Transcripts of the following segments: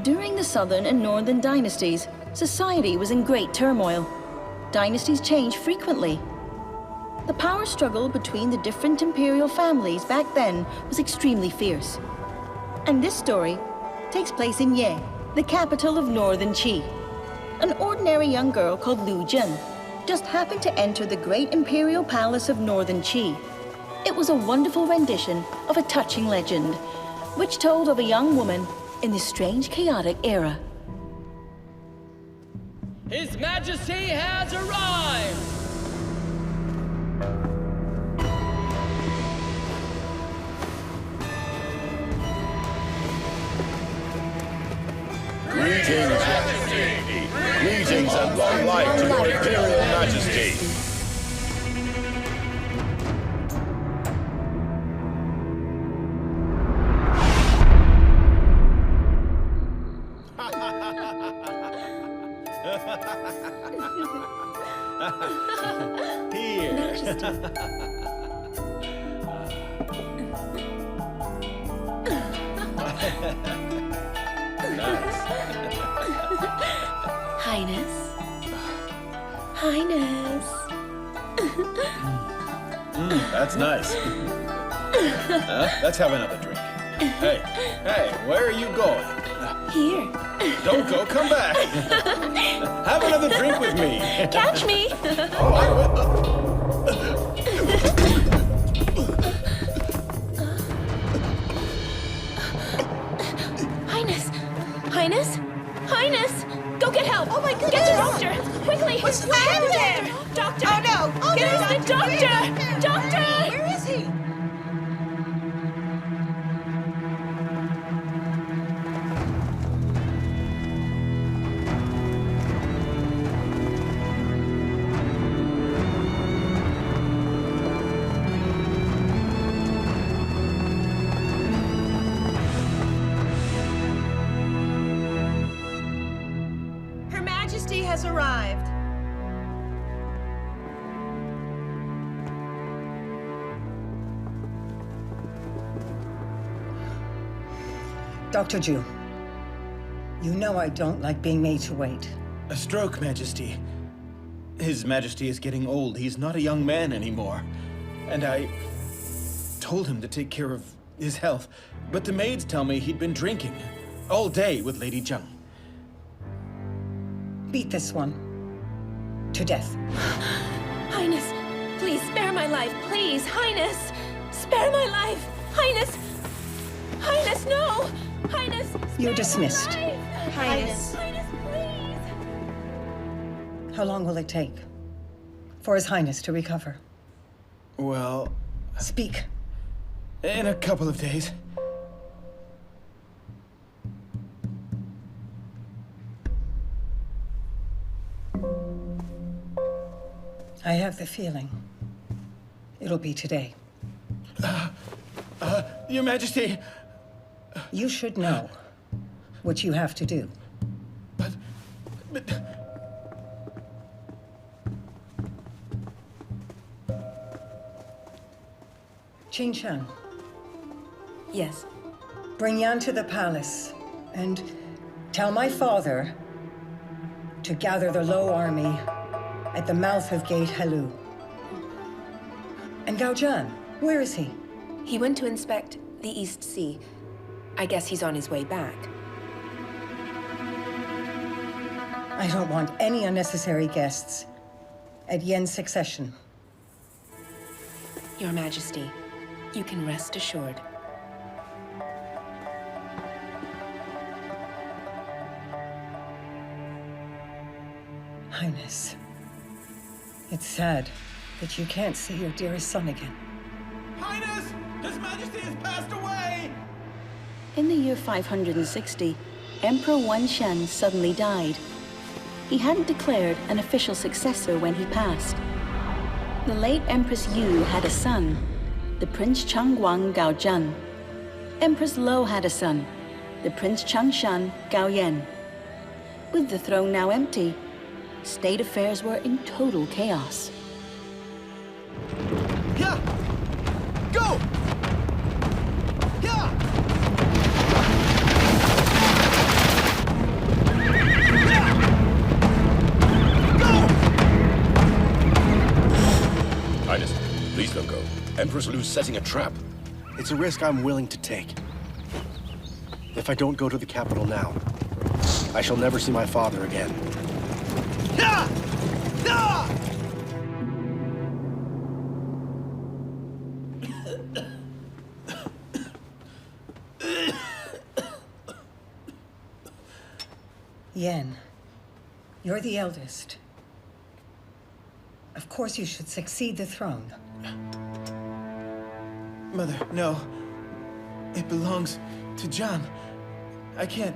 During the Southern and Northern dynasties, society was in great turmoil. Dynasties changed frequently. The power struggle between the different imperial families back then was extremely fierce. And this story takes place in Ye, the capital of Northern Qi. An ordinary young girl called Lu Zhen just happened to enter the great imperial palace of Northern Qi. It was a wonderful rendition of a touching legend, which told of a young woman in this strange, chaotic era. His Majesty has arrived! Greetings, Majesty! Greetings and long life to your Imperial Majesty! Here! Highness. Highness. That's nice. Let's have another drink. Hey, where are you going? Here. Don't go, come back. Have another drink with me. Catch me! Oh, I will. Highness! Highness! Highness! Go get help! Oh my goodness! Get the doctor! Quickly! What's happening? Doctor! Oh no! Oh, Get us the doctor! Doctor! Where is he? Her Majesty has arrived. Dr. Zhu, you know I don't like being made to wait. A stroke, Majesty. His Majesty is getting old. He's not a young man anymore. And I told him to take care of his health. But the maids tell me he'd been drinking all day with Lady Zheng. Beat this one to death. Highness, please spare my life, please! Highness! Spare my life! Highness! Highness, no! Highness! You're spare dismissed. my life! Highness. Highness, please! How long will it take for His Highness to recover? Well, Speak. in a couple of days. I have the feeling it'll be today. Your Majesty! You should know what you have to do. But... Qing Shan, Yes. bring Yan to the palace and tell my father to gather the Lo army at the mouth of Gate Helu. And Gao Zhan, where is he? He went to inspect the East Sea. I guess he's on his way back. I don't want any unnecessary guests at Yen's succession. Your Majesty, you can rest assured. Highness, it's sad that you can't see your dearest son again. Highness! His Majesty has passed away! In the year 560, Emperor Shen suddenly died. He hadn't declared an official successor when he passed. The late Empress Yu had a son, the Prince Changguang Gao Zhan. Empress Lo had a son, the Prince Changshan Gao Yan. With the throne now empty, state affairs were in total chaos. Yeah! Go! Yeah! Empress Lu's setting a trap. It's a risk I'm willing to take. If I don't go to the capital now, I shall never see my father again. Yen, you're the eldest. Of course you should succeed the throne. Mother, no. It belongs to Zhan. I can't...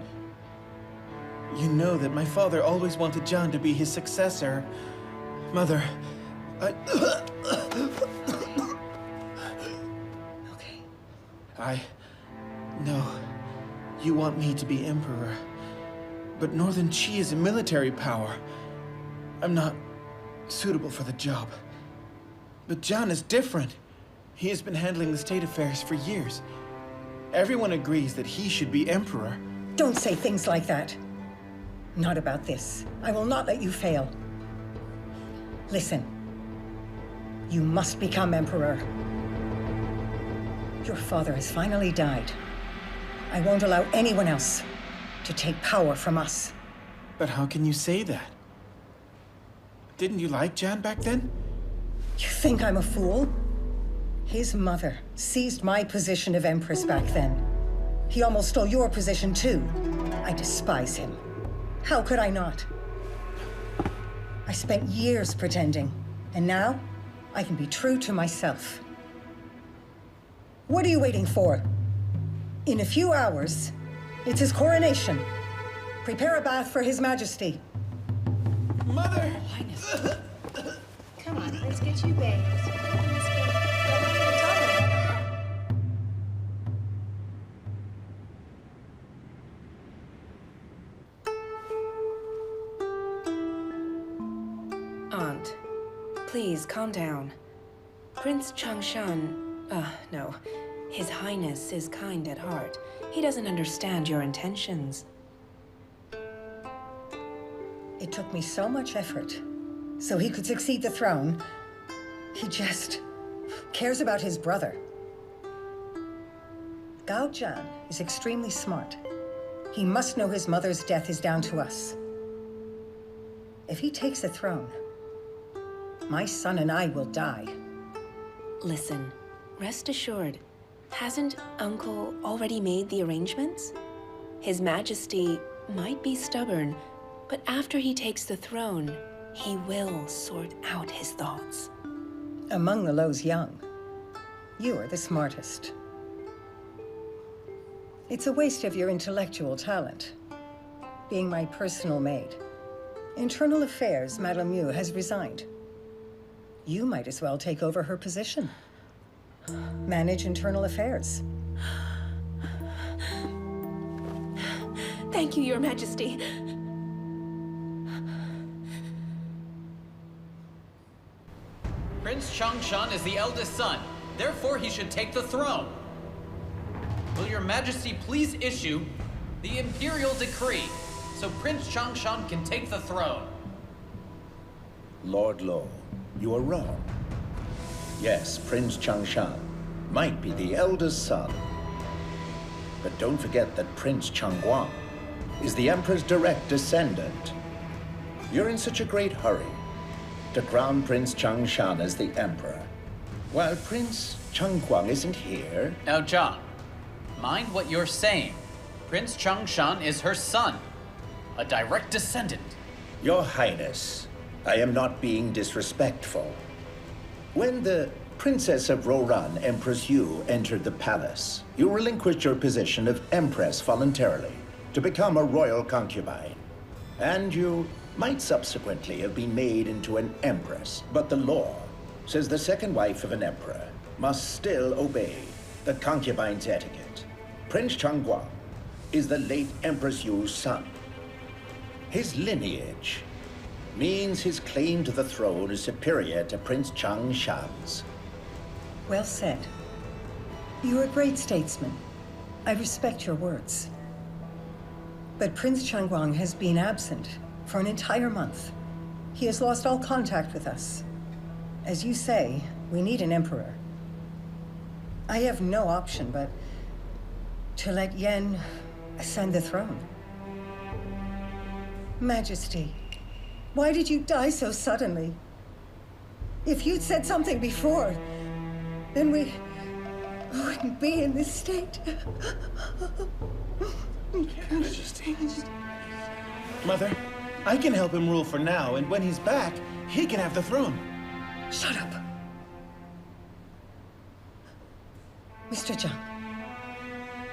You know that my father always wanted Zhan to be his successor. Mother, Okay. No. You want me to be emperor. But Northern Qi is a military power. I'm not suitable for the job. But Zhan is different. He has been handling the state affairs for years. Everyone agrees that he should be emperor. Don't say things like that. Not about this. I will not let you fail. Listen. You must become emperor. Your father has finally died. I won't allow anyone else to take power from us. But how can you say that? Didn't you like Zhan back then? You think I'm a fool? His mother seized my position of empress back then. He almost stole your position too. I despise him. How could I not? I spent years pretending, and now I can be true to myself. What are you waiting for? In a few hours, it's his coronation. Prepare a bath for His Majesty. Mother! Come on, let's get you bathed. Aunt, please calm down. Prince Changshan, no. His Highness is kind at heart. He doesn't understand your intentions. It took me so much effort so he could succeed the throne. He just cares about his brother. Gao Zhan is extremely smart. He must know his mother's death is down to us. If he takes the throne, my son and I will die. Listen, rest assured, hasn't Uncle already made the arrangements? His Majesty might be stubborn, but after he takes the throne, he will sort out his thoughts. Among the Lo's young, you are the smartest. It's a waste of your intellectual talent, being my personal maid. Internal Affairs, Madame Yu has resigned. You might as well take over her position. Manage internal affairs. Thank you, Your Majesty. Prince Changshan is the eldest son. Therefore, he should take the throne. Will Your Majesty please issue the imperial decree so Prince Changshan can take the throne? Lord Lo, you are wrong. Yes, Prince Changshan might be the eldest son. But don't forget that Prince Changguang is the Emperor's direct descendant. You're in such a great hurry to crown Prince Changshan as the Emperor, while Prince Changguang isn't here. Now, Zhao, mind what you're saying. Prince Changshan is her son, a direct descendant. Your Highness, I am not being disrespectful. When the Princess of Roran, Empress Yu, entered the palace, you relinquished your position of Empress voluntarily to become a royal concubine. And you might subsequently have been made into an Empress. But the law says the second wife of an Emperor must still obey the concubine's etiquette. Prince Changguang is the late Empress Yu's son. His lineage means his claim to the throne is superior to Prince Changshan's. Well said. You're a great statesman. I respect your words. But Prince Changguang has been absent for an entire month. He has lost all contact with us. As you say, we need an emperor. I have no option but to let Yen ascend the throne. Majesty, why did you die so suddenly? If you'd said something before, then we wouldn't be in this state. Majesty. Mother, I can help him rule for now, and when he's back, he can have the throne. Shut up. Mr. Zhang,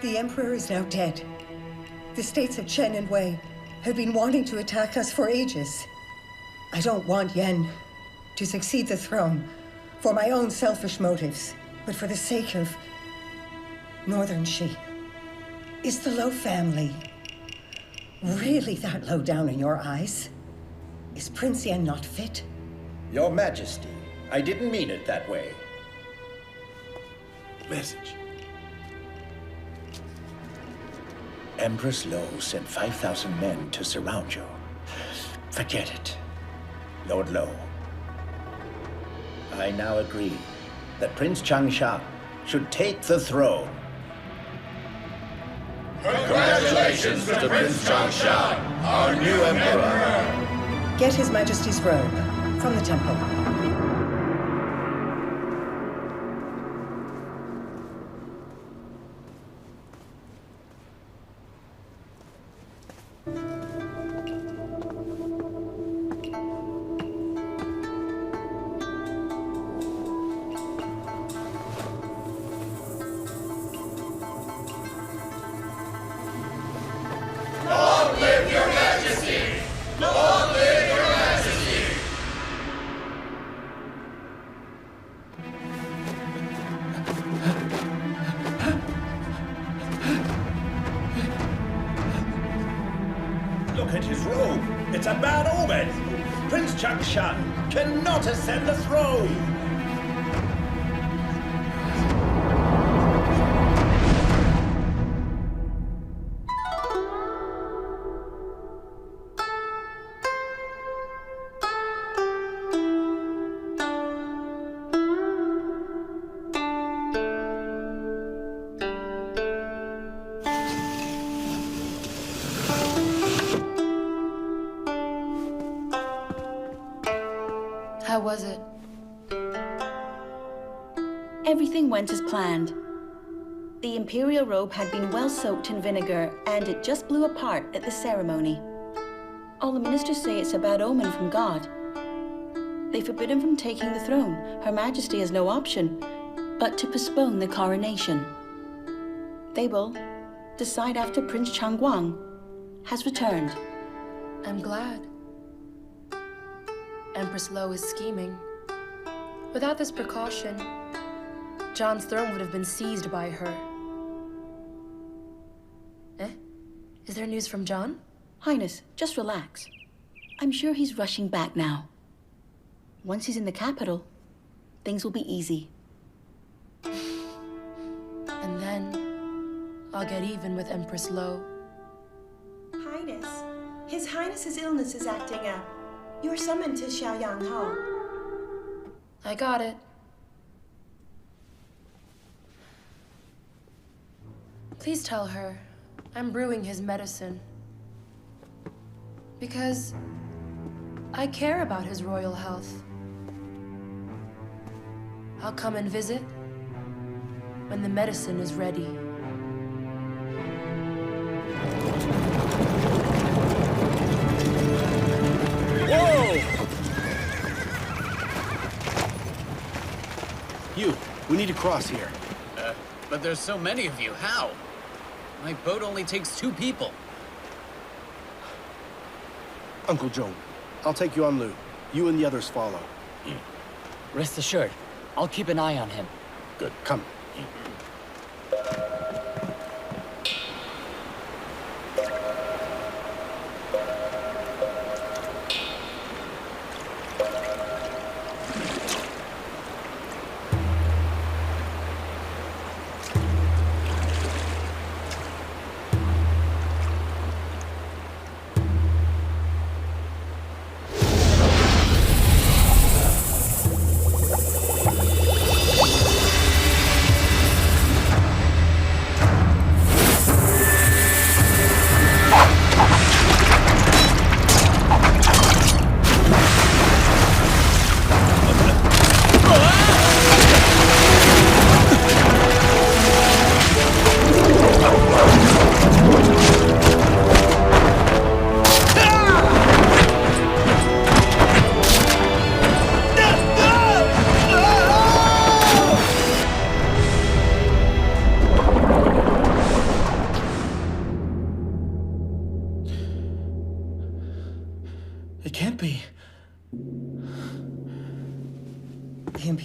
the Emperor is now dead. The states of Chen and Wei have been wanting to attack us for ages. I don't want Yen to succeed the throne for my own selfish motives, but for the sake of Northern Shi. Is the Lo family really that low down in your eyes? Is Prince Yen not fit? Your Majesty, I didn't mean it that way. Message. Empress Lo sent 5,000 men to surround you. Forget it. Lord Lo, I now agree that Prince Changshan should take the throne. Congratulations to Prince Changshan, our new emperor. Get His Majesty's robe from the temple. Long live your majesty! Long live your majesty! Look at his robe. It's a bad omen. Prince Changshan cannot ascend the throne. How was it? Everything went as planned. The imperial robe had been well soaked in vinegar, and it just blew apart at the ceremony. All the ministers say it's a bad omen from God. They forbid him from taking the throne. Her Majesty has no option but to postpone the coronation. They will decide after Prince Changguang has returned. I'm glad. Empress Lo is scheming. Without this precaution, John's throne would have been seized by her. Is there news from John? Highness, just relax. I'm sure he's rushing back now. Once he's in the capital, things will be easy. And then I'll get even with Empress Lo. Highness, His Highness's illness is acting up. You're summoned to Xiaoyang Hall. I got it. Please tell her I'm brewing his medicine. Because I care about his royal health. I'll come and visit when the medicine is ready. We need to cross here. But there's so many of you. How? My boat only takes 2 people. Uncle Joan, I'll take you on Lu. You and the others follow. Rest assured, I'll keep an eye on him. Good, come.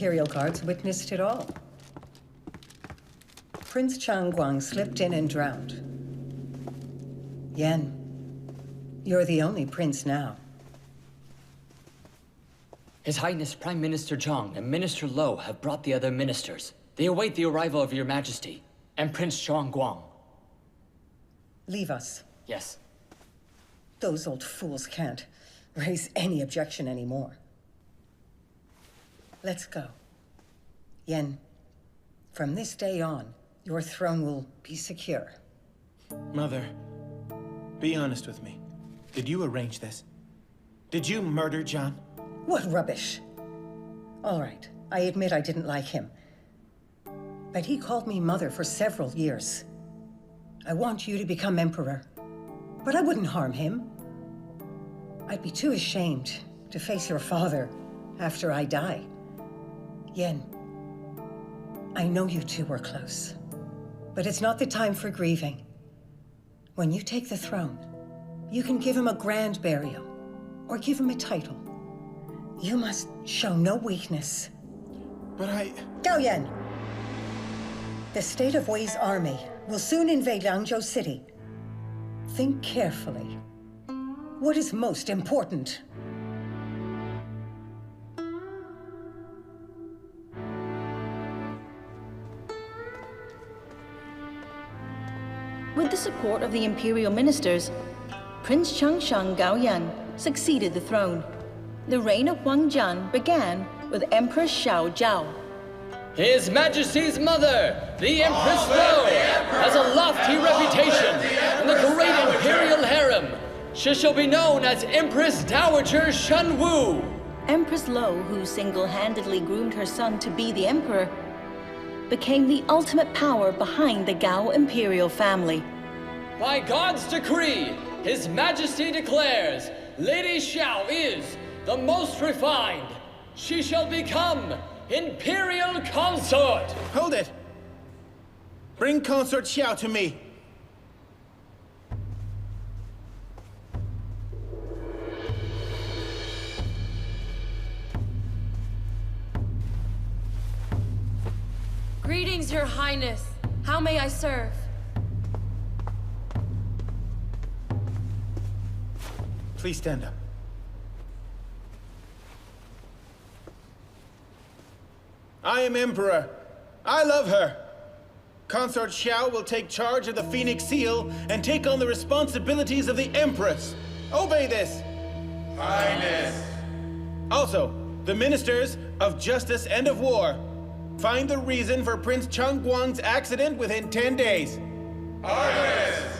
Imperial guards witnessed it all. Prince Changguang slipped in and drowned. Yen, you're the only prince now. His Highness Prime Minister Zhang and Minister Lo have brought the other ministers. They await the arrival of your Majesty and Prince Changguang. Leave us. Yes. Those old fools can't raise any objection anymore. Let's go. Yen, from this day on, your throne will be secure. Mother, be honest with me. Did you arrange this? Did you murder John? What rubbish. All right, I admit I didn't like him. But he called me mother for several years. I want you to become emperor. But I wouldn't harm him. I'd be too ashamed to face your father after I die. Yen, I know you two were close. But it's not the time for grieving. When you take the throne, you can give him a grand burial, or give him a title. You must show no weakness. But Gao Yan! The state of Wei's army will soon invade Langzhou City. Think carefully. What is most important? With the support of the imperial ministers, Prince Changshang Gaoyan succeeded the throne. The reign of Huang Jian began with Empress Xiao Zhao. His Majesty's mother, the Empress Lo, has a lofty reputation in the great imperial harem. She shall be known as Empress Dowager Shen Wu. Empress Lo, who single-handedly groomed her son to be the emperor, became the ultimate power behind the Gao imperial family. By God's decree, His Majesty declares, Lady Xiao is the most refined. She shall become Imperial Consort! Hold it! Bring Consort Xiao to me. Greetings, Your Highness. How may I serve? Please stand up. I am Emperor. I love her. Consort Xiao will take charge of the Phoenix Seal and take on the responsibilities of the Empress. Obey this. Highness. Also, the Ministers of Justice and of War. Find the reason for Prince Changguang's accident within 10 days. Highness.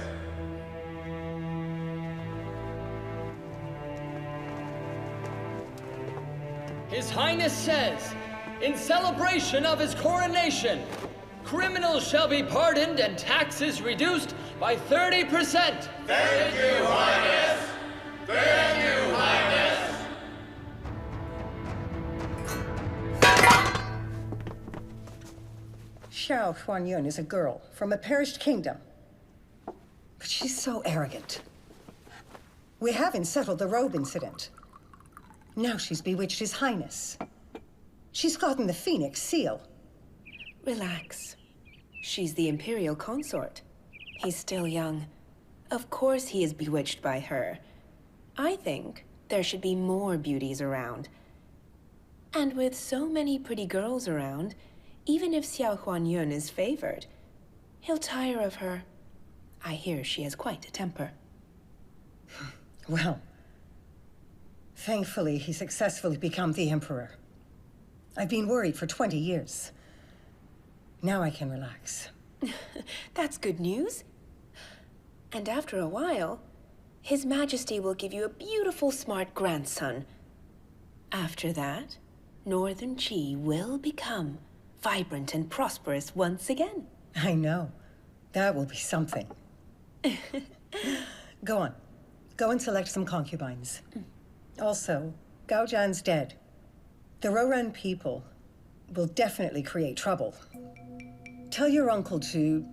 His Highness says, in celebration of his coronation, criminals shall be pardoned and taxes reduced by 30%. Thank you, Highness. Thank you, Highness. Xiao Huanyun is a girl from a perished kingdom. But she's so arrogant. We haven't settled the robe incident. Now she's bewitched His Highness. She's gotten the Phoenix Seal. Relax. She's the Imperial Consort. He's still young. Of course he is bewitched by her. I think there should be more beauties around. And with so many pretty girls around, even if Xiao Huanyun is favored, he'll tire of her. I hear she has quite a temper. Well, thankfully he successfully became the Emperor. I've been worried for 20 years. Now I can relax. That's good news. And after a while, His Majesty will give you a beautiful, smart grandson. After that, Northern Qi will become vibrant and prosperous once again. I know. That will be something. Go on. Go and select some concubines. Also, Gao Zhan's dead. The Roran people will definitely create trouble. Tell your uncle to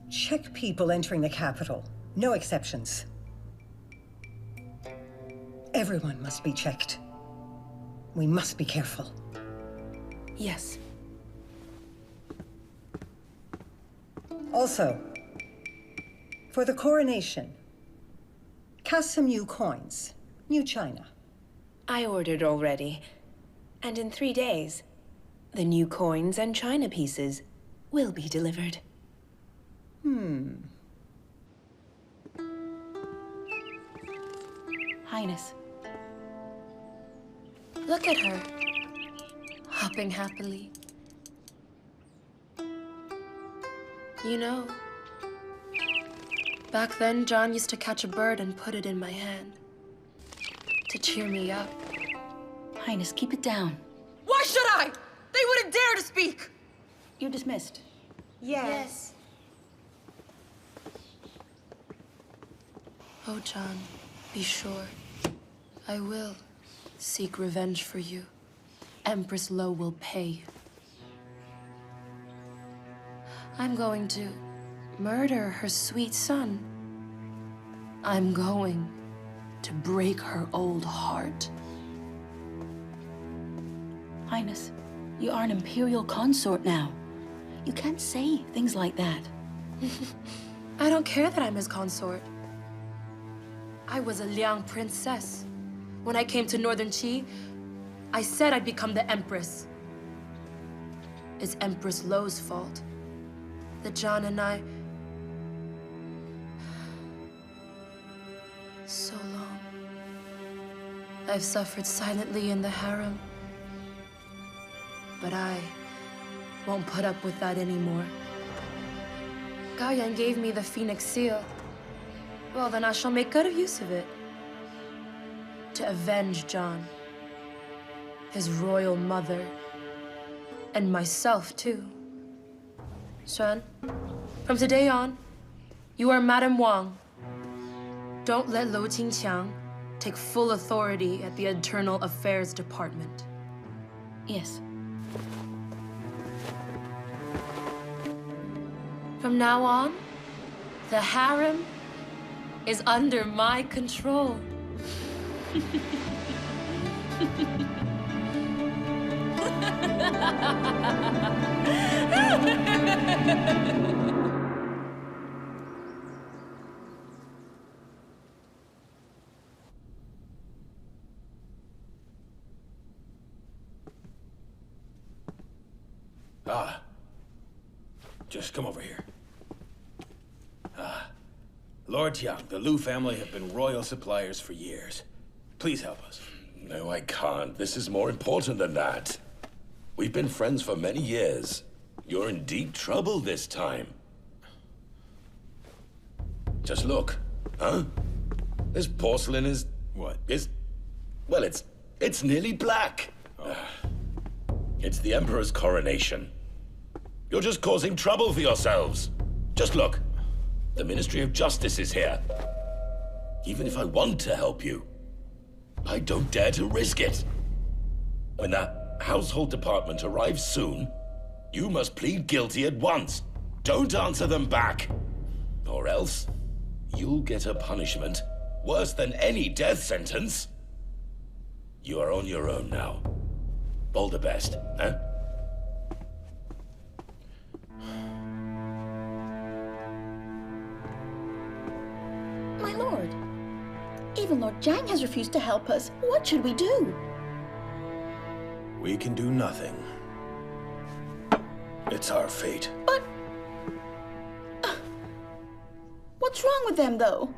check people entering the capital. No exceptions. Everyone must be checked. We must be careful. Yes. Also, for the coronation, cast some new coins, new china. I ordered already. And in 3 days, the new coins and china pieces will be delivered. Highness. Look at her. Hopping happily. You know, back then, John used to catch a bird and put it in my hand. To cheer me up. Highness, keep it down. Why should I? They wouldn't dare to speak! You're dismissed. Yes. Oh, John, be sure. I will seek revenge for you. Empress Lo will pay. I'm going to murder her sweet son. I'm going to break her old heart. Highness, you are an imperial consort now. You can't say things like that. I don't care that I'm his consort. I was a Liying princess. When I came to Northern Qi, I said I'd become the Empress. It's Empress Lo's fault that John and I... So long. I've suffered silently in the harem. But I won't put up with that anymore. Gao Zhan gave me the Phoenix Seal. Well, then I shall make good use of it. To avenge John, his royal mother, and myself, too. Chen, from today on, you are Madame Wang. Don't let Lo Qingqiang take full authority at the Internal Affairs Department. Yes. From now on, the harem is under my control. Just come over here. Lord Jiang, the Lu family have been royal suppliers for years. Please help us. No, I can't. This is more important than that. We've been friends for many years. You're in deep trouble this time. Just look, huh? This porcelain is... What? Well, it's nearly black. It's the Emperor's coronation. You're just causing trouble for yourselves. Just look. The Ministry of Justice is here. Even if I want to help you, I don't dare to risk it. When the household department arrives soon, you must plead guilty at once. Don't answer them back. Or else, you'll get a punishment worse than any death sentence. You are on your own now. All the best, huh? My lord, even Lord Zhang has refused to help us. What should we do? We can do nothing. It's our fate. But... what's wrong with them, though?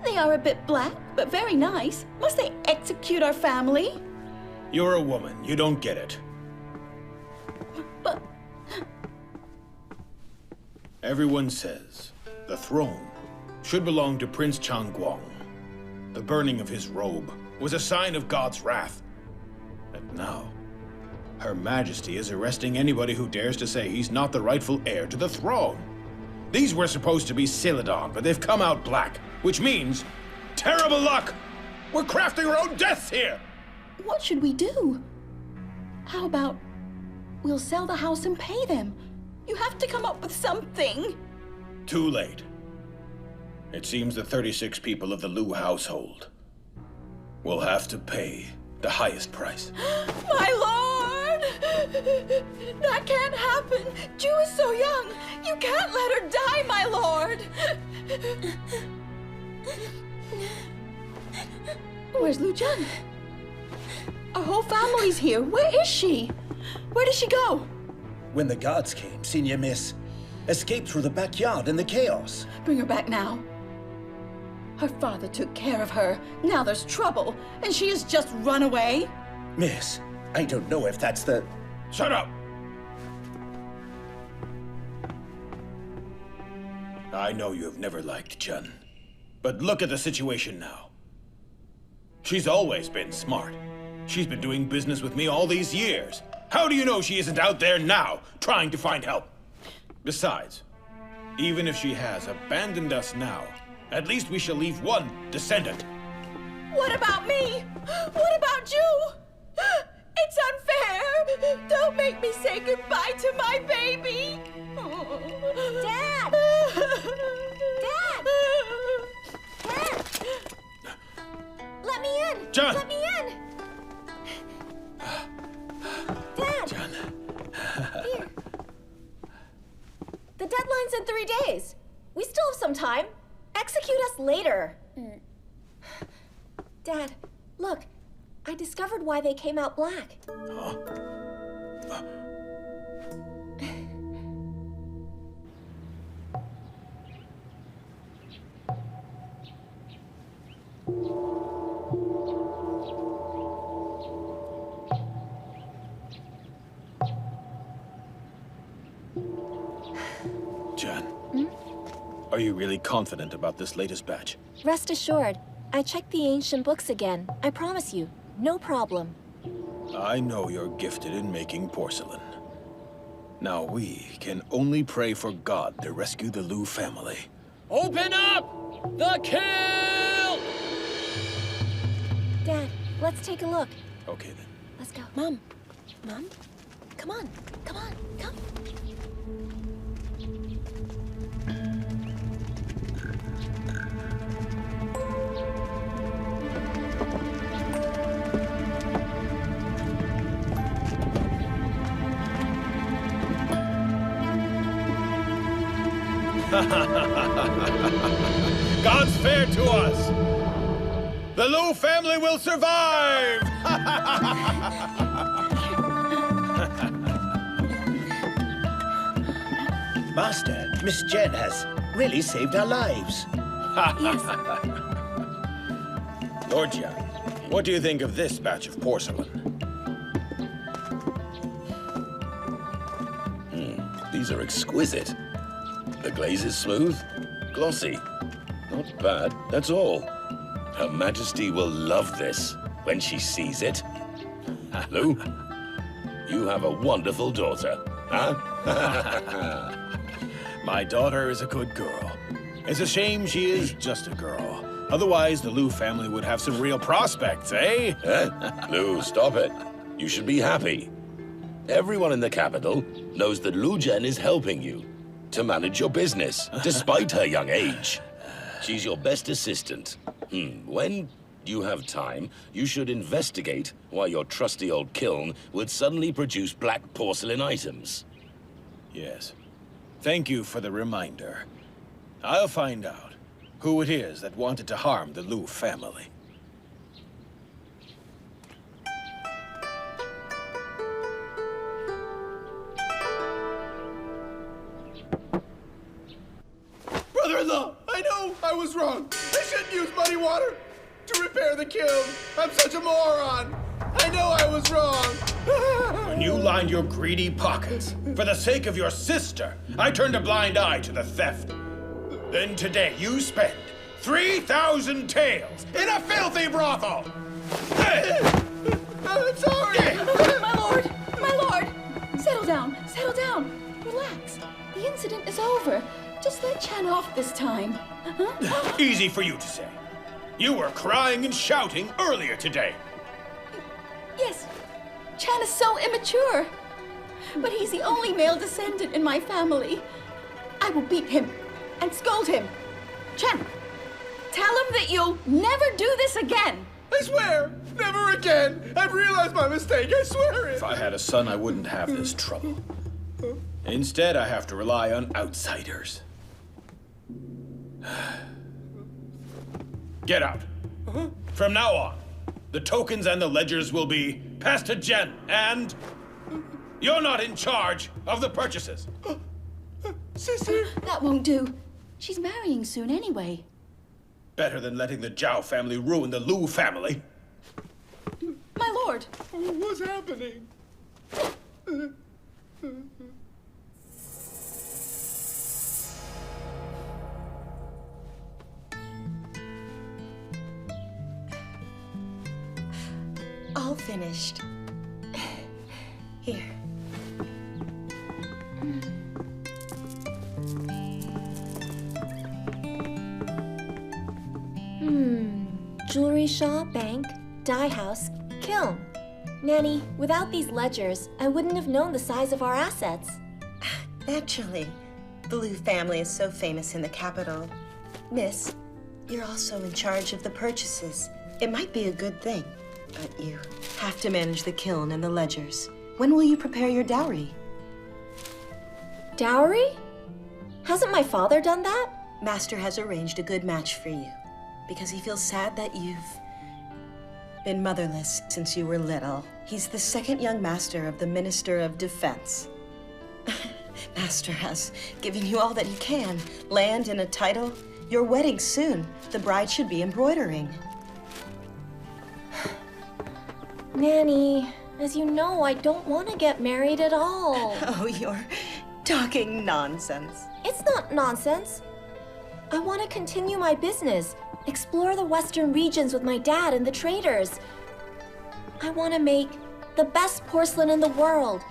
They are a bit black, but very nice. Must they execute our family? You're a woman. You don't get it. But... Everyone says the throne should belong to Prince Changguang. The burning of his robe was a sign of God's wrath. And now, Her Majesty is arresting anybody who dares to say he's not the rightful heir to the throne. These were supposed to be Celadon, but they've come out black, which means terrible luck! We're crafting our own deaths here! What should we do? How about we'll sell the house and pay them? You have to come up with something. Too late. It seems the 36 people of the Lu household will have to pay the highest price. My lord! That can't happen. Ju is so young. You can't let her die, my lord. Where's Lu Zhen? Our whole family's here. Where is she? Where did she go? When the guards came, Senior Miss escaped through the backyard in the chaos. Bring her back now. Her father took care of her. Now there's trouble, and she has just run away. Miss, I don't know if that's the... Shut up! I know you have never liked Chen, but look at the situation now. She's always been smart. She's been doing business with me all these years. How do you know she isn't out there now, trying to find help? Besides, even if she has abandoned us now, at least we shall leave one descendant. What about me? What about Ju? It's unfair. Don't make me say goodbye to my baby. Dad! Dad! Dad! Let me in! John! Let me in! Dad! John. Here. The deadline's in 3 days. We still have some time. Execute us later. Dad, look. I discovered why they came out black. Huh? Chen, are you really confident about this latest batch? Rest assured, I checked the ancient books again. I promise you, no problem. I know you're gifted in making porcelain. Now we can only pray for God to rescue the Lu family. Open up! The kill! Dad, let's take a look. Okay then. Let's go. Mom. Mom? Come on. Come on. Come. God's fair to us. The Lu family will survive. Master, Miss Zhen has really saved our lives. Lord Zhen, what do you think of this batch of porcelain? These are exquisite. The glaze is smooth, glossy. Not bad, that's all. Her Majesty will love this when she sees it. Lu, you have a wonderful daughter, huh? My daughter is a good girl. It's a shame she is just a girl. Otherwise, the Lu family would have some real prospects, eh? Lu, stop it. You should be happy. Everyone in the capital knows that Lu Zhen is helping you to manage your business, despite her young age. She's your best assistant. When you have time, you should investigate why your trusty old kiln would suddenly produce black porcelain items. Yes. Thank you for the reminder. I'll find out who it is that wanted to harm the Lu family. Brother-in-law, I know I was wrong. I shouldn't use muddy water to repair the kiln. I'm such a moron. I know I was wrong. When you lined your greedy pockets for the sake of your sister, I turned a blind eye to the theft. Then today you spend 3,000 taels in a filthy brothel. I'm sorry. My lord, settle down, relax. The incident is over. Just let Chen off this time. Easy for you to say. You were crying and shouting earlier today. Yes, Chen is so immature. But he's the only male descendant in my family. I will beat him and scold him. Chen, tell him that you'll never do this again. I swear, Never again! I've realized my mistake, I swear it! If I had a son, I wouldn't have this trouble. Instead, I have to rely on outsiders. Get out. From now on, the tokens and the ledgers will be passed to Zhen, and you're not in charge of the purchases. Sister! That won't do. She's marrying soon anyway. Better than letting the Zhao family ruin the Lu family. My lord! What's happening? All finished. Here. Jewelry shop, bank, dye house, kiln. Nanny, without these ledgers, I wouldn't have known the size of our assets. Naturally. The Lu family is so famous in the capital. Miss, you're also in charge of the purchases. It might be a good thing, but you have to manage the kiln and the ledgers. When will you prepare your dowry? Dowry? Hasn't my father done that? Master has arranged a good match for you because he feels sad that you've been motherless since you were little. He's the second young master of the Minister of Defense. Master has given you all that he can. Land and a title. Your wedding soon. The bride should be embroidering. Nanny, as you know, I don't want to get married at all. Oh, you're talking nonsense. It's not nonsense. I want to continue my business, explore the western regions with my dad and the traders. I want to make the best porcelain in the world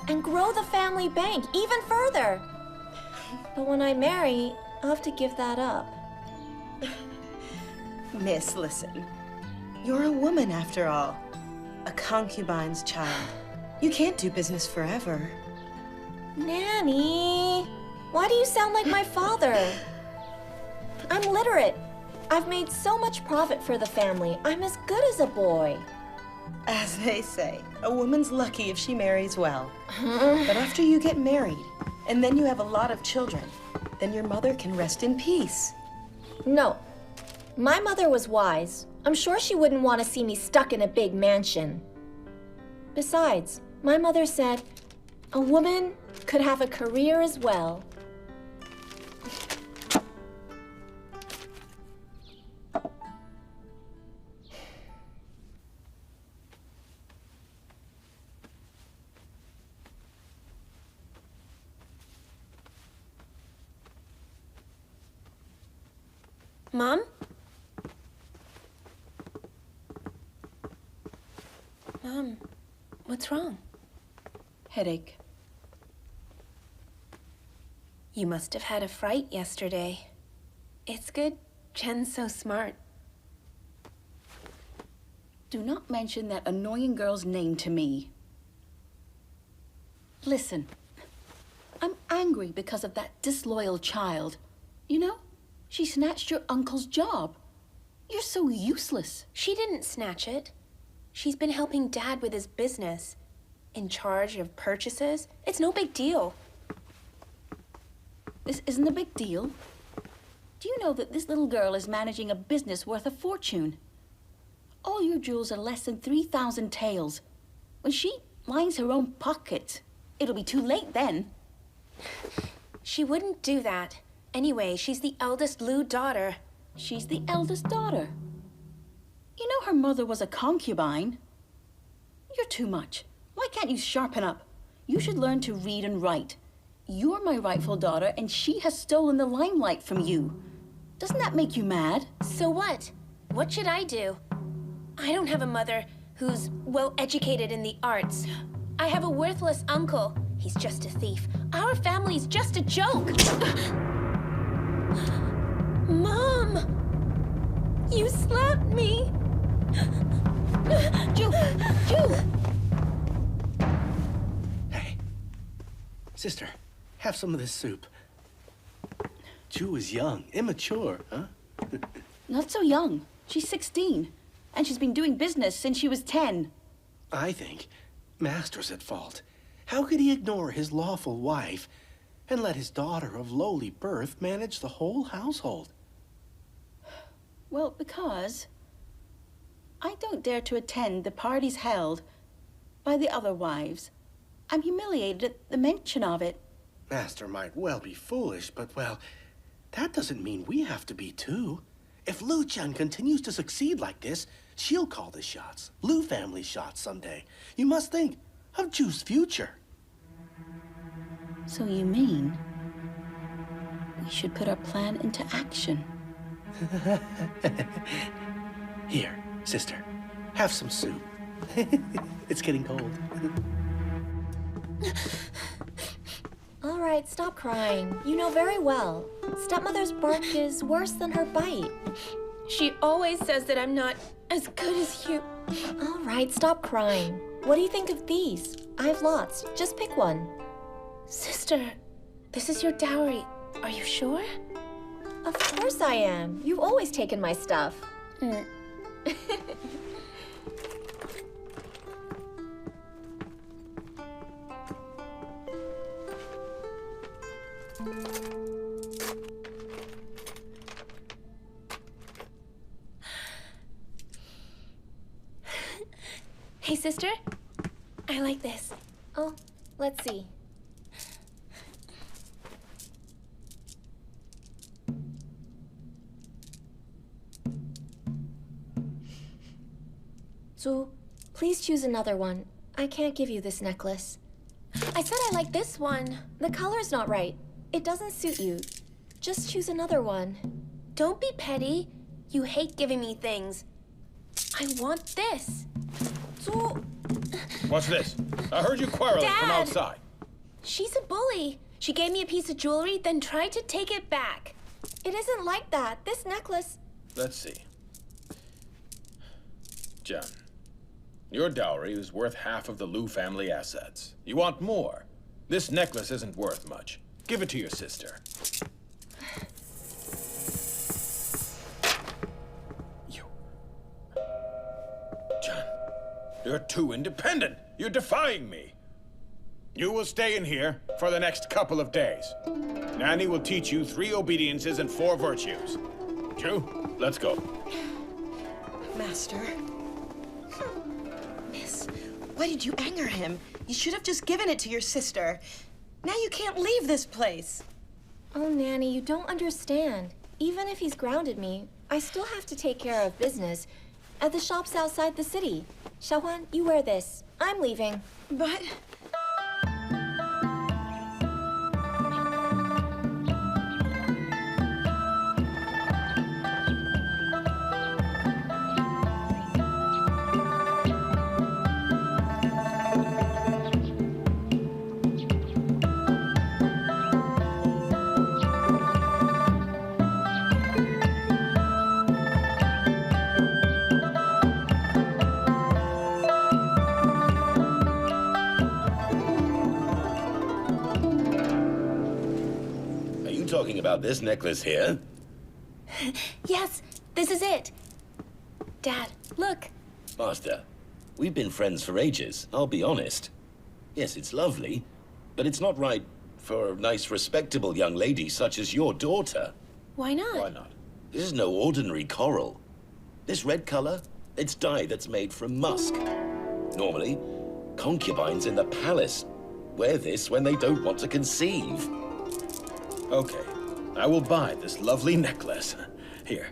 and grow the family bank even further. But when I marry, I'll have to give that up. Miss, listen. You're a woman after all. A concubine's child. You can't do business forever. Nanny, why do you sound like my father? I'm literate. I've made so much profit for the family. I'm as good as a boy. As they say, a woman's lucky if she marries well. But after you get married, and then you have a lot of children, then your mother can rest in peace. No. My mother was wise. I'm sure she wouldn't want to see me stuck in a big mansion. Besides, my mother said, a woman could have a career as well. Mom? Mom, what's wrong? Headache. You must have had a fright yesterday. It's good. Chen's so smart. Do not mention that annoying girl's name to me. Listen, I'm angry because of that disloyal child. You know, she snatched your uncle's job. You're so useless. She didn't snatch it. She's been helping Dad with his business. In charge of purchases. It's no big deal. This isn't a big deal. Do you know that this little girl is managing a business worth a fortune? All your jewels are less than 3,000 taels. When she lines her own pockets, it'll be too late then. She wouldn't do that. Anyway, she's the eldest Lu daughter. She's the eldest daughter. You know her mother was a concubine. You're too much. Why can't you sharpen up? You should learn to read and write. You're my rightful daughter, and she has stolen the limelight from you. Doesn't that make you mad? So what? What should I do? I don't have a mother who's well-educated in the arts. I have a worthless uncle. He's just a thief. Our family's just a joke. Mom! You slapped me! Ju! Hey. Sister, have some of this soup. Ju is young, immature, huh? Not so young. She's 16. And she's been doing business since she was 10. I think Master's at fault. How could he ignore his lawful wife and let his daughter of lowly birth manage the whole household? Well, because I don't dare to attend the parties held by the other wives. I'm humiliated at the mention of it. Master might well be foolish, but, well, that doesn't mean we have to be too. If Lu Zhen continues to succeed like this, she'll call the shots. Lu family shots someday. You must think of Ju's future. So you mean we should put our plan into action? Here, sister, have some soup. It's getting cold. All right, stop crying. You know very well. Stepmother's bark is worse than her bite. She always says that I'm not as good as you. All right, stop crying. What do you think of these? I have lots. Just pick one. Sister, this is your dowry. Are you sure? Of course I am. You've always taken my stuff. Hey, sister. I like this. Oh, let's see. Zhu, please choose another one. I can't give you this necklace. I said I like this one. The color's not right. It doesn't suit you. Just choose another one. Don't be petty. You hate giving me things. I want this. Zhu. What's this? I heard you quarreling from outside. She's a bully. She gave me a piece of jewelry, then tried to take it back. It isn't like that. This necklace... Let's see. Zhen, your dowry is worth half of the Lu family assets. You want more? This necklace isn't worth much. Give it to your sister. Zhen, you're too independent. You're defying me. You will stay in here for the next couple of days. Nanny will teach you 3 obediences and 4 virtues. Zhu, let's go. Master. Miss, why did you anger him? You should have just given it to your sister. Now you can't leave this place. Oh, Nanny, you don't understand. Even if he's grounded me, I still have to take care of business at the shops outside the city. Xiaohuan, you wear this. I'm leaving. But... Talking about this necklace here? Yes, this is it. Dad, look. Master, we've been friends for ages, I'll be honest. Yes, it's lovely, but it's not right for a nice, respectable young lady such as your daughter. Why not? Why not? This is no ordinary coral. This red color, it's dye that's made from musk. Normally, concubines in the palace wear this when they don't want to conceive. Okay, I will buy this lovely necklace. Here.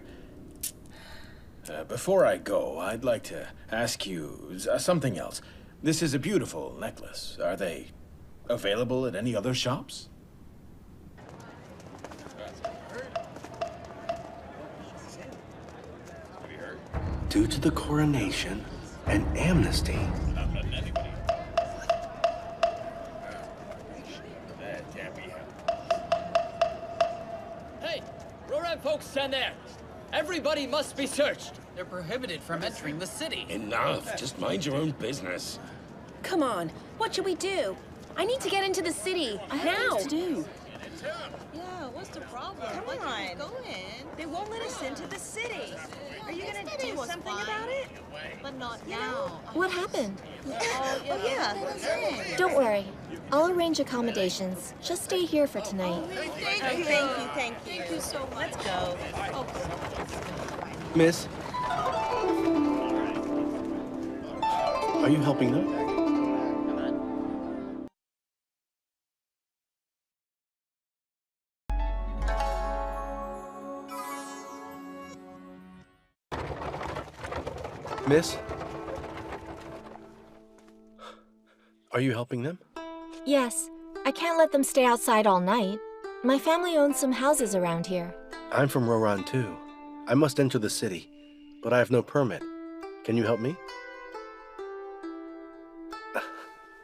Before I go, I'd like to ask you something else. This is a beautiful necklace. Are they available at any other shops? Due to the coronation and amnesty. Folks, stand there. Everybody must be searched. They're prohibited from entering the city. Enough. Just mind your own business. Come on. What should we do? I need to get into the city. I have now. things to do. Yeah, what? What's the problem? Come on. Go in. They won't let us into the city. Are you gonna do something about it? But not now. What happened? Oh, yeah. Don't worry. I'll arrange accommodations. Just stay here for tonight. Thank you. Thank you so much. Let's go. Miss? Are you helping them? Miss? Are you helping them? Yes. I can't let them stay outside all night. My family owns some houses around here. I'm from Roran too. I must enter the city, but I have no permit. Can you help me?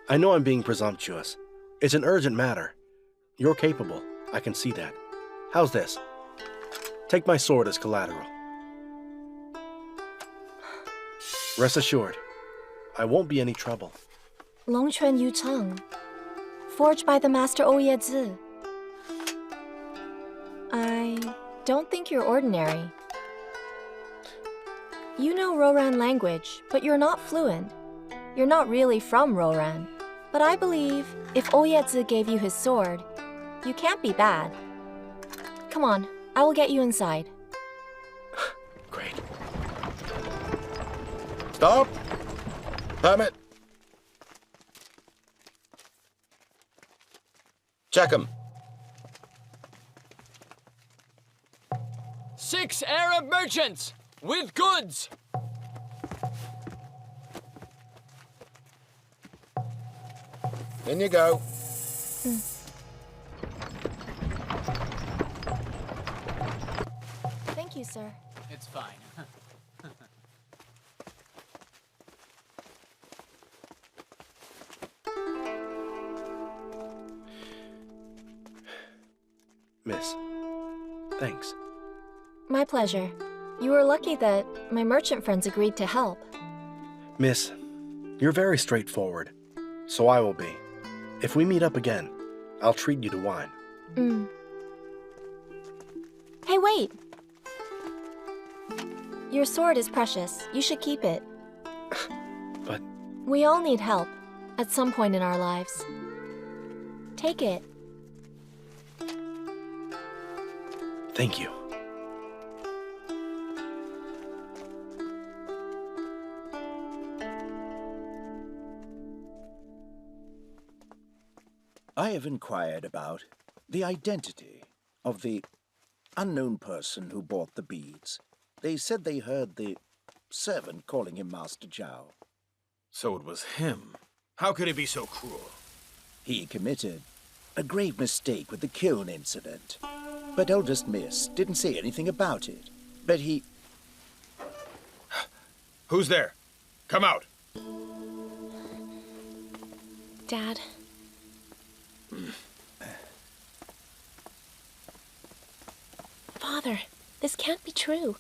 I know I'm being presumptuous. It's an urgent matter. You're capable. I can see that. How's this? Take my sword as collateral. Rest assured, I won't be any trouble. Longquan Yu Cheng. Forged by the master Oye Zi. I don't think you're ordinary. You know Roran language, but you're not fluent. You're not really from Roran. But I believe if Oye Zi gave you his sword, you can't be bad. Come on, I will get you inside. Great. Stop! Permit! Check 'em. 6 Arab merchants with goods. In you go. Thank you, sir. It's fine. Miss, thanks. My pleasure. You were lucky that my merchant friends agreed to help. Miss, you're very straightforward. So I will be. If we meet up again, I'll treat you to wine. Hey, wait! Your sword is precious. You should keep it. But... We all need help at some point in our lives. Take it. Thank you. I have inquired about the identity of the unknown person who bought the beads. They said they heard the servant calling him Master Zhao. So it was him. How could he be so cruel? He committed a grave mistake with the kiln incident. But Eldest Miss didn't say anything about it. But he... Who's there? Come out. Dad. Father, this can't be true.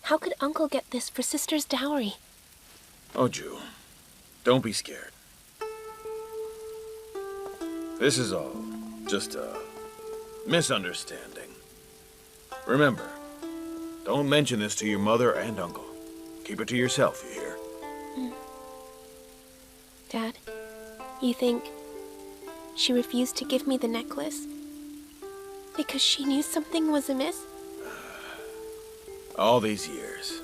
How could Uncle get this for Sister's dowry? Oh, Ju, don't be scared. This is all just a misunderstanding. Remember, don't mention this to your mother and uncle. Keep it to yourself, you hear? Dad, you think she refused to give me the necklace because she knew something was amiss? All these years,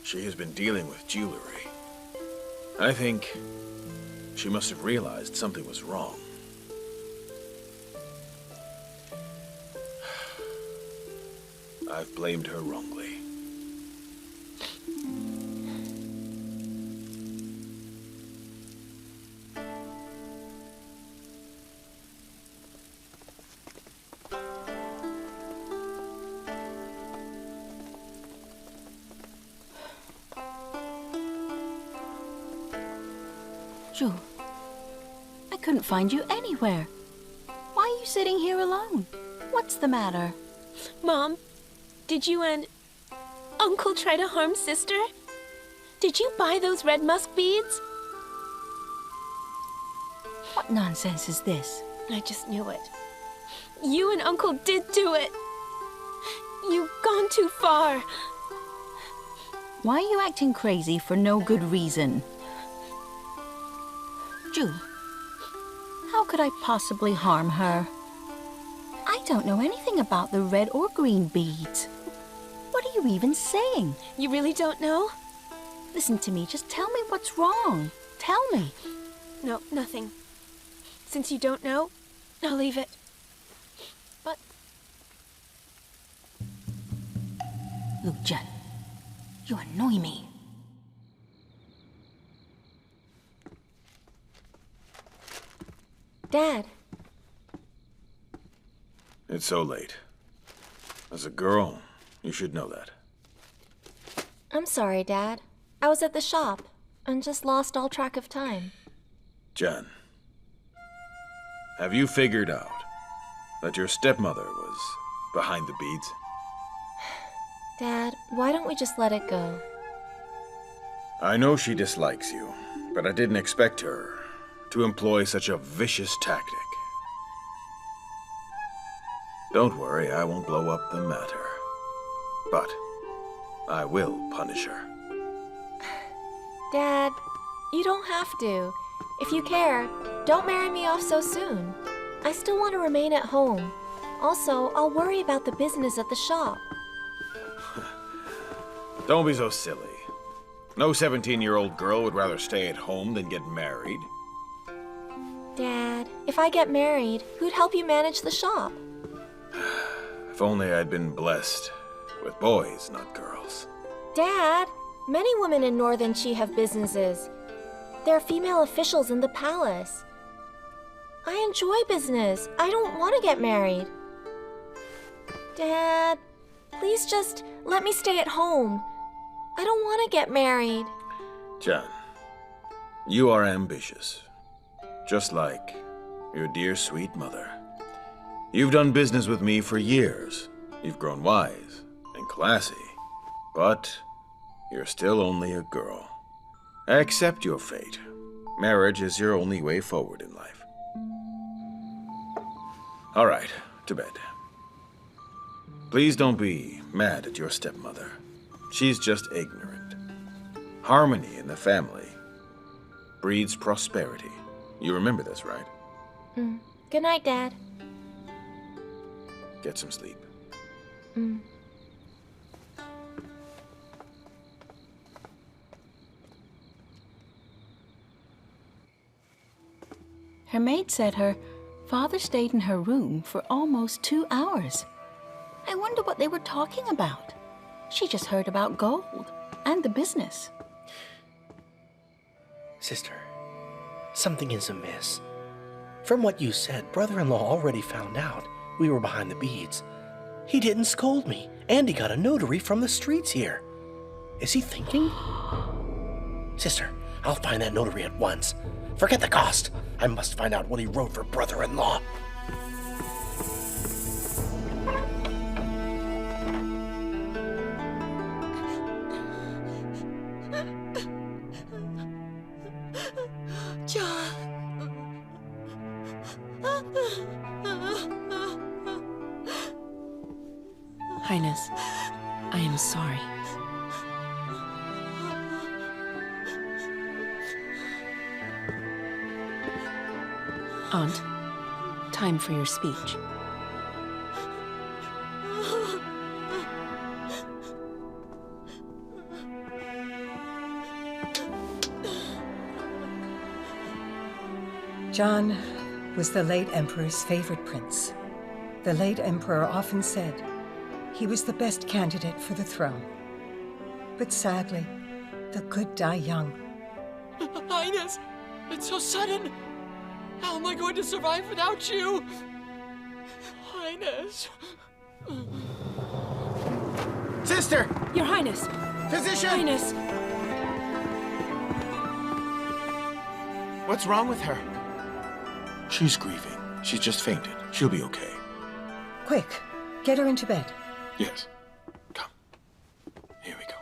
she has been dealing with jewelry. I think she must have realized something was wrong. I've blamed her wrongly. Zhu, I couldn't find you anywhere. Why are you sitting here alone? What's the matter? Mom, did you and Uncle try to harm Sister? Did you buy those red musk beads? What nonsense is this? I just knew it. You and Uncle did do it. You've gone too far. Why are you acting crazy for no good reason? Ju, how could I possibly harm her? I don't know anything about the red or green beads. What are you even saying? You really don't know? Listen to me, just tell me what's wrong. Tell me. No, nothing. Since you don't know, I'll leave it. But... Lu Zhen, you annoy me. Dad. It's so late. As a girl, you should know that. I'm sorry, Dad. I was at the shop and just lost all track of time. Zhen, have you figured out that your stepmother was behind the beads? Dad, why don't we just let it go? I know she dislikes you, but I didn't expect her to employ such a vicious tactic. Don't worry, I won't blow up the matter. But I will punish her. Dad, you don't have to. If you care, don't marry me off so soon. I still want to remain at home. Also, I'll worry about the business at the shop. Don't be so silly. No 17-year-old girl would rather stay at home than get married. Dad, if I get married, who'd help you manage the shop? If only I'd been blessed with boys, not girls. Dad, many women in Northern Qi have businesses. There are female officials in the palace. I enjoy business. I don't want to get married. Dad, please just let me stay at home. I don't want to get married. Zhen, you are ambitious. Just like your dear sweet mother. You've done business with me for years. You've grown wise and classy. But you're still only a girl. Accept your fate. Marriage is your only way forward in life. All right, to bed. Please don't be mad at your stepmother. She's just ignorant. Harmony in the family breeds prosperity. You remember this, right? Good night, Dad. Get some sleep. Her maid said her father stayed in her room for almost 2 hours. I wonder what they were talking about. She just heard about gold and the business. Sister, something is amiss. From what you said, brother-in-law already found out we were behind the beads. He didn't scold me, and he got a notary from the streets here. Is he thinking? Sister, I'll find that notary at once. Forget the cost. I must find out what he wrote for brother-in-law. Highness, I am sorry. Aunt, time for your speech. Zhan was the late emperor's favorite prince. The late emperor often said he was the best candidate for the throne. But sadly, the good die young. Highness, it's so sudden. How am I going to survive without you? Highness. Sister! Your Highness! Physician! Highness! What's wrong with her? She's grieving. She's just fainted. She'll be okay. Quick, get her into bed. Yes. Come. Here we go.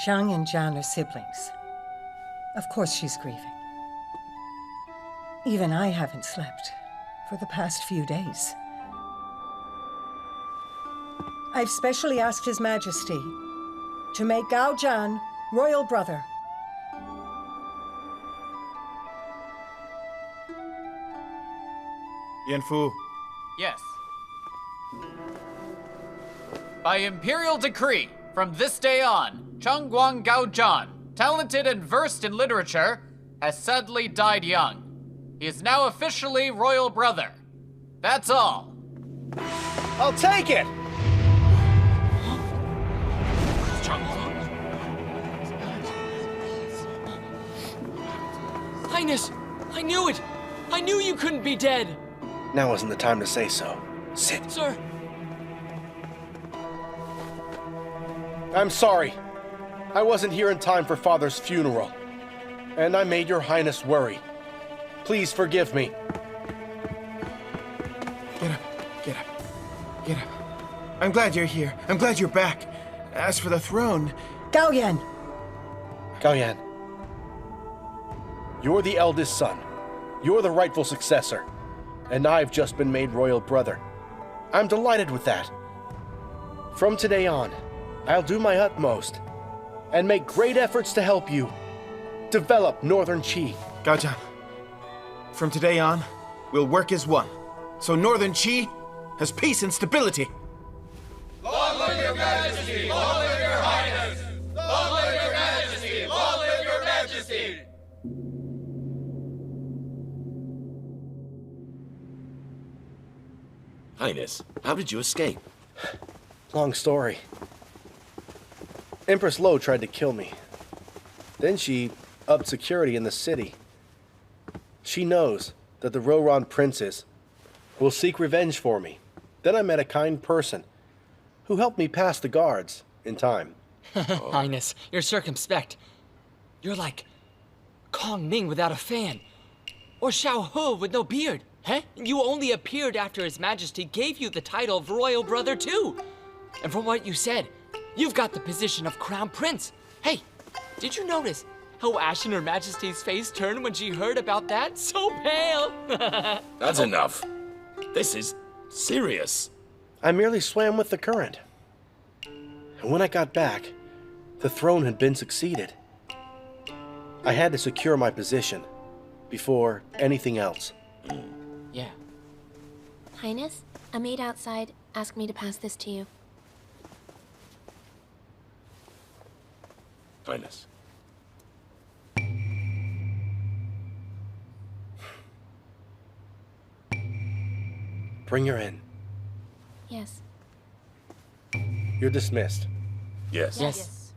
Zhang and Zhan are siblings. Of course she's grieving. Even I haven't slept for the past few days. I've specially asked His Majesty to make Gao Zhan royal brother. Yanfu, Yes. By imperial decree, from this day on, Chengguang Gao Zhan, talented and versed in literature, has sadly died young. He is now officially royal brother. That's all. I'll take it! Highness, I knew it! I knew you couldn't be dead! Now isn't the time to say so. Sit. Sir. I'm sorry. I wasn't here in time for Father's funeral. And I made your Highness worry. Please forgive me. get up, get up, get up. I'm glad you're here. I'm glad you're back. As for the throne... Gao Yan! Gao Yan. You're the eldest son. You're the rightful successor. And I've just been made royal brother. I'm delighted with that. From today on, I'll do my utmost and make great efforts to help you develop Northern Qi. Gao Zhan, from today on, we'll work as one. So Northern Qi has peace and stability. Long live your majesty! Long live your highness! Long live your majesty! Long live your majesty! Highness, how did you escape? Long story. Empress Lo tried to kill me. Then she upped security in the city. She knows that the Roran princes will seek revenge for me. Then I met a kind person who helped me pass the guards in time. Highness, you're circumspect. You're like Kong Ning without a fan. Or Xiao He with no beard. Huh? You only appeared after His Majesty gave you the title of Royal Brother too. And from what you said, you've got the position of Crown Prince. Hey, did you notice how ashen Her Majesty's face turned when she heard about that? So pale! That's enough. This is serious. I merely swam with the current. And when I got back, the throne had been succeeded. I had to secure my position before anything else. Yeah. Highness, a maid outside asked me to pass this to you. Highness. Bring her in. Yes. You're dismissed. Yes. Yes.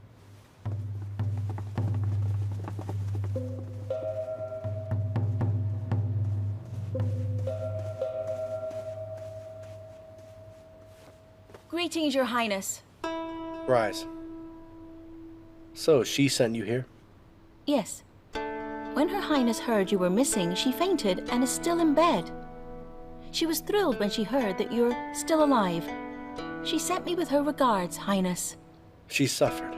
Greetings, Your Highness. Rise. So, she sent you here? Yes. When Her Highness heard you were missing, she fainted and is still in bed. She was thrilled when she heard that you're still alive. She sent me with her regards, Highness. She suffered.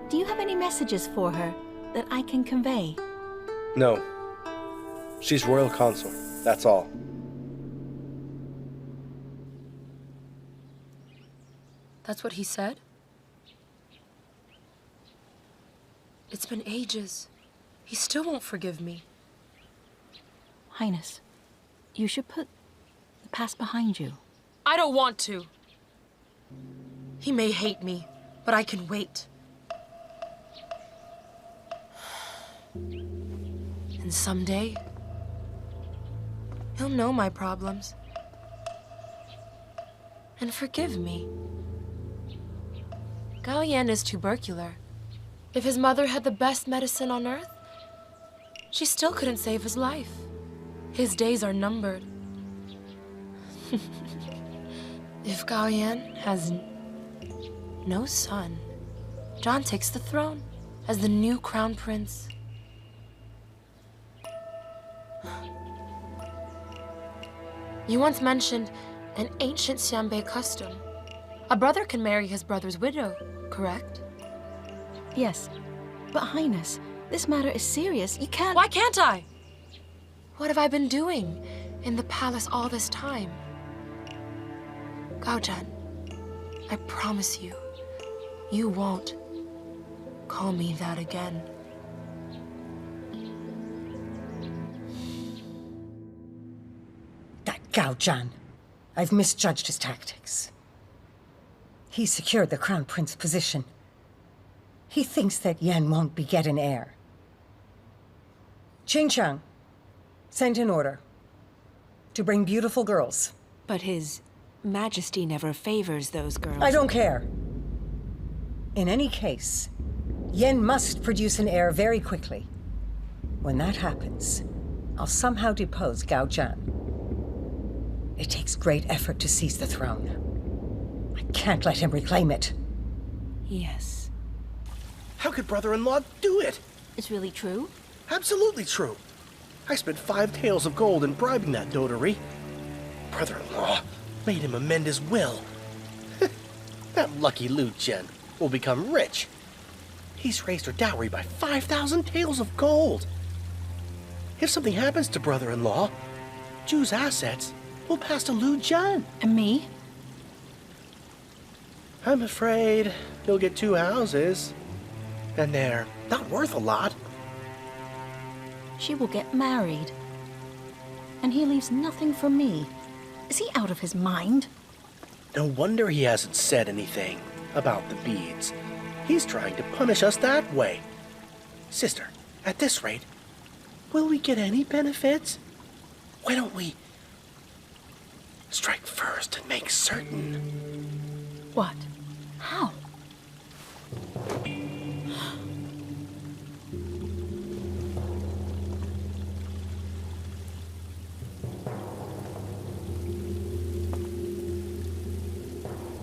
Do you have any messages for her that I can convey? No. She's royal consort, that's all. That's what he said? It's been ages. He still won't forgive me. Highness, you should put the past behind you. I don't want to. He may hate me, but I can wait. And someday, he'll know my problems and forgive me. Gao Yan is tubercular. If his mother had the best medicine on earth, she still couldn't save his life. His days are numbered. If Gao Yan has no son, Zhan takes the throne as the new crown prince. You once mentioned an ancient Xianbei custom. A brother can marry his brother's widow, correct? Yes, but Highness, this matter is serious. You can't... Why can't I? What have I been doing? in the palace all this time. Gao Zhan, I promise you, you won't call me that again. That Gao Zhan. I've misjudged his tactics. He secured the crown prince position. He thinks that Yen won't beget an heir. Qingchang, send an order to bring beautiful girls. But His Majesty never favors those girls. I don't care. In any case, Yen must produce an heir very quickly. When that happens, I'll somehow depose Gao Zhan. It takes great effort to seize the throne. I can't let him reclaim it. Yes. How could brother-in-law do it? It's really true? Absolutely true. I spent 5 taels of gold in bribing that dotary. Brother-in-law made him amend his will. That lucky Lu Zhen will become rich. He's raised her dowry by 5,000 taels of gold. If something happens to brother-in-law, Zhu's assets will pass to Lu Zhen. And me? I'm afraid you'll get 2 houses. And they're not worth a lot. She will get married. And he leaves nothing for me. Is he out of his mind? No wonder he hasn't said anything about the beads. He's trying to punish us that way. Sister, at this rate, will we get any benefits? Why don't we strike first and make certain? What? How?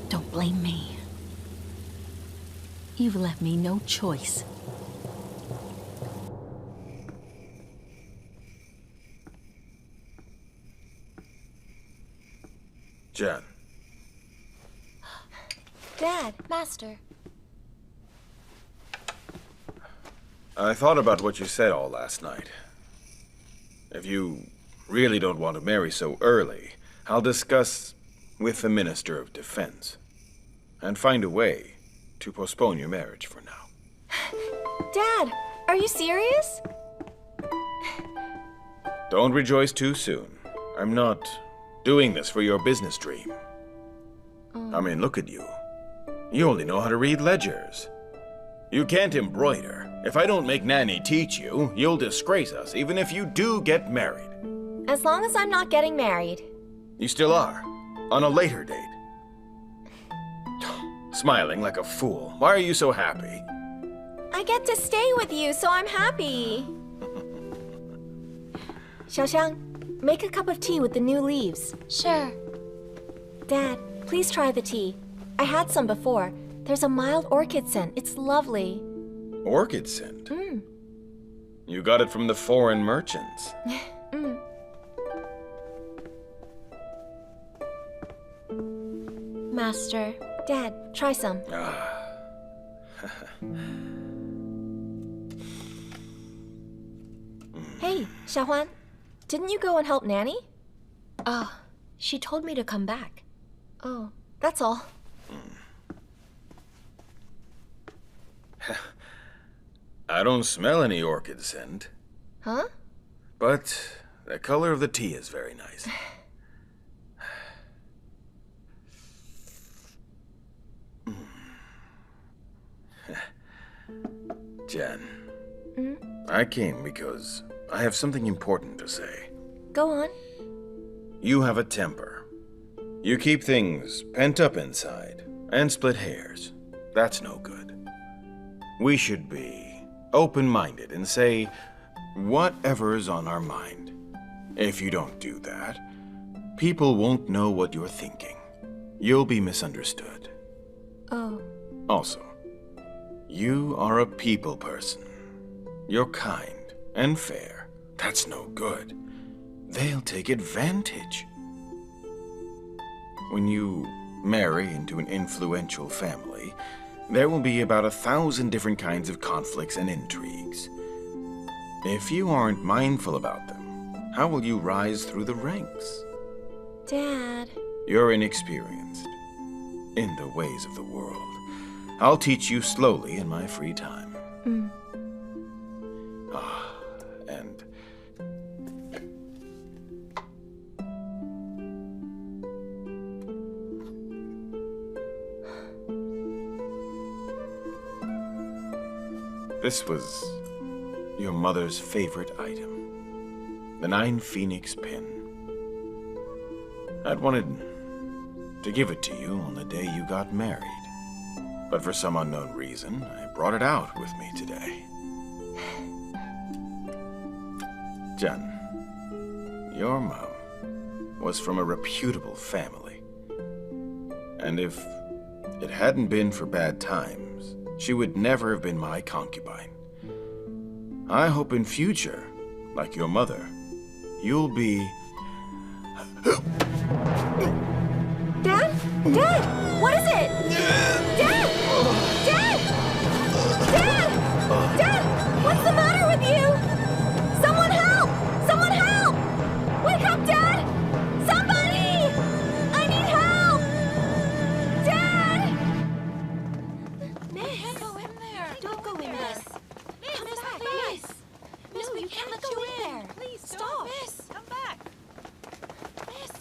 Don't blame me. You've left me no choice. Zhen. Dad, Master. I thought about what you said all last night. If you really don't want to marry so early, I'll discuss with the Minister of Defense and find a way to postpone your marriage for now. Dad, are you serious? Don't rejoice too soon. I'm not doing this for your business dream. I mean, look at you. You only know how to read ledgers. You can't embroider. If I don't make Nanny teach you, you'll disgrace us, even if you do get married. As long as I'm not getting married. You still are, on a later date. Smiling like a fool. Why are you so happy? I get to stay with you, so I'm happy. Xiaoxiang, make a cup of tea with the new leaves. Sure. Dad, please try the tea. I had some before. There's a mild orchid scent. It's lovely. Orchid scent? You got it from the foreign merchants. Master. Dad, try some. Hey, Xiaohuan. Didn't you go and help Nanny? She told me to come back. Oh, that's all. I don't smell any orchid scent. Huh? But the color of the tea is very nice. Zhen, I came because I have something important to say. Go on. You have a temper. You keep things pent up inside and split hairs. That's no good. We should be open-minded and say whatever's on our mind. If you don't do that, people won't know what you're thinking. You'll be misunderstood. Oh. Also, you are a people person. You're kind and fair. That's no good. They'll take advantage. When you marry into an influential family, there will be about 1,000 different kinds of conflicts and intrigues. If you aren't mindful about them, How will you rise through the ranks? Dad. You're inexperienced in the ways of the world. I'll teach you slowly in my free time. And this was your mother's favorite item, the 9 Phoenix pin. I'd wanted to give it to you on the day you got married, but for some unknown reason, I brought it out with me today. Zhen, your mom was from a reputable family, and if it hadn't been for bad times, she would never have been my concubine. I hope in future, like your mother, you'll be... Dad? Dad! What is it? Dad! Dad! Dad! Dad! What's the matter with you? Someone help! Someone help! Wake up, Dad! Somebody! I need help! Dad! Miss! Don't go in there! Don't go in there! Come back, Miss! Miss, we can't let you in there! Please, stop! Miss! Come back!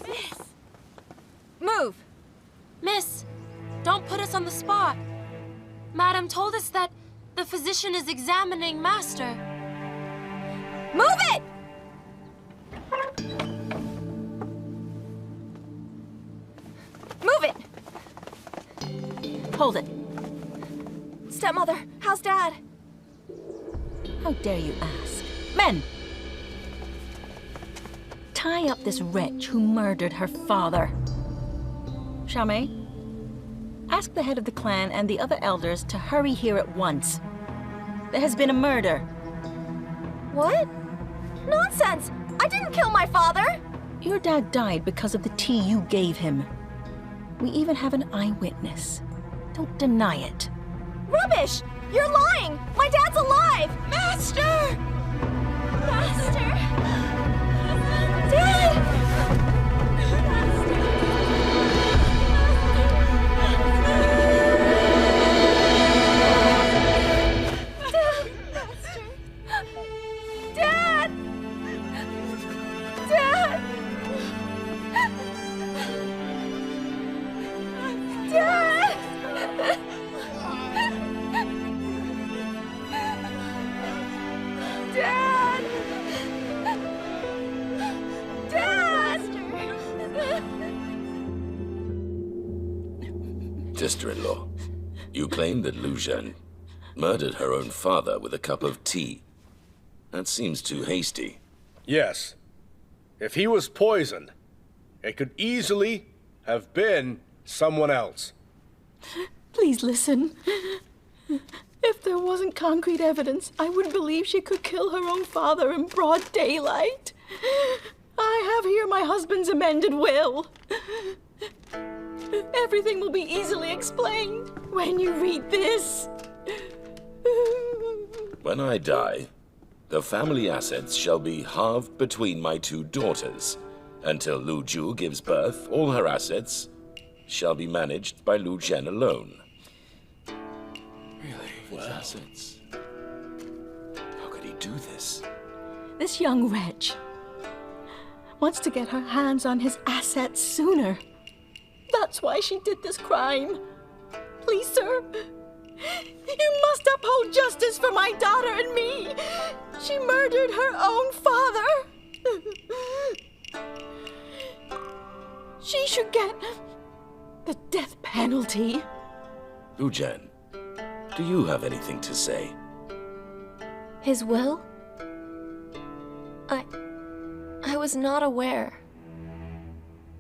Miss! Move! Miss, don't put us on the spot. Madam told us that the physician is examining Master. Move it! Move it! Hold it. Stepmother, how's Dad? How dare you ask? Men! Tie up this wretch who murdered her father. Xiao, ask the head of the clan and the other elders to hurry here at once. There has been a murder. What? Nonsense! I didn't kill my father! Your dad died because of the tea you gave him. We even have an eyewitness. Don't deny it. Rubbish! You're lying! My dad's alive! Master! Master! Dad! Sister-in-law, you claim that Lu Zhen murdered her own father with a cup of tea. That seems too hasty. Yes. If he was poisoned, it could easily have been someone else. Please listen. If there wasn't concrete evidence, I would believe she could kill her own father in broad daylight. I have here my husband's amended will. Everything will be easily explained when you read this. When I die, the family assets shall be halved between my 2 daughters. Until Lu Ju gives birth, all her assets shall be managed by Lu Zhen alone. Really? His assets? How could he do this? This young wretch wants to get her hands on his assets sooner. That's why she did this crime. Please, sir, you must uphold justice for my daughter and me. She murdered her own father. She should get the death penalty. Lu Zhen, do you have anything to say? His will? I was not aware.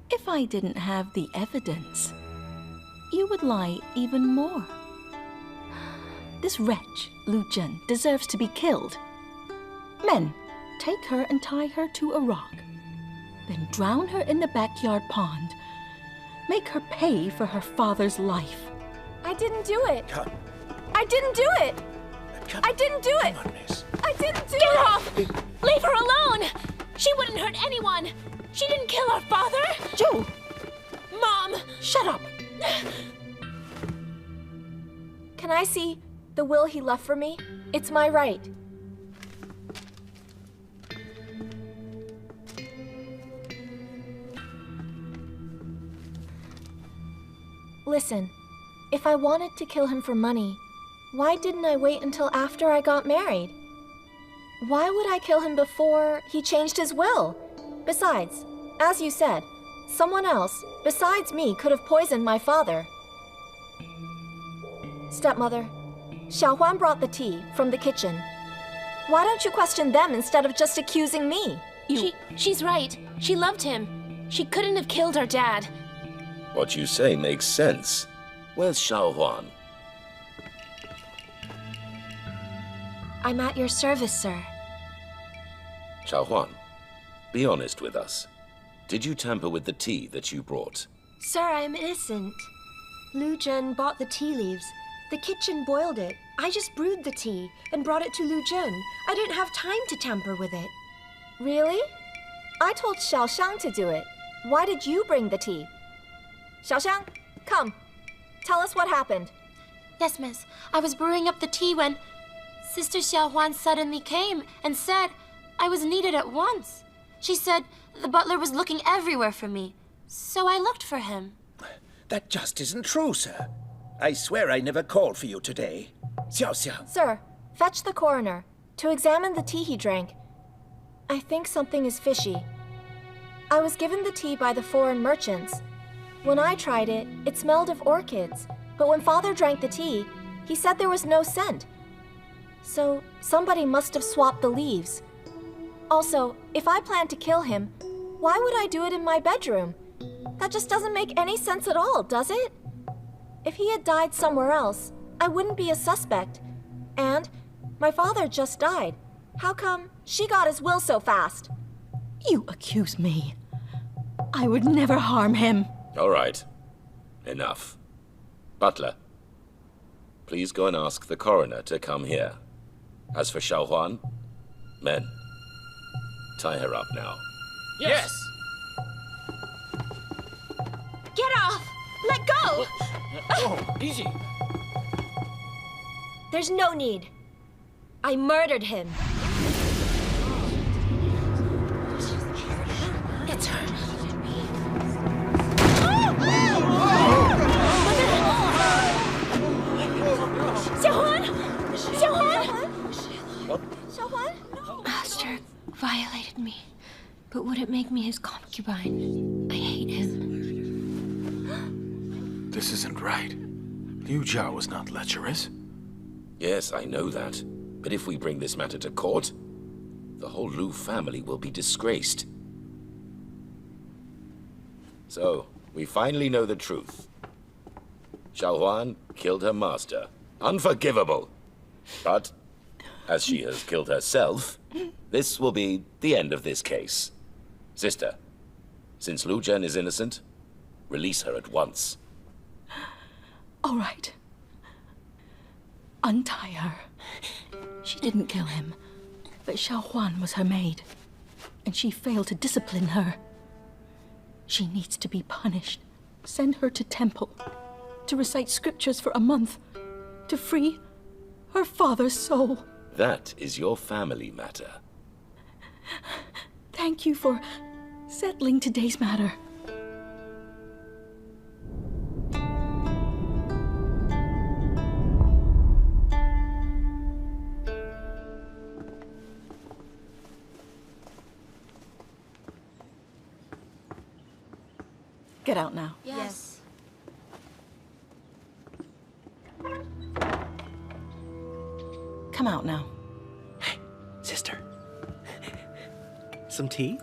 If I didn't have the evidence, you would lie even more. This wretch, Lu Zhen, deserves to be killed. Men, take her and tie her to a rock. Then drown her in the backyard pond. Make her pay for her father's life. I didn't do it. I didn't do it. I didn't do it. I didn't do it. Get off! Leave her alone! She wouldn't hurt anyone! She didn't kill our father! Zhou! Mom! Shut up! Can I see the will he left for me? It's my right. Listen, if I wanted to kill him for money, why didn't I wait until after I got married? Why would I kill him before he changed his will? Besides, as you said, someone else besides me could have poisoned my father. Stepmother, Xiaohuan brought the tea from the kitchen. Why don't you question them instead of just accusing me? She's right. She loved him. She couldn't have killed our dad. What you say makes sense. Where's Xiaohuan? I'm at your service, sir. Xiaohuan, be honest with us. Did you tamper with the tea that you brought? Sir, I'm innocent. Lu Zhen bought the tea leaves. The kitchen boiled it. I just brewed the tea and brought it to Lu Zhen. I didn't have time to tamper with it. Really? I told Xiaoxiang to do it. Why did you bring the tea? Xiaoxiang, come. Tell us what happened. Yes, miss. I was brewing up the tea when Sister Xiaohuan suddenly came and said I was needed at once. She said the butler was looking everywhere for me, so I looked for him. That just isn't true, sir. I swear I never called for you today. Xiao. Sir, fetch the coroner to examine the tea he drank. I think something is fishy. I was given the tea by the foreign merchants. When I tried it, it smelled of orchids. But when Father drank the tea, he said there was no scent. So somebody must have swapped the leaves. Also, if I planned to kill him, why would I do it in my bedroom? That just doesn't make any sense at all, does it? If he had died somewhere else, I wouldn't be a suspect. And my father just died. How come she got his will so fast? You accuse me. I would never harm him. All right. Enough. Butler, please go and ask the coroner to come here. As for Xiaohuan, men, tie her up now. Yes! Get off! Let go! Oh, easy. There's no need. I murdered him. It's her. Xiaohuan! Xiaohuan! Master violated me, but wouldn't make me his concubine. I hate him. This isn't right. Liu Zhao was not lecherous. Yes, I know that. But if we bring this matter to court, the whole Lu family will be disgraced. So, we finally know the truth. Xiaohuan killed her master. Unforgivable. But, as she has killed herself, this will be the end of this case. Sister, since Lu Zhen is innocent, release her at once. All right. Untie her. She didn't kill him, but Xiaohuan was her maid, and she failed to discipline her. She needs to be punished. Send her to temple, to recite scriptures for a month, to free her father's soul. That is your family matter. Thank you for settling today's matter. Get out now. Yes. Come out now. Hey, sister. Some tea?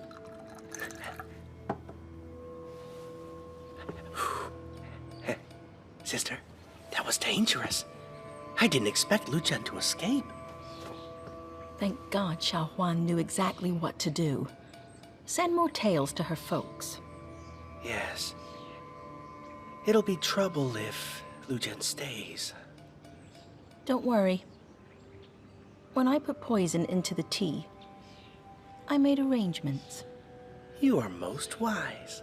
Hey, sister, that was dangerous. I didn't expect Lu Zhen to escape. Thank God Xiaohuan knew exactly what to do. Send more tales to her folks. Yes. It'll be trouble if Lu Zhen stays. Don't worry. When I put poison into the tea, I made arrangements. You are most wise.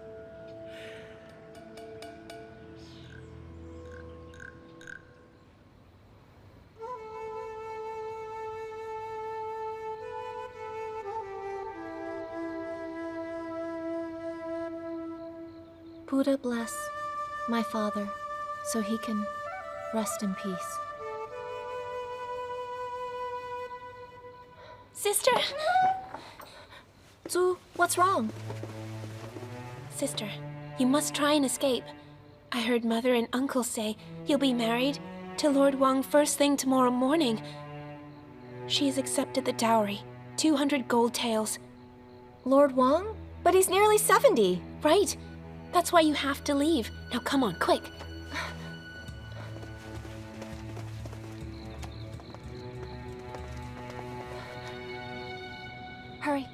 Buddha bless my father so he can rest in peace. Sister! Zhu, what's wrong? Sister, you must try and escape. I heard Mother and Uncle say you'll be married to Lord Wang first thing tomorrow morning. She has accepted the dowry, 200 gold taels. Lord Wang? But he's nearly 70. Right. That's why you have to leave. Now come on, quick. Hurry.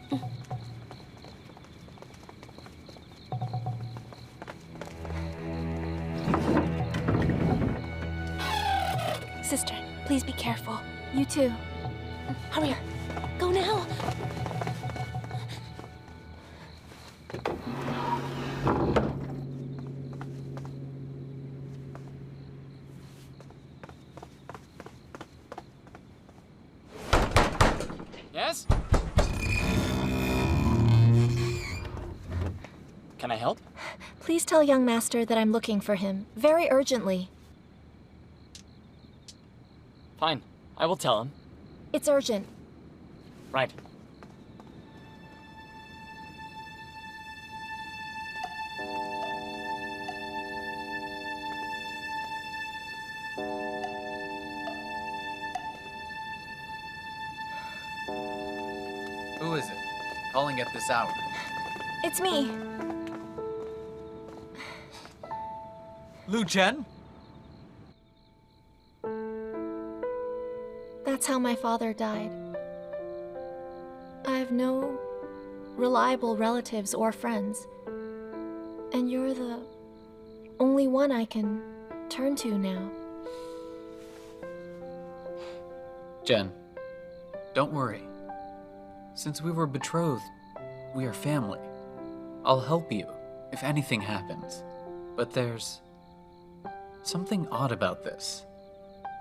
Sister, please be careful. You too. Hurry. Go now. Yes? Can I help? Please tell young master that I'm looking for him, very urgently. Fine. I will tell him. It's urgent. Right. Who is it? Calling at this hour? It's me. Lu Zhen? That's how my father died. I have no reliable relatives or friends. And you're the only one I can turn to now. Zhen, don't worry. Since we were betrothed, we are family. I'll help you if anything happens. But there's something odd about this.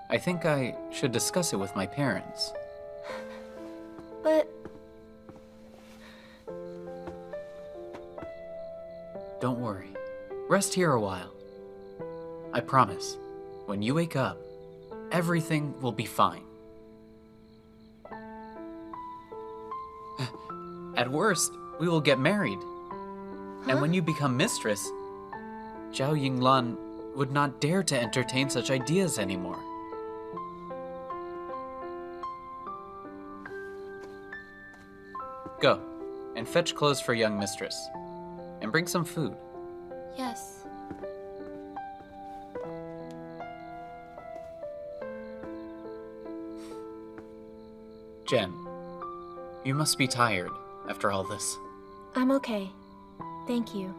I think I should discuss it with my parents. But... Don't worry. Rest here a while. I promise, when you wake up, everything will be fine. At worst, we will get married. And when you become mistress, Zhao Yinglan would not dare to entertain such ideas anymore. Go, and fetch clothes for young mistress. And bring some food. Yes. Zhen, you must be tired after all this. I'm okay. Thank you.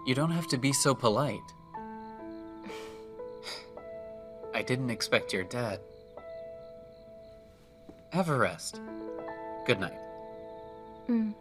You don't have to be so polite. I didn't expect your dad. Have a rest. Good night. Mm.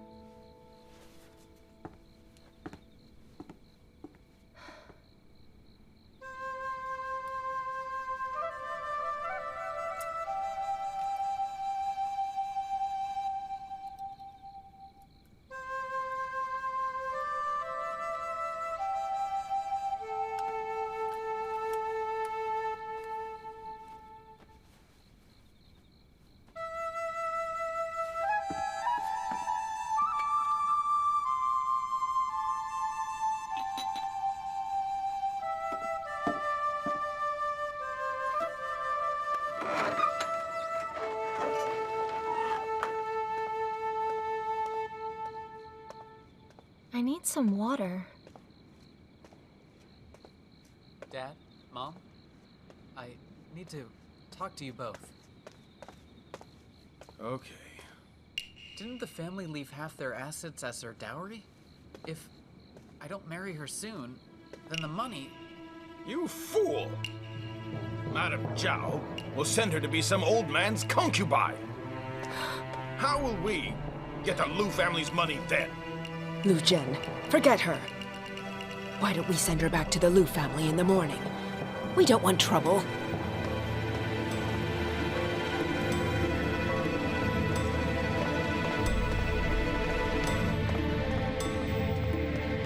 I need some water. Dad, Mom, I need to talk to you both. Okay. Didn't the family leave half their assets as their dowry? If I don't marry her soon, then the money... You fool! Madame Zhao will send her to be some old man's concubine. How will we Get the Lu family's money then. Lu Zhen, forget her. Why don't we send her back to the Lu family in the morning? We don't want trouble.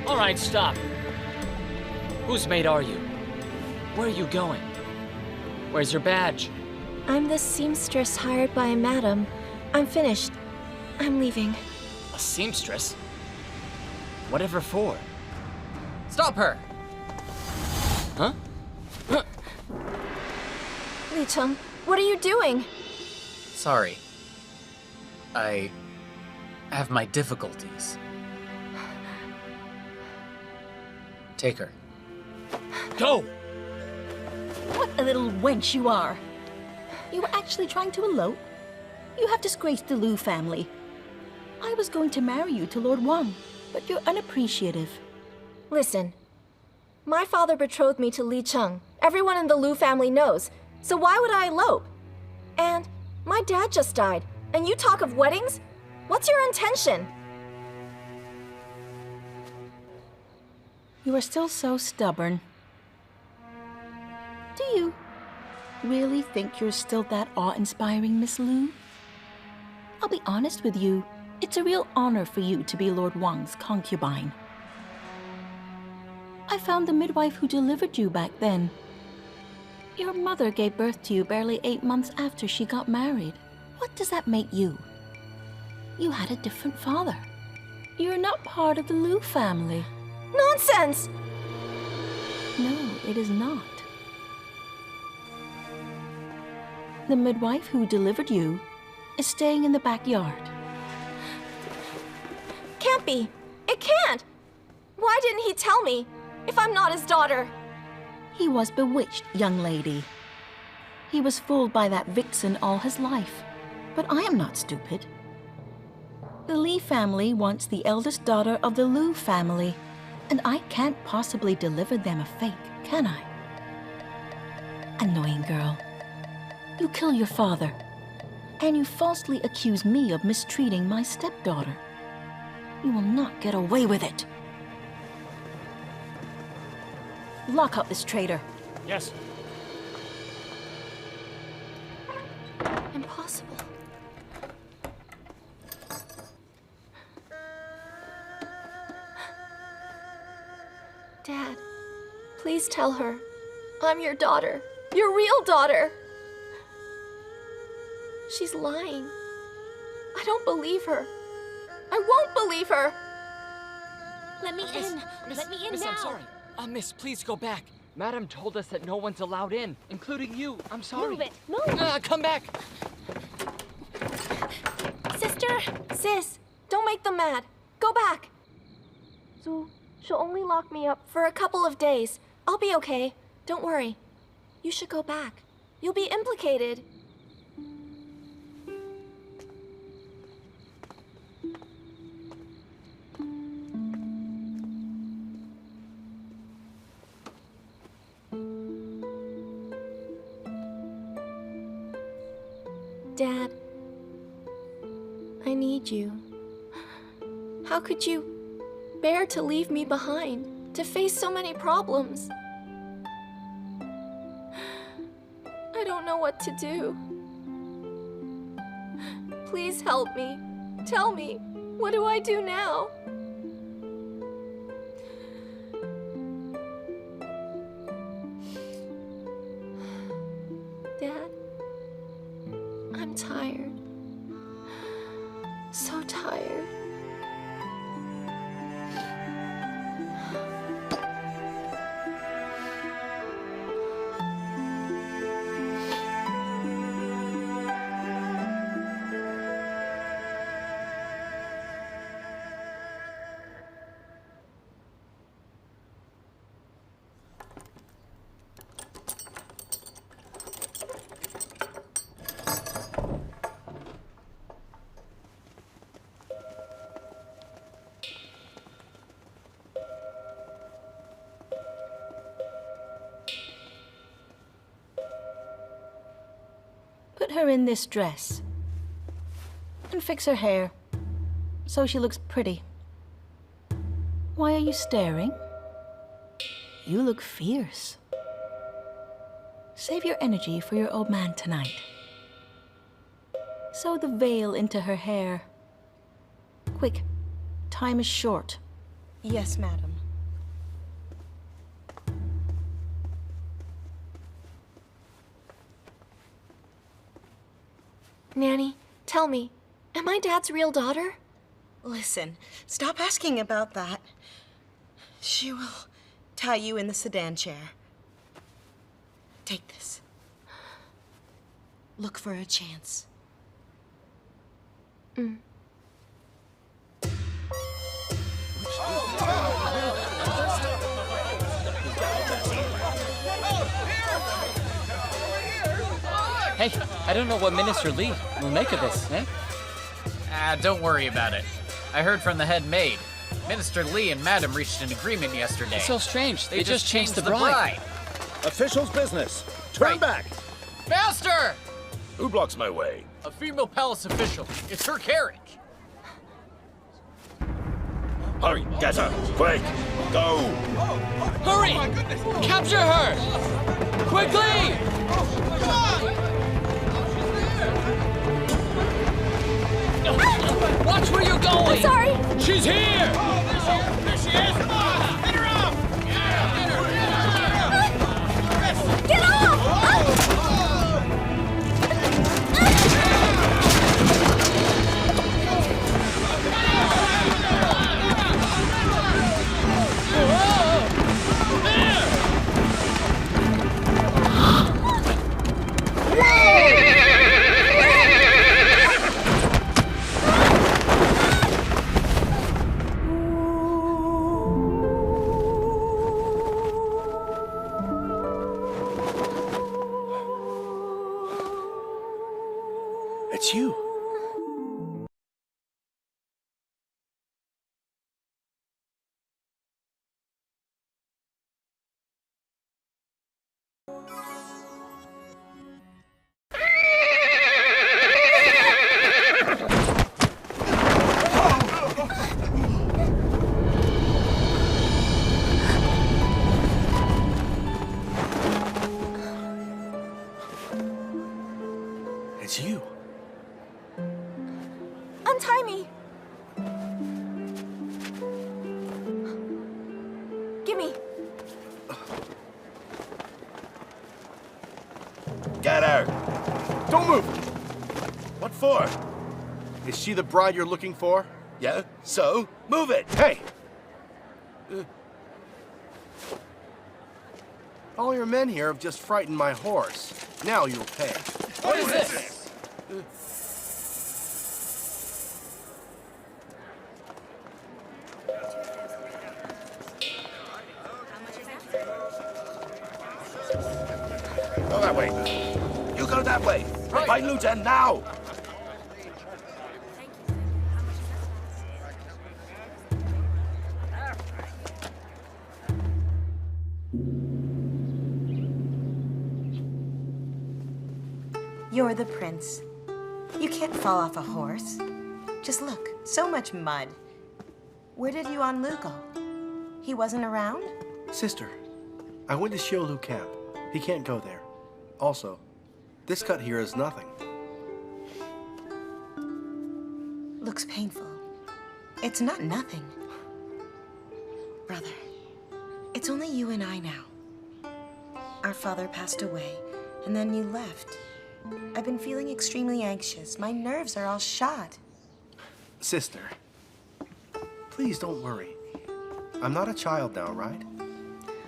All right, stop. Whose maid are you? Where are you going? Where's your badge? I'm the seamstress hired by a madam. I'm finished. I'm leaving. A seamstress? Whatever for? Stop her! Huh? Li Cheng, what are you doing? Sorry. I have my difficulties. Take her. Go! What a little wench you are. You were actually trying to elope? You have disgraced the Lu family. I was going to marry you to Lord Wang, but you're unappreciative. Listen, my father betrothed me to Li Cheng. Everyone in the Lu family knows, so why would I elope? And my dad just died, and you talk of weddings? What's your intention? You are still so stubborn. Do you really think you're still that awe-inspiring, Miss Lu? I'll be honest with you. It's a real honor for you to be Lord Wang's concubine. I found the midwife who delivered you back then. Your mother gave birth to you barely 8 months after she got married. What does that make you? You had a different father. You're not part of the Lu family. Nonsense! No, it is not. The midwife who delivered you is staying in the backyard. Can't be. It can't! Why didn't he tell me, if I'm not his daughter? He was bewitched, young lady. He was fooled by that vixen all his life. But I am not stupid. The Li family wants the eldest daughter of the Lu family, and I can't possibly deliver them a fake, can I? Annoying girl. You kill your father, and you falsely accuse me of mistreating my stepdaughter. You will not get away with it. Lock up this traitor. Yes. Impossible. Dad, please tell her I'm your daughter. Your real daughter. She's lying. I don't believe her. I won't believe her. Let me in. Let me in Miss, now. I'm sorry. Miss, please go back. Madam told us that no one's allowed in, including you. I'm sorry. Move it. Move. Come back. Sister! Sis, don't make them mad. Go back. Zhu, she'll only lock me up for a couple of days. I'll be okay. Don't worry. You should go back. You'll be implicated. Dad, I need you. How could you bear to leave me behind, to face so many problems? I don't know what to do. Please help me. Tell me, what do I do now? Dad, I'm tired. So tired. Put her in this dress and fix her hair. so she looks pretty. Why are you staring? You look fierce. Save your energy for your old man tonight. Sew the veil into her hair. Quick, time is short. Yes, madam. Nanny, tell me, am I Dad's real daughter? Listen, stop asking about that. She will tie you in the sedan chair. Take this. Look for a chance. Hey, I don't know what Minister Li will make of this, eh? Don't worry about it. I heard from the head maid. Minister Li and Madam reached an agreement yesterday. It's so strange. They just changed the bride. Official's business. Turn back. Master! Who blocks my way? A female palace official. It's her carriage. Hurry, get her! Quick! Go! Hurry! Capture her! Quickly! Watch where you're going! I'm sorry! She's here! There she is! Come on! Hit her up! Get off! It's you. It's you. Untie me. Gimme. Get her! Don't move! What for? Is she the bride you're looking for? Yeah, so? Move it! Hey! All your men here have just frightened my horse. Now you'll pay. What is this? Go that way. You go that way. Find Lu Zhen now! You're the prince. You can't fall off a horse. Just look, so much mud. Where did Yuan Lu go? He wasn't around? Sister, I went to Xiao camp. He can't go there. Also, this cut here is nothing. Looks painful. It's not nothing. Brother, it's only you and I now. Our father passed away, and then you left. I've been feeling extremely anxious. My nerves are all shot. Sister, please don't worry. I'm not a child now, right?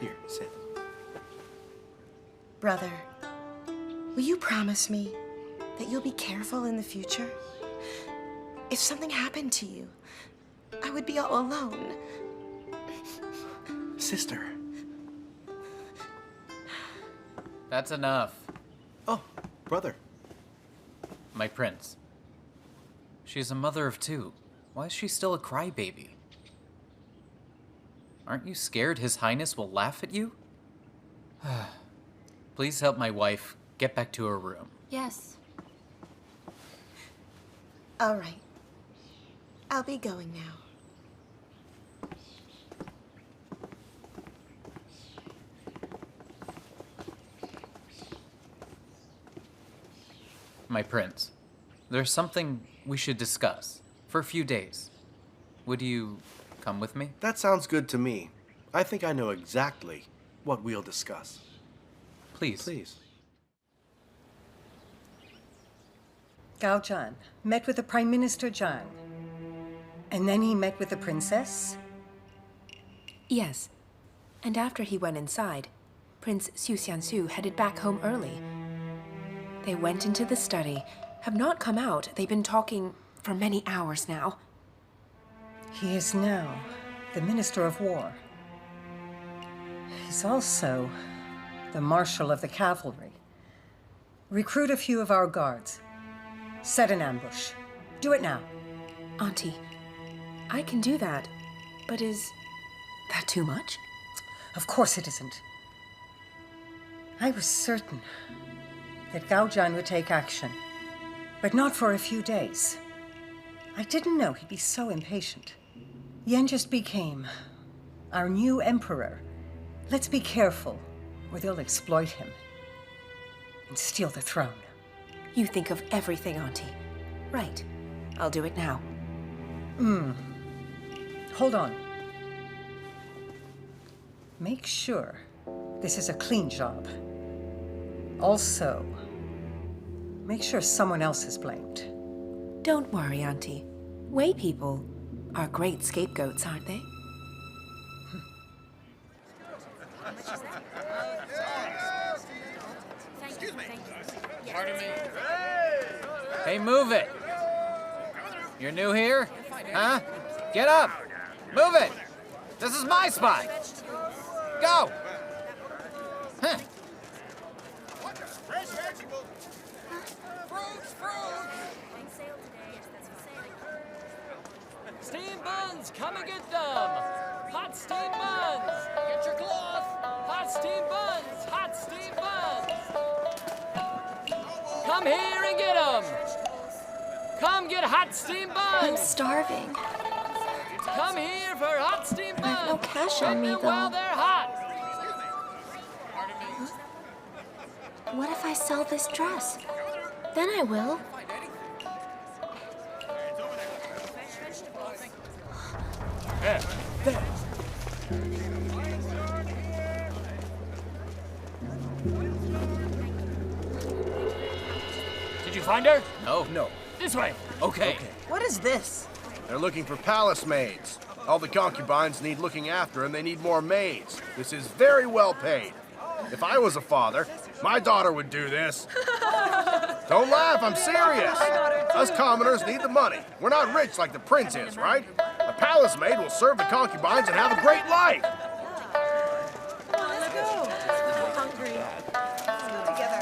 Here, sit. Brother, will you promise me that you'll be careful in the future? If something happened to you, I would be all alone. Sister. That's enough. Oh, brother. My prince. She's a mother of two. Why is she still a crybaby? Aren't you scared His Highness will laugh at you? Please help my wife get back to her room. Yes. All right. I'll be going now. My prince, there's something we should discuss for a few days. Would you come with me? That sounds good to me. I think I know exactly what we'll discuss. Please. Please. Gao Zhan met with the Prime Minister Zhang. And then he met with the princess? Yes. And after he went inside, Prince Xu Xianxu headed back home early. They went into the study, have not come out. They've been talking for many hours now. He is now the Minister of War. He's also the Marshal of the Cavalry. Recruit a few of our guards. Set an ambush. Do it now. Auntie, I can do that, but is that too much? Of course it isn't. I was certain that Gao Zhan would take action, but not for a few days. I didn't know he'd be so impatient. Yen just became our new emperor. Let's be careful, or they'll exploit him and steal the throne. You think of everything, Auntie. Right. I'll do it now. Hold on. Make sure this is a clean job. Also, make sure someone else is blamed. Don't worry, Auntie. Wei people are great scapegoats, aren't they? Excuse me. Pardon me. Hey, move it. You're new here? Huh? Get up. Move it. This is my spot. Go. Huh. Fresh vegetables. Fruits, fruits. Steam buns, come and get them! Hot steam buns! Get your cloth! Hot steam buns! Hot steam buns! Come here and get them! Come get hot steam buns! I'm starving. Come here for hot steam buns! I have no cash on me, Get them while though. they're hot! What if I sell this dress? Then I will. There. Did you find her? No. No. This way. Okay. What is this? They're looking for palace maids. All the concubines need looking after, and they need more maids. This is very well paid. If I was a father, my daughter would do this. Don't laugh, I'm serious. Us commoners need the money. We're not rich like the prince is, right? A palace maid will serve the concubines and have a great life. Let's go. I'm hungry. Let's go together.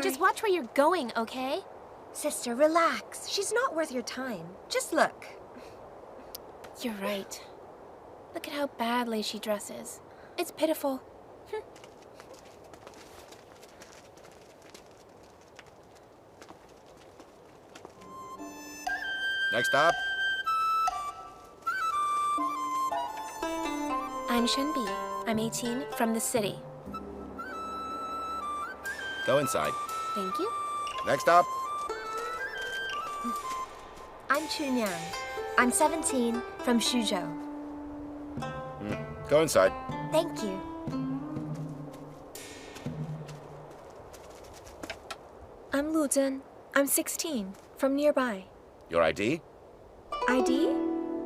Just watch where you're going, okay? Sister, relax. She's not worth your time. Just look. You're right. Look at how badly she dresses. It's pitiful. Next stop. I'm Shen Bi. I'm 18, from the city. Go inside. Thank you. Next stop. I'm Chunyang. I'm 17, from Suzhou. Go inside. Thank you. I'm Lu Zhen. I'm 16, from nearby. Your ID? ID?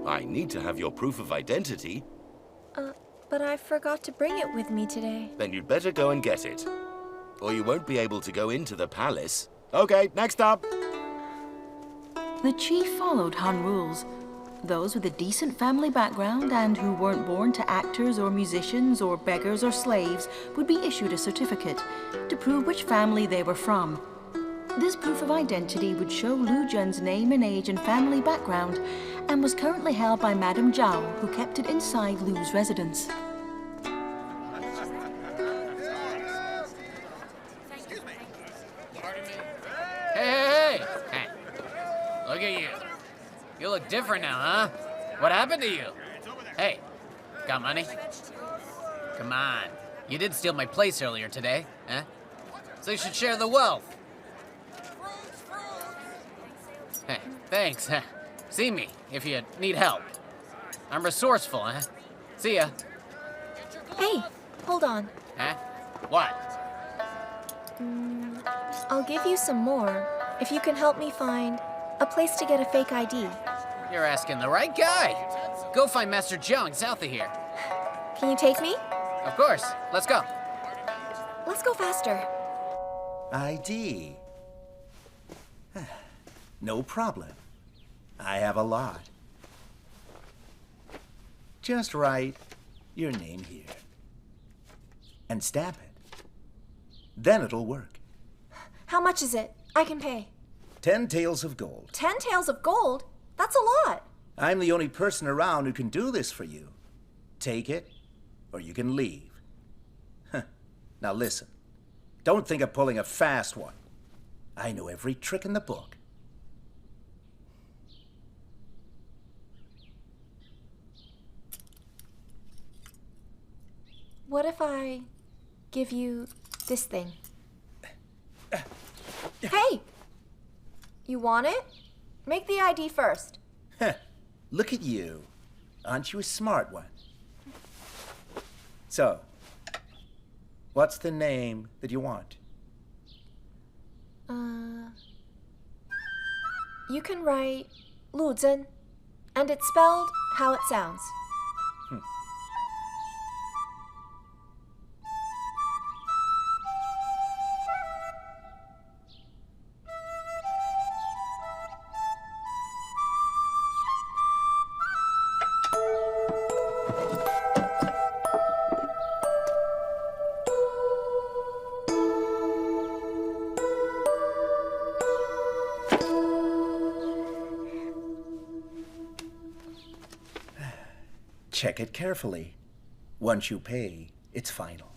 I need to have your proof of identity. But I forgot to bring it with me today. Then you'd better go and get it. Or you won't be able to go into the palace. Okay, next up. The chief followed Han rules. Those with a decent family background and who weren't born to actors or musicians or beggars or slaves would be issued a certificate to prove which family they were from. This proof of identity would show Lu Zhen's name and age and family background and was currently held by Madame Zhao, who kept it inside Lu's residence. Hey! Look at you. You look different now, huh? What happened to you? Hey, got money? Come on. You did steal my place earlier today, huh? So you should share the wealth. Hey, thanks. See me if you need help. I'm resourceful, huh? See ya. Hey, hold on. Huh? What? I'll give you some more if you can help me find a place to get a fake ID. You're asking the right guy. Go find Master Zhao south of here. Can you take me? Of course. Let's go. Let's go faster. ID. No problem. I have a lot. Just write your name here. And stamp it. Then it'll work. How much is it? I can pay. 10 taels of gold. 10 taels of gold? That's a lot. I'm the only person around who can do this for you. Take it, or you can leave. Now listen. Don't think of pulling a fast one. I know every trick in the book. What if I give you this thing? Hey! You want it? Make the ID first. Look at you. Aren't you a smart one? So, what's the name that you want? You can write Lu Zhen, and it's spelled how it sounds. Check it carefully. Once you pay, it's final.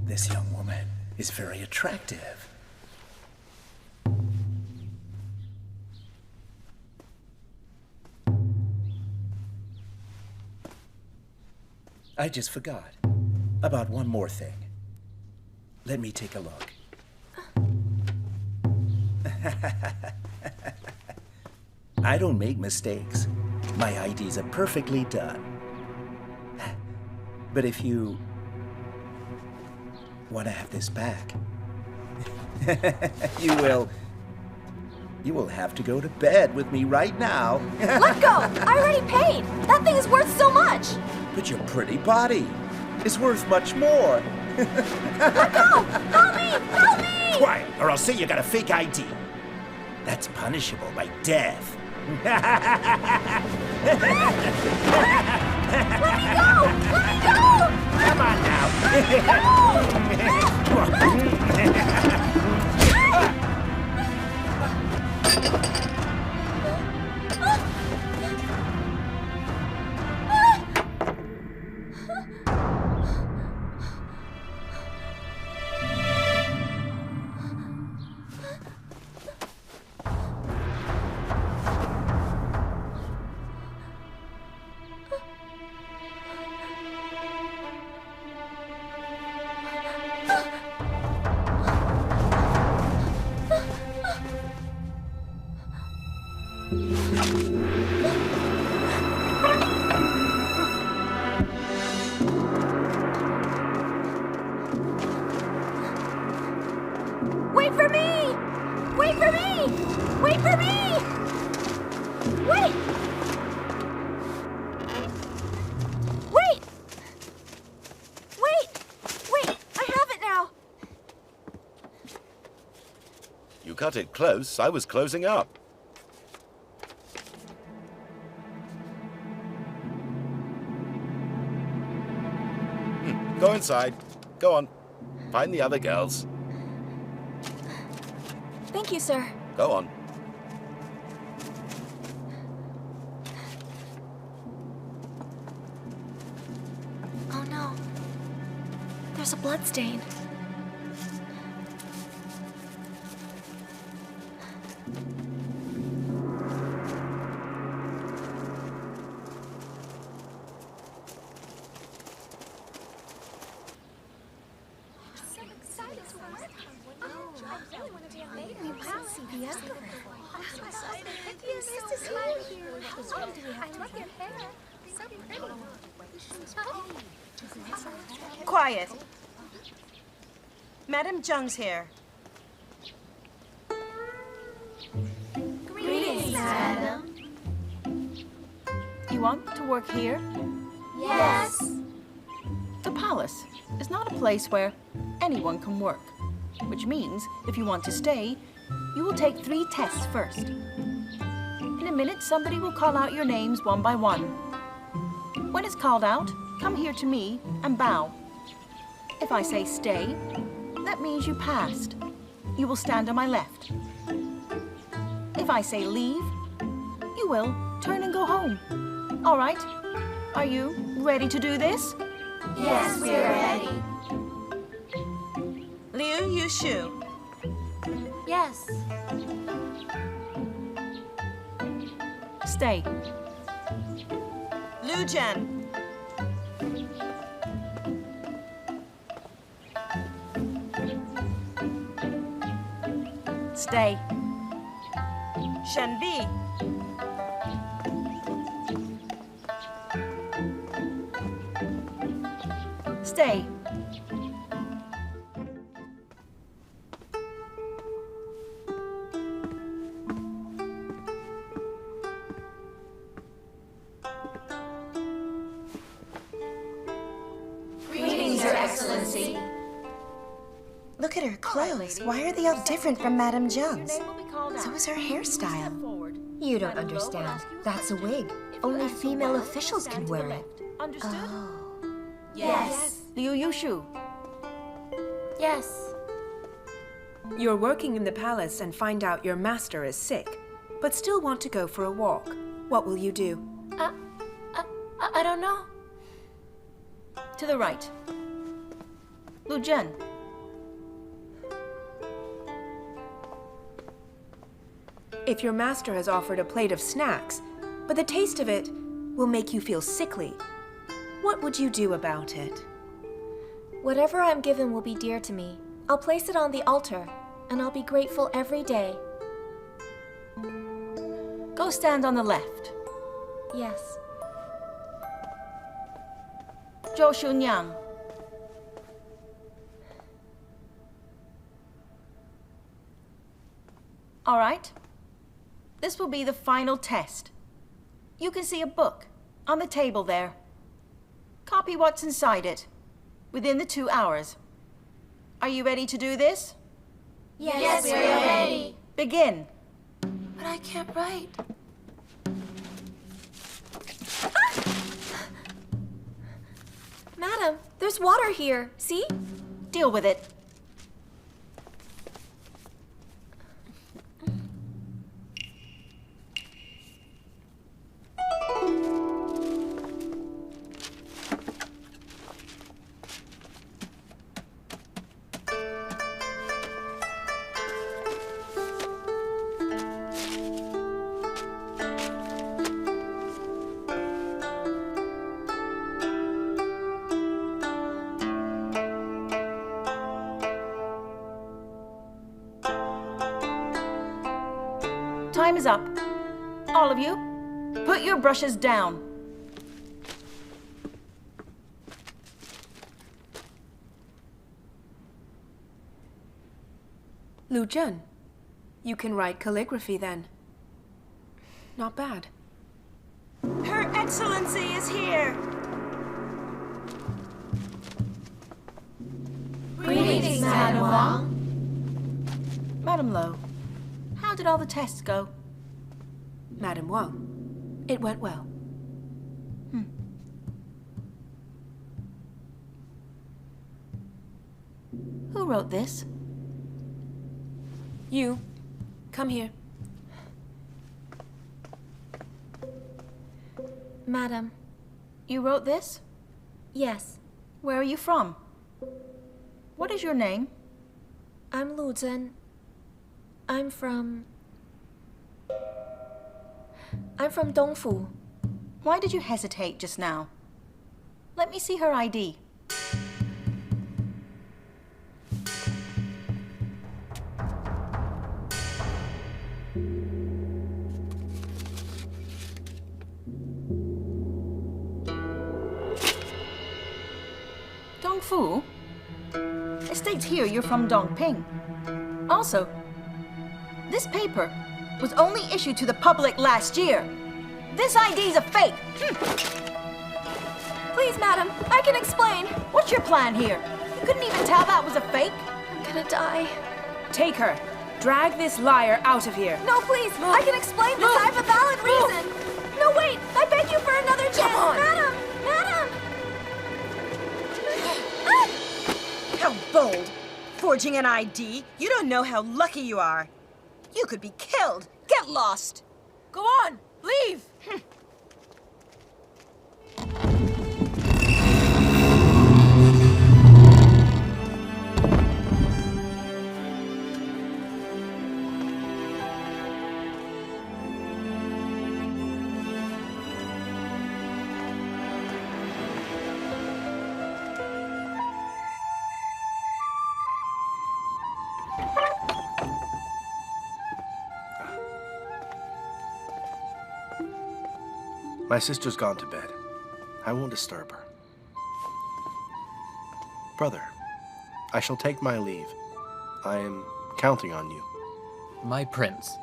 This young woman is very attractive. I just forgot about one more thing. Let me take a look. I don't make mistakes. My IDs are perfectly done. But if you want to have this back, you will have to go to bed with me right now. Let go! I already paid! That thing is worth so much! But your pretty body is worth much more. Let go! Help me! Help me! Quiet, or I'll say you got a fake ID. That's punishable by death. Let me go! Let me go! Come on now. cut it close, I was closing up. Go inside. Go on. Find the other girls. Thank you, sir. Go on. Oh no. There's a blood stain. Quiet. Madam Zheng's here. Greetings, madam. You want to work here? Yes. The palace is not a place where anyone can work, which means if you want to stay, you will take 3 tests first. In a minute, somebody will call out your names one by one. When it's called out, come here to me and bow. If I say stay, that means you passed. You will stand on my left. If I say leave, you will turn and go home. All right? Are you ready to do this? Yes, we're ready. Liu Yushu. Yes. Stay. Lu Zhen. Stay. Shen Bi. Stay. Greetings, Your Excellency. Look at her clothes. Why are they all different from Madame Zheng's? So is her hairstyle. You don't understand. That's a wig. Only female officials can wear it. Understood? Yes. Liu Yushu. Yes. You're working in the palace and find out your master is sick, but still want to go for a walk. What will you do? I don't know. To the right. Lu Zhen. If your master has offered a plate of snacks, but the taste of it will make you feel sickly, what would you do about it? Whatever I'm given will be dear to me. I'll place it on the altar, and I'll be grateful every day. Go stand on the left. Yes. Zhou Xunyang. All right. This will be the final test. You can see a book on the table there. Copy what's inside it within the 2 hours. Are you ready to do this? Yes, we're ready. Begin. But I can't write. Madam, there's water here. See? Deal with it. Time is up. All of you, put your brushes down. Lu Zhen, you can write calligraphy then. Not bad. Her Excellency is here. Greetings, Madam Wang. Madam Lo, did all the tests go? Madame Wang, it went well. Who wrote this? You, come here. Madam. You wrote this? Yes. Where are you from? What is your name? I'm Lu Zhen. I'm from Dongfu. Why did you hesitate just now? Let me see her ID. Dongfu? It states here you're from Dongping. Also, this paper was only issued to the public last year. This ID's a fake. Please, madam, I can explain. What's your plan here? You couldn't even tell that was a fake? I'm gonna die. Take her. Drag this liar out of here. No, please. I can explain this. I have a valid reason. No, wait. I beg you for another chance. Come on. Madam! Madam! How bold! Forging an ID? You don't know how lucky you are. You could be killed. Get lost. Go on, leave! My sister's gone to bed. I won't disturb her. Brother, I shall take my leave. I am counting on you. My prince,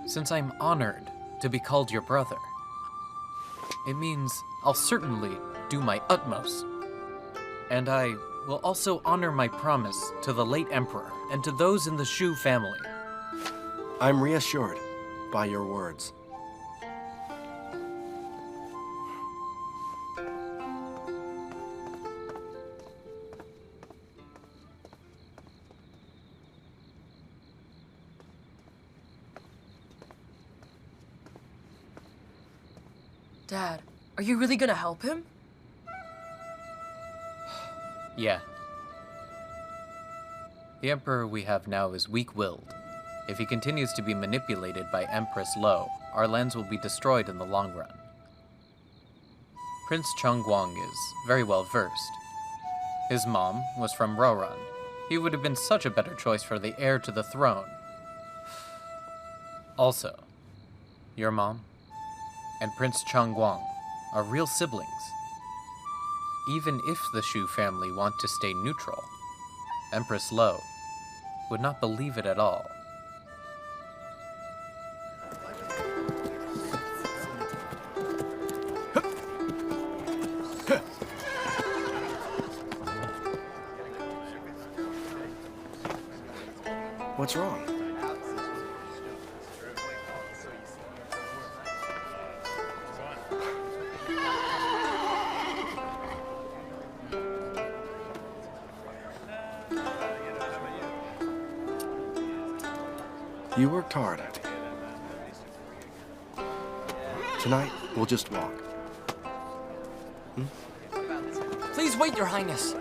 since I'm honored to be called your brother, it means I'll certainly do my utmost. And I will also honor my promise to the late emperor and to those in the Shu family. I'm reassured by your words. Dad, are you really gonna help him? Yeah. The emperor we have now is weak-willed. If he continues to be manipulated by Empress Lo, our lands will be destroyed in the long run. Prince Chengguang is very well versed. His mom was from Roran. He would have been such a better choice for the heir to the throne. Also, your mom and Prince Chengguang are real siblings. Even if the Shu family want to stay neutral, Empress Lo would not believe it at all. What's wrong? You worked hard. Tonight, we'll just walk. Please wait, Your Highness.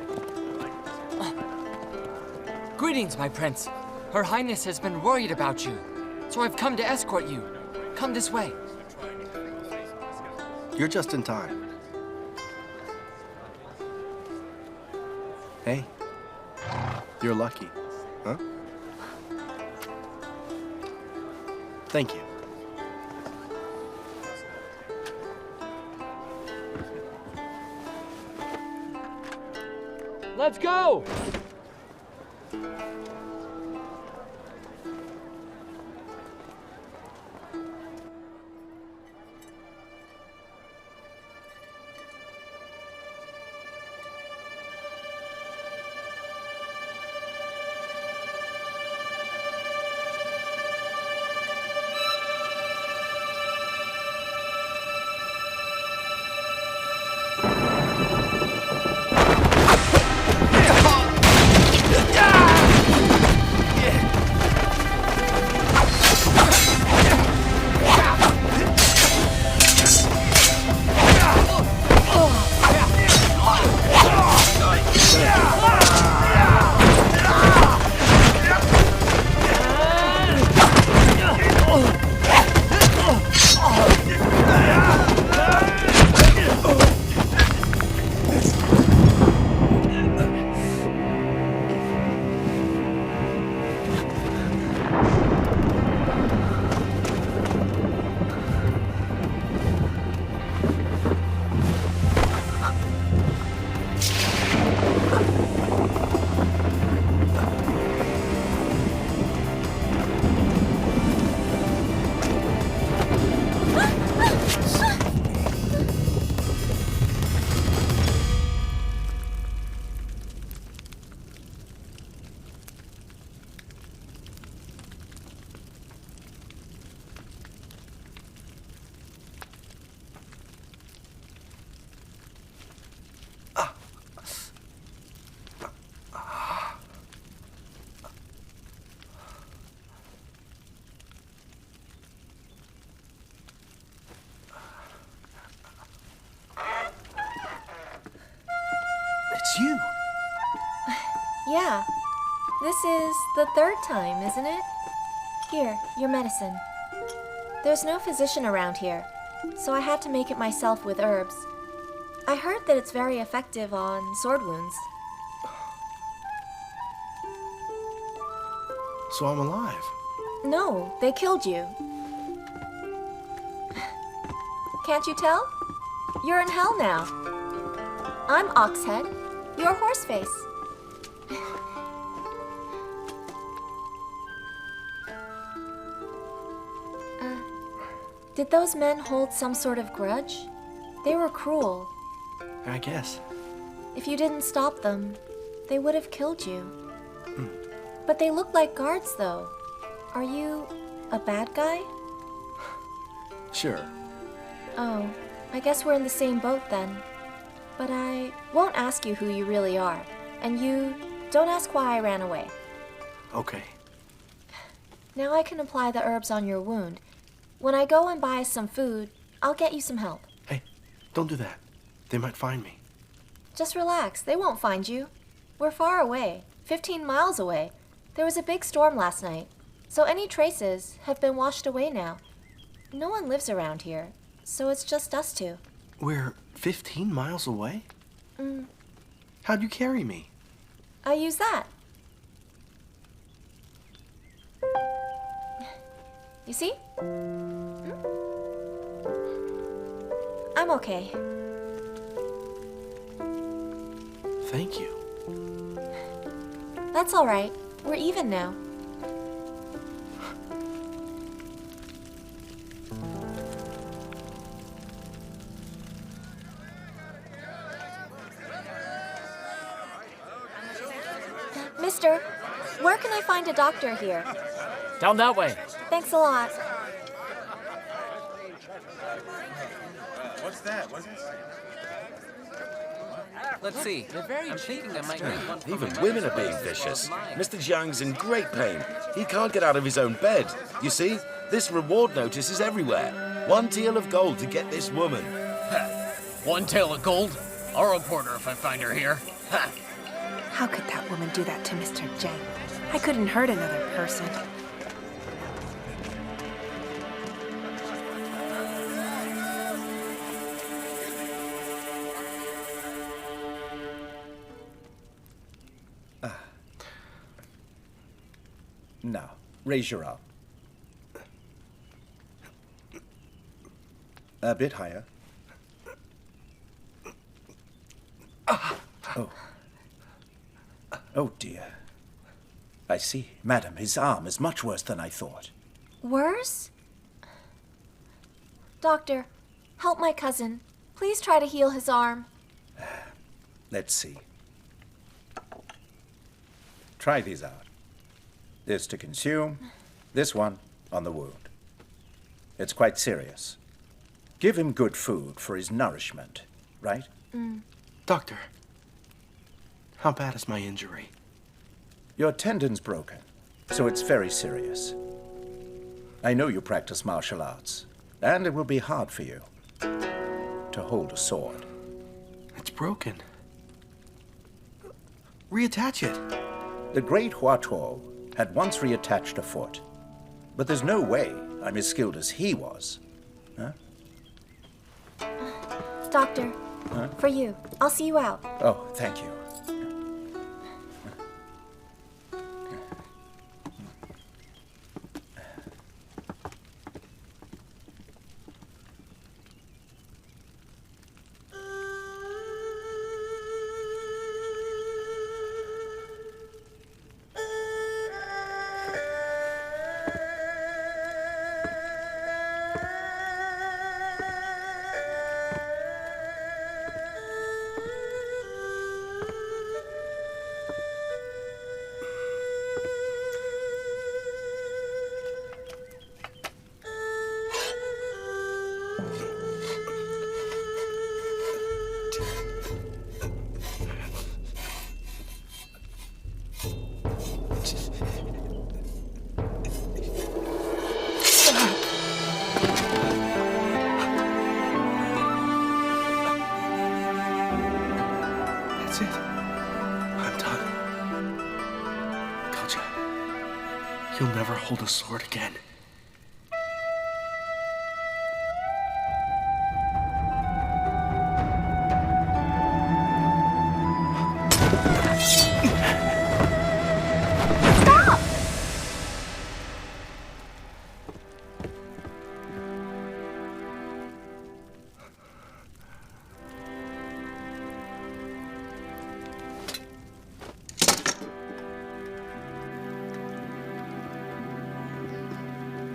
Greetings, my prince. Her Highness has been worried about you, so I've come to escort you. Come this way. You're just in time. Hey, you're lucky, huh? Thank you. Let's go! It's you. Yeah. This is the third time, isn't it? Here, your medicine. There's no physician around here, so I had to make it myself with herbs. I heard that it's very effective on sword wounds. So I'm alive. No, they killed you. Can't you tell? You're in hell now. I'm Oxhead. You're Horseface. Did those men hold some sort of grudge? They were cruel. I guess. If you didn't stop them, they would have killed you. But they look like guards, though. Are you a bad guy? Sure. Oh, I guess we're in the same boat then. But I won't ask you who you really are. And you don't ask why I ran away. Okay. Now I can apply the herbs on your wound. When I go and buy some food, I'll get you some help. Hey, don't do that. They might find me. Just relax. They won't find you. We're far away, 15 miles away. There was a big storm last night, so any traces have been washed away now. No one lives around here, so it's just us two. We're 15 miles away? How'd you carry me? I use that. You see? I'm okay. Thank you. That's all right. We're even now. Mister, where can I find a doctor here? Down that way. Thanks a lot. What's that? What's that? Let's see. I'm thinking I might need one. Even women are being vicious. Mr. Jiang's in great pain. He can't get out of his own bed. You see, this reward notice is everywhere. 1 tael of gold to get this woman. 1 tael of gold? I'll report her if I find her here. How could that woman do that to Mr. Zhang? I couldn't hurt another person. Now, raise your arm. A bit higher. Oh. Oh, dear. I see. Madam, his arm is much worse than I thought. Worse? Doctor, help my cousin. Please try to heal his arm. Let's see. Try these out. This to consume, this one on the wound. It's quite serious. Give him good food for his nourishment, right? Doctor, how bad is my injury? Your tendon's broken, so it's very serious. I know you practice martial arts, and it will be hard for you to hold a sword. It's broken. Reattach it. The great Hua Tuo had once reattached a foot, but there's no way I'm as skilled as he was. Huh? Doctor, for you. I'll see you out. Oh, thank you. That's it. You'll never hold a sword again.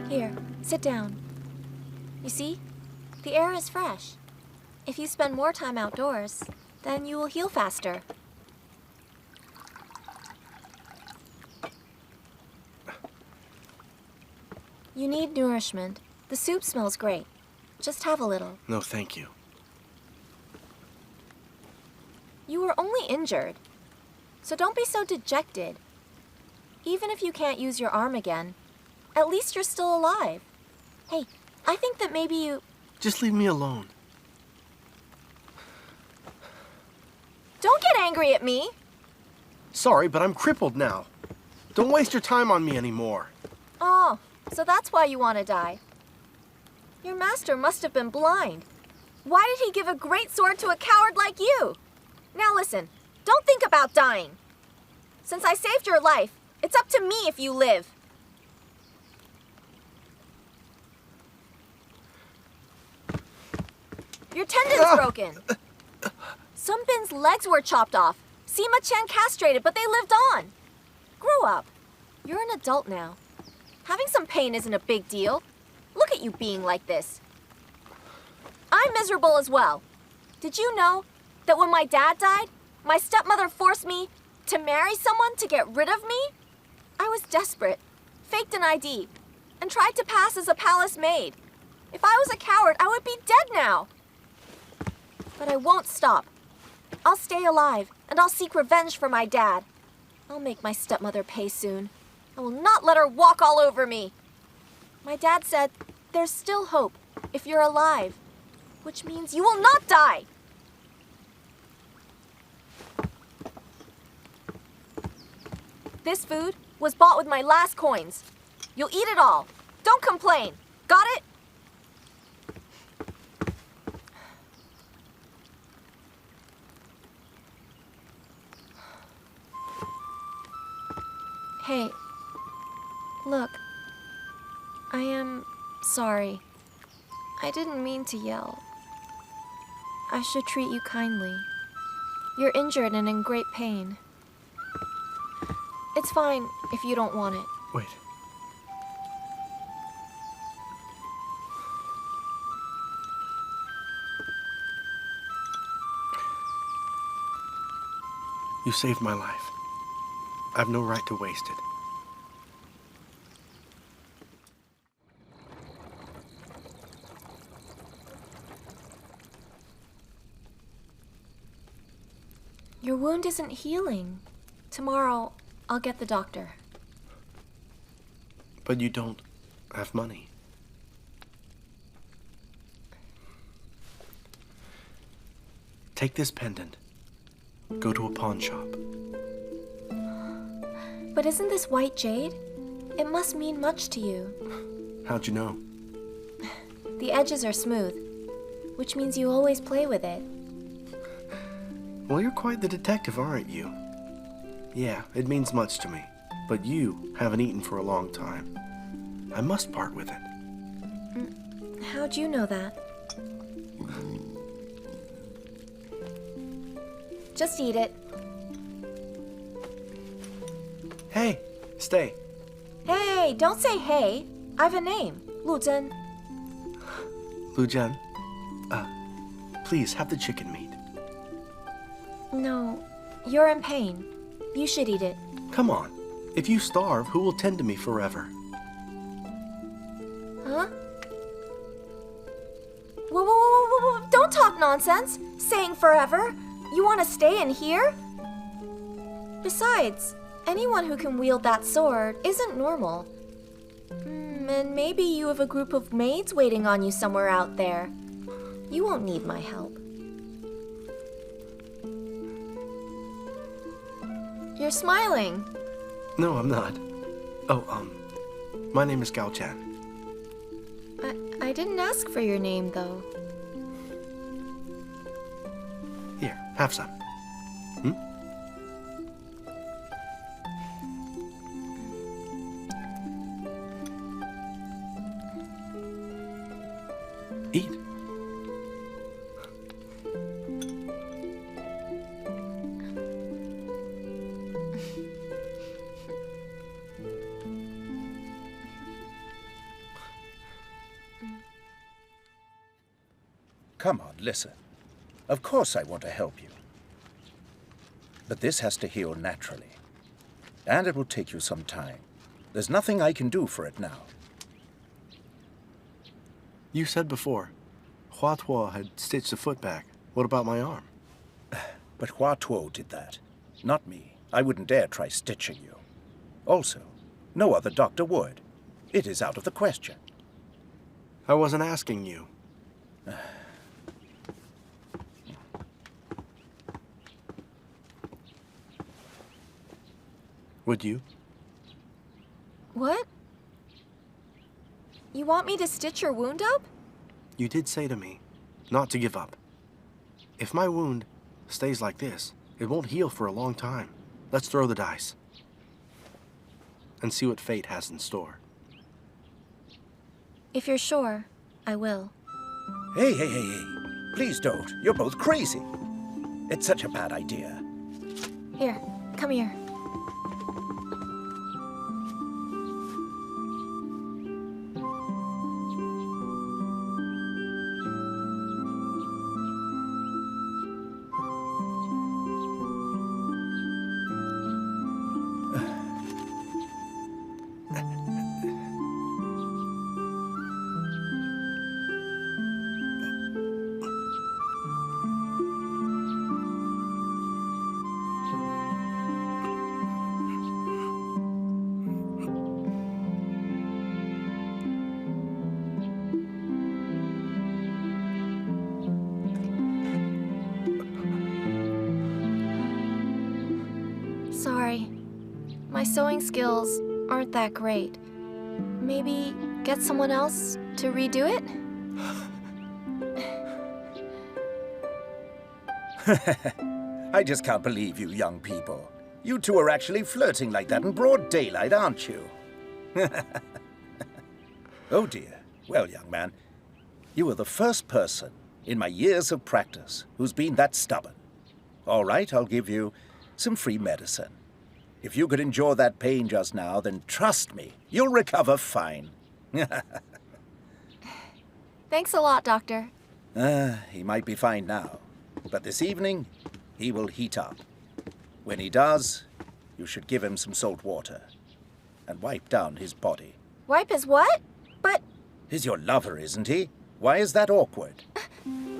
Here, sit down. You see? The air is fresh. If you spend more time outdoors, then you will heal faster. You need nourishment. The soup smells great. Just have a little. No, thank you. You were only injured, so don't be so dejected. Even if you can't use your arm again, at least you're still alive. Hey, I think that maybe you... Just leave me alone. Don't get angry at me! Sorry, but I'm crippled now. Don't waste your time on me anymore. Oh, so that's why you want to die. Your master must have been blind. Why did he give a great sword to a coward like you? Now listen, don't think about dying. Since I saved your life, it's up to me if you live. Your tendon's broken. Sun Bin's legs were chopped off. Sima Chen castrated, but they lived on. Grow up. You're an adult now. Having some pain isn't a big deal. Look at you being like this. I'm miserable as well. Did you know that when my dad died, my stepmother forced me to marry someone to get rid of me? I was desperate, faked an ID, and tried to pass as a palace maid. If I was a coward, I would be dead now. But I won't stop. I'll stay alive, and I'll seek revenge for my dad. I'll make my stepmother pay soon. I will not let her walk all over me. My dad said, there's still hope if you're alive, which means you will not die. This food was bought with my last coins. You'll eat it all. Don't complain. Got it? Hey, look, I am sorry. I didn't mean to yell. I should treat you kindly. You're injured and in great pain. It's fine if you don't want it. Wait. You saved my life. I've no right to waste it. Your wound isn't healing. Tomorrow, I'll get the doctor. But you don't have money. Take this pendant. Go to a pawn shop. But isn't this white jade? It must mean much to you. How'd you know? The edges are smooth, which means you always play with it. Well, you're quite the detective, aren't you? Yeah, it means much to me. But you haven't eaten for a long time. I must part with it. How'd you know that? Just eat it. Hey, stay. Hey, don't say hey. I've a name. Lu Zhen. Lu Zhen, please have the chicken meat. No, you're in pain. You should eat it. Come on. If you starve, who will tend to me forever? Huh? Whoa, don't talk nonsense. Saying forever. You want to stay in here? Besides, anyone who can wield that sword isn't normal. And maybe you have a group of maids waiting on you somewhere out there. You won't need my help. You're smiling. No, I'm not. Oh, My name is Gao Zhan. I didn't ask for your name, though. Here, have some. Hmm? Eat. Come on, listen. Of course I want to help you. But this has to heal naturally. And it will take you some time. There's nothing I can do for it now. You said before, Hua Tuo had stitched the foot back. What about my arm? But Hua Tuo did that, not me. I wouldn't dare try stitching you. Also, no other doctor would. It is out of the question. I wasn't asking you. Would you? What? You want me to stitch your wound up? You did say to me not to give up. If my wound stays like this, it won't heal for a long time. Let's throw the dice and see what fate has in store. If you're sure, I will. Hey. Please don't. You're both crazy. It's such a bad idea. Here, come here. Sorry. My sewing skills aren't that great. Maybe get someone else to redo it? I just can't believe you young people. You two are actually flirting like that in broad daylight, aren't you? Oh dear. Well, young man, you are the first person in my years of practice who's been that stubborn. All right, I'll give you some free medicine. If you could endure that pain just now, then trust me, you'll recover fine. Thanks a lot, Doctor. He might be fine now, but this evening, he will heat up. When he does, you should give him some salt water and wipe down his body. Wipe his what? But... He's your lover, isn't he? Why is that awkward?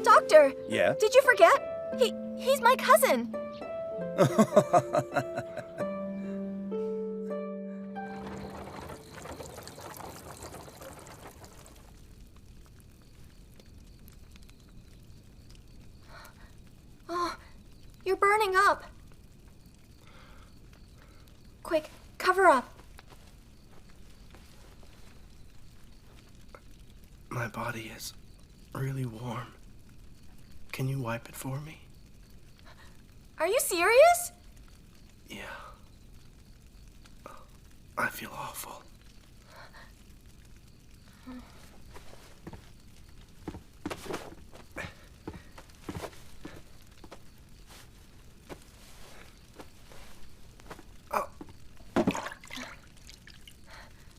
Doctor! Yeah? Did you forget? He's my cousin. Oh, you're burning up. Quick, cover up. My body is really warm. Can you wipe it for me? Are you serious? Yeah. I feel awful.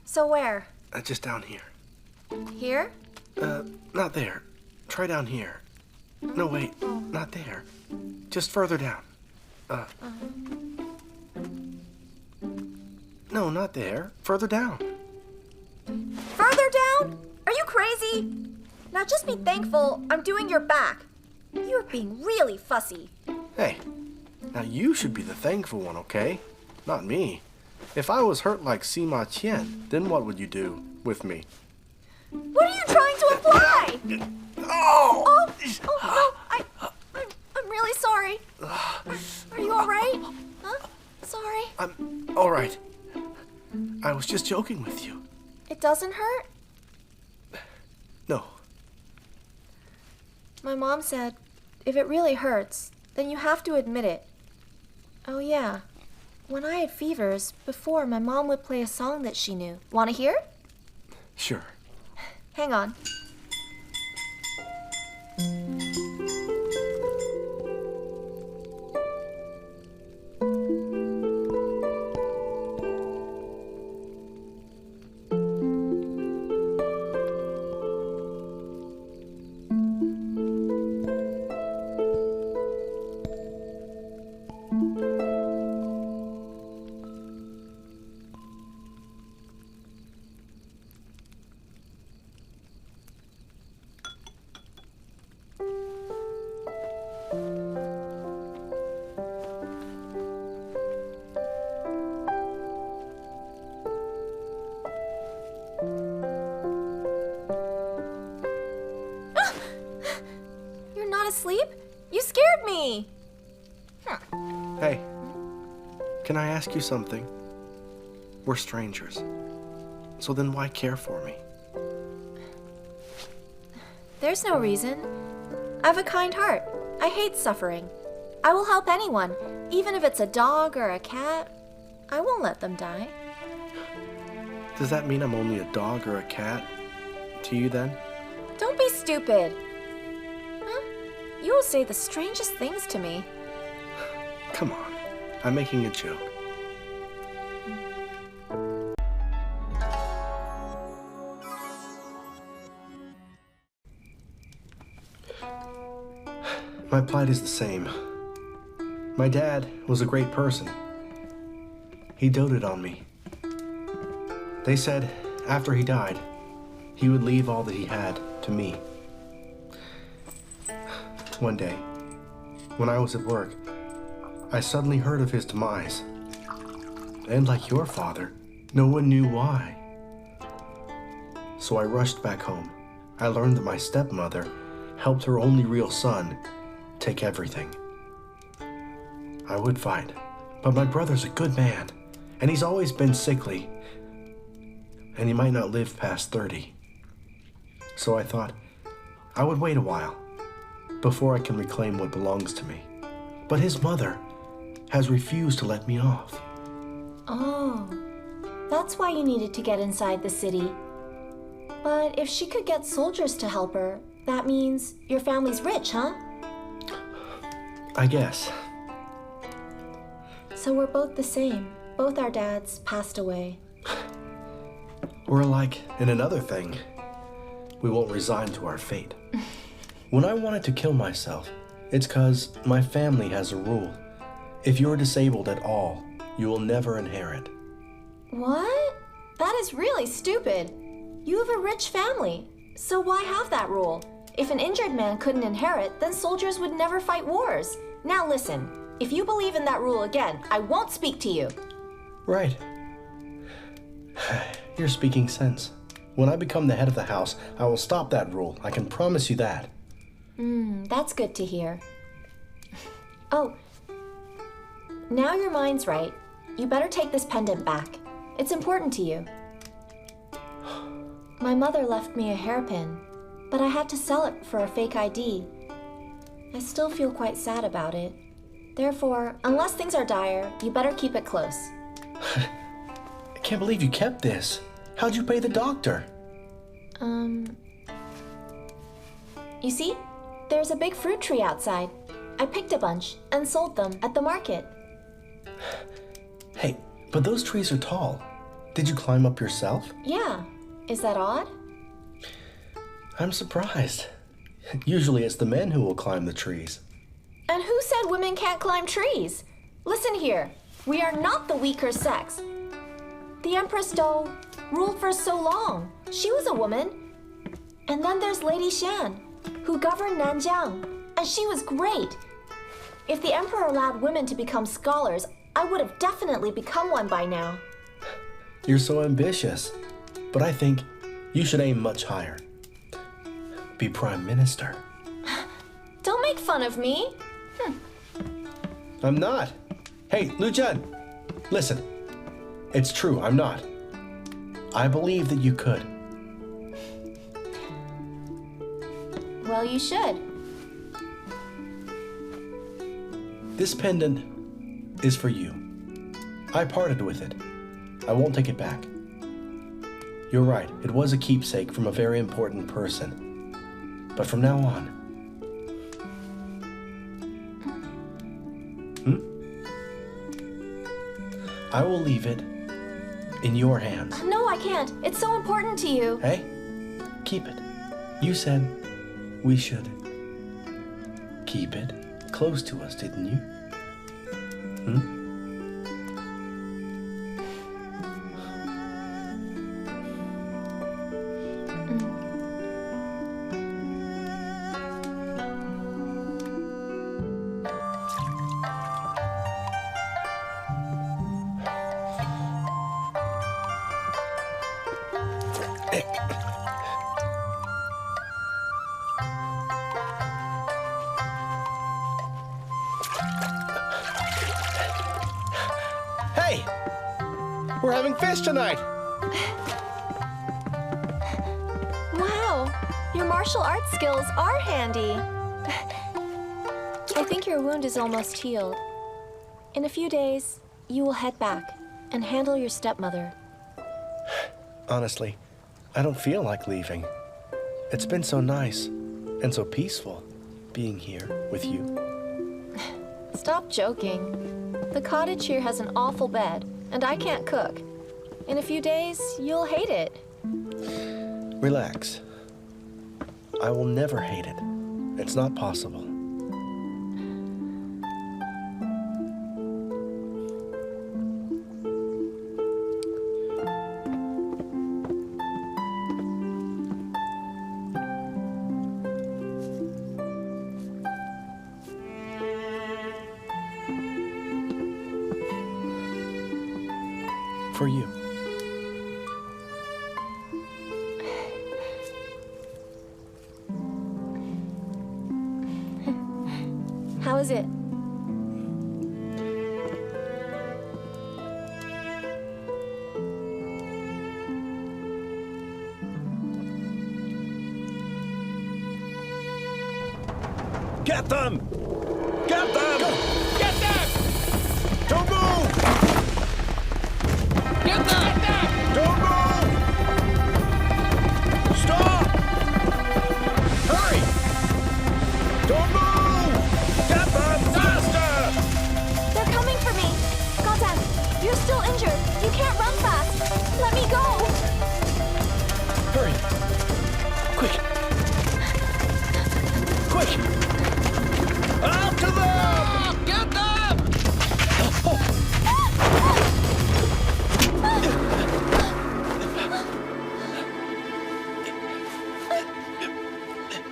So where? Just down here. Here? Not there. Try down here. No, wait. Not there. Just further down. No, not there. Further down. Further down? Are you crazy? Now just be thankful I'm doing your back. You're being really fussy. Hey, now you should be the thankful one, okay? Not me. If I was hurt like Sima Qian, then what would you do with me? What are you trying to imply? Oh no, I'm really sorry. Are you all right? Huh? Sorry. I'm all right. I was just joking with you. doesn't hurt? No. My mom said, if it really hurts, then you have to admit it. Oh yeah, when I had fevers, before my mom would play a song that she knew. Want to hear? Sure. Hang on. You're not asleep? You scared me! Hey, can I ask you something? We're strangers. So then why care for me? There's no reason. I have a kind heart. I hate suffering. I will help anyone, even if it's a dog or a cat. I won't let them die. Does that mean I'm only a dog or a cat to you then? Don't be stupid. Huh? You will say the strangest things to me. Come on, I'm making a joke. My plight is the same. My dad was a great person. He doted on me. They said after he died, he would leave all that he had to me. One day, when I was at work, I suddenly heard of his demise. And like your father, no one knew why. So I rushed back home. I learned that my stepmother helped her only real son take everything. I would fight, but my brother's a good man, and he's always been sickly, and he might not live past 30. So I thought I would wait a while before I can reclaim what belongs to me. But his mother has refused to let me off. Oh, that's why you needed to get inside the city. But if she could get soldiers to help her, that means your family's rich, huh? I guess. So we're both the same. Both our dads passed away. We're alike in another thing. We won't resign to our fate. When I wanted to kill myself, it's 'cause my family has a rule. If you're disabled at all, you will never inherit. What? That is really stupid. You have a rich family, so why have that rule? If an injured man couldn't inherit, then soldiers would never fight wars. Now listen, if you believe in that rule again, I won't speak to you. Right. You're speaking sense. When I become the head of the house, I will stop that rule. I can promise you that. That's good to hear. Oh, now your mind's right. You better take this pendant back. It's important to you. My mother left me a hairpin, but I had to sell it for a fake ID. I still feel quite sad about it. Therefore, unless things are dire, you better keep it close. I can't believe you kept this. How'd you pay the doctor? You see, there's a big fruit tree outside. I picked a bunch and sold them at the market. Hey, but those trees are tall. Did you climb up yourself? Yeah. Is that odd? I'm surprised. Usually it's the men who will climb the trees. And who said women can't climb trees? Listen here, we are not the weaker sex. The Empress Zhao ruled for so long. She was a woman. And then there's Lady Shan, who governed Nanjiang, and she was great. If the emperor allowed women to become scholars, I would have definitely become one by now. You're so ambitious, but I think you should aim much higher. Be prime minister. Don't make fun of me. I'm not. Hey, Lu Zhen, listen. It's true, I'm not. I believe that you could. Well, you should. This pendant is for you. I parted with it. I won't take it back. You're right, it was a keepsake from a very important person. But from now on... I will leave it in your hands. No, I can't. It's so important to you. Hey, keep it. You said we should keep it close to us, didn't you? Hey! We're having fish tonight! Wow, your martial arts skills are handy. I think your wound is almost healed. In a few days, you will head back and handle your stepmother. Honestly, I don't feel like leaving. It's been so nice and so peaceful being here with you. Stop joking. The cottage here has an awful bed, and I can't cook. In a few days, you'll hate it. Relax. I will never hate it. It's not possible. For you. How is it? Get them! Get them! Get them! Don't move! Get them! Don't move! Stop! Hurry! Don't move! Get them faster! They're coming for me! Gao Zhan, you're still injured. You can't run fast. Let me go! Hurry! Quick! Quick! After them! Get them!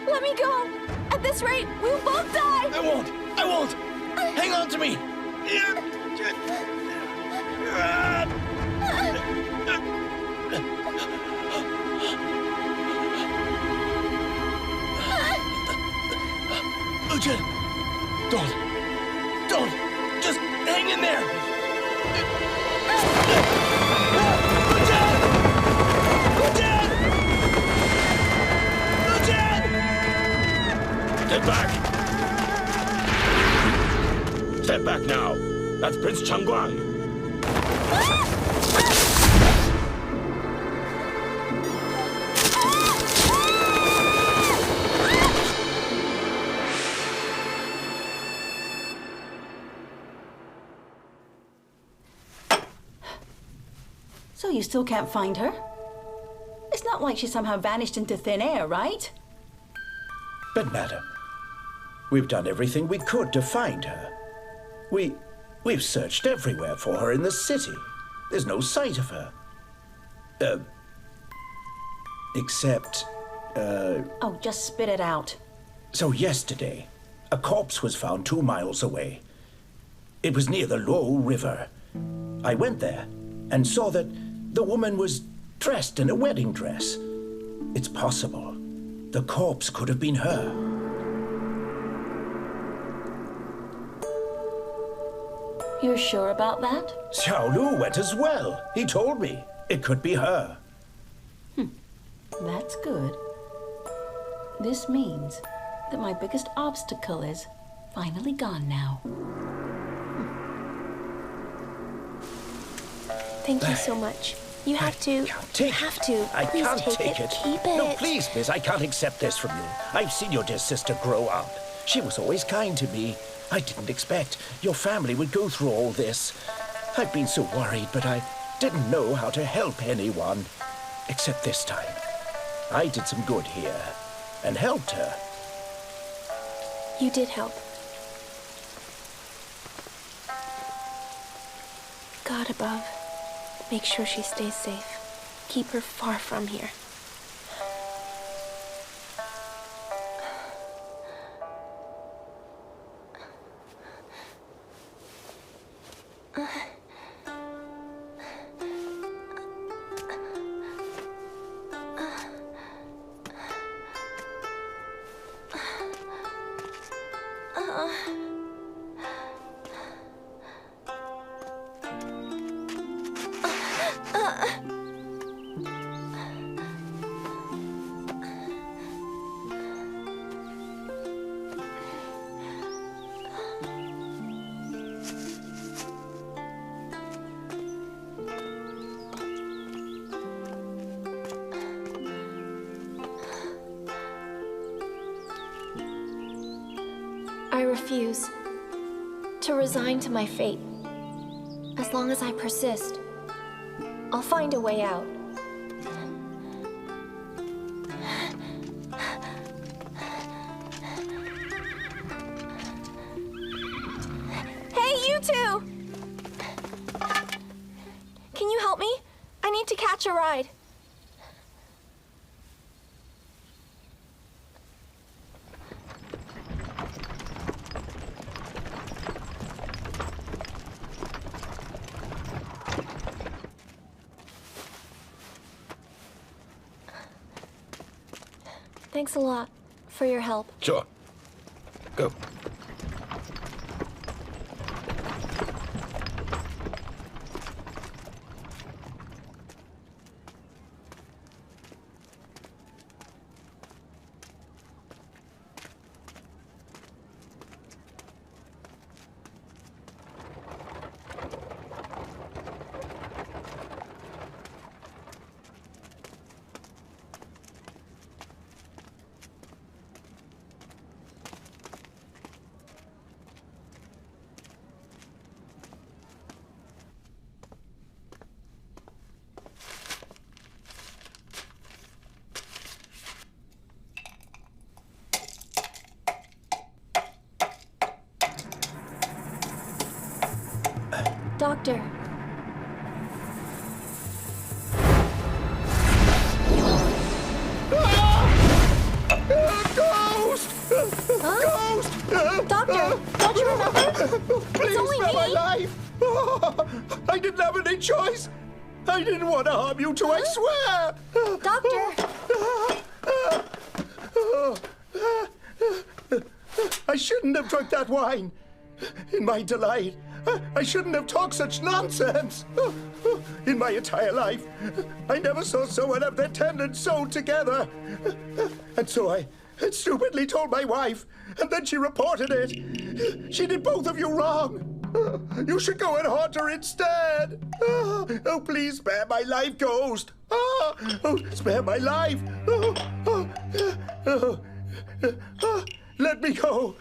Let me go! At this rate, we will both die! I won't! I won't! Hang on to me! Lu Zhen! Don't! Just hang in there! Lu Zhen! Lu Zhen! Lu Zhen! Get back! Step back now. That's Prince Changguang. So you still can't find her? It's not like she somehow vanished into thin air, right? But madam, we've done everything we could to find her. We've searched everywhere for her in the city. There's no sight of her. Except, Oh, just spit it out. So yesterday, a corpse was found 2 miles away. It was near the Luo River. I went there and saw that the woman was dressed in a wedding dress. It's possible the corpse could have been her. You're sure about that? Xiao Lu went as well. He told me it could be her. That's good. This means that my biggest obstacle is finally gone now. Thank you so much. You have to. I Please can't take it. Keep it. No, please, miss, I can't accept this from you. I've seen your dear sister grow up. She was always kind to me. I didn't expect your family would go through all this. I've been so worried, but I didn't know how to help anyone. Except this time. I did some good here and helped her. You did help. God above, make sure she stays safe. Keep her far from here. I refuse to resign to my fate. As long as I persist, I'll find a way out. Hey, you two! Can you help me? I need to catch a ride. Thanks a lot for your help. Sure. Go. Doctor. Ghost! Huh? Ghost! Doctor, don't you remember? Please only spare my me. life! I didn't have any choice! I didn't want to harm you too, I swear! Doctor! I shouldn't have drunk that wine. In my delight, I shouldn't have talked such nonsense. In my entire life, I never saw someone of their attendant sewed together. And so I stupidly told my wife, and then she reported it. She did both of you wrong. You should go and haunt her instead. Oh, please spare my life, Ghost. Oh, spare my life. Let me go.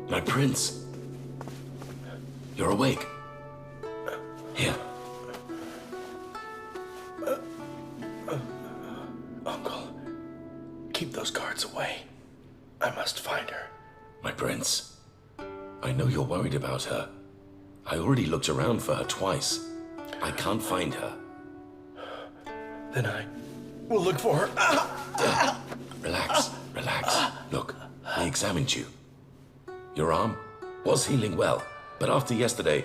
My prince. You're awake. Here. Uncle, keep those guards away. I must find her. My prince. I know you're worried about her. I already looked around for her twice. I can't find her. Then I will look for her. Relax, relax. Look, I examined you. Your arm was healing well. But after yesterday,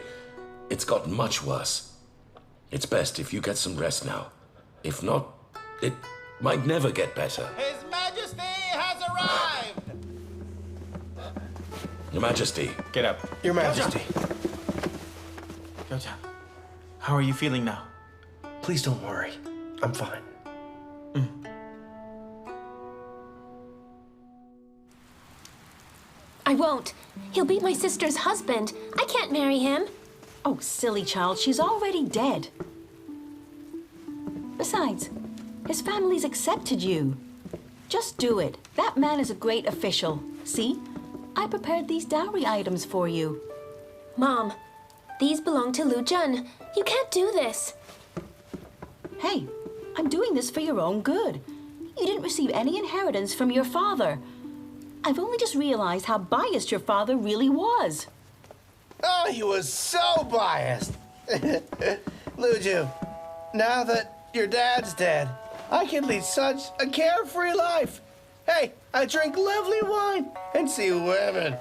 it's gotten much worse. It's best if you get some rest now. If not, it might never get better. His Majesty has arrived! Your Majesty. Get up. Your Majesty. Gao Zhan, how are you feeling now? Please don't worry. I'm fine. I won't. He'll beat my sister's husband. I can't marry him. Oh, silly child, she's already dead. Besides, his family's accepted you. Just do it. That man is a great official. See? I prepared these dowry items for you. Mom, these belong to Lu Zhen. You can't do this. Hey, I'm doing this for your own good. You didn't receive any inheritance from your father. I've only just realized how biased your father really was. Oh, he was so biased. Luju, now that your dad's dead, I can lead such a carefree life. Hey, I drink lovely wine and see women.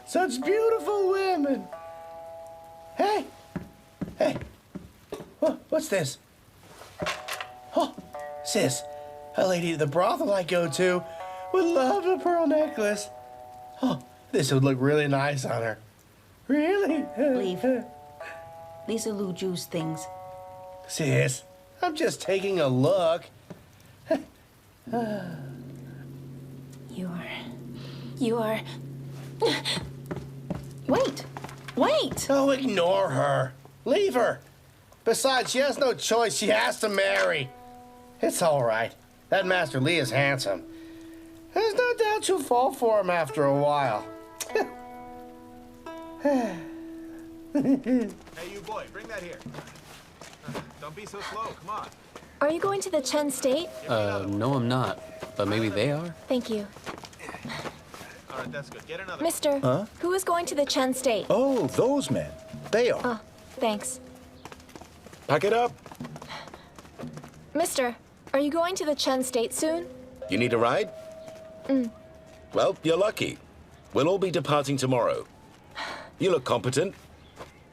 Such beautiful women. Hey, what's this? Oh, sis, a lady at the brothel I go to would love a pearl necklace. Oh, this would look really nice on her. Really? Leave. These are Lu Zhu's things. Sis, I'm just taking a look. You are... Wait! Oh, ignore her. Leave her. Besides, she has no choice. She has to marry. It's all right. That Master Li is handsome. There's no doubt you'll fall for him after a while. Hey, you boy, bring that here. Don't be so slow, come on. Are you going to the Chen state? No, I'm not. But maybe they are. Thank you. All right, that's good. Get another. Mister, Huh? who is going to the Chen state? Oh, those men. They are. Oh, thanks. Pack it up. Mister, are you going to the Chen state soon? You need a ride? Well, you're lucky. We'll all be departing tomorrow. You look competent.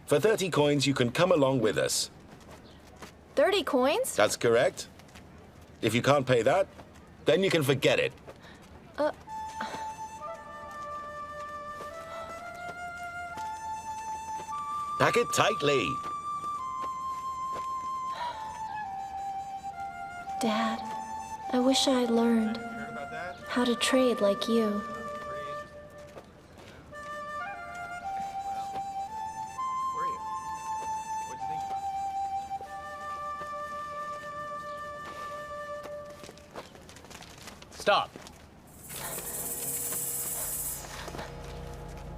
For 30 coins, you can come along with us. 30 coins? That's correct. If you can't pay that, then you can forget it. Pack it tightly. Dad, I wish I'd learned how to trade like you. Stop.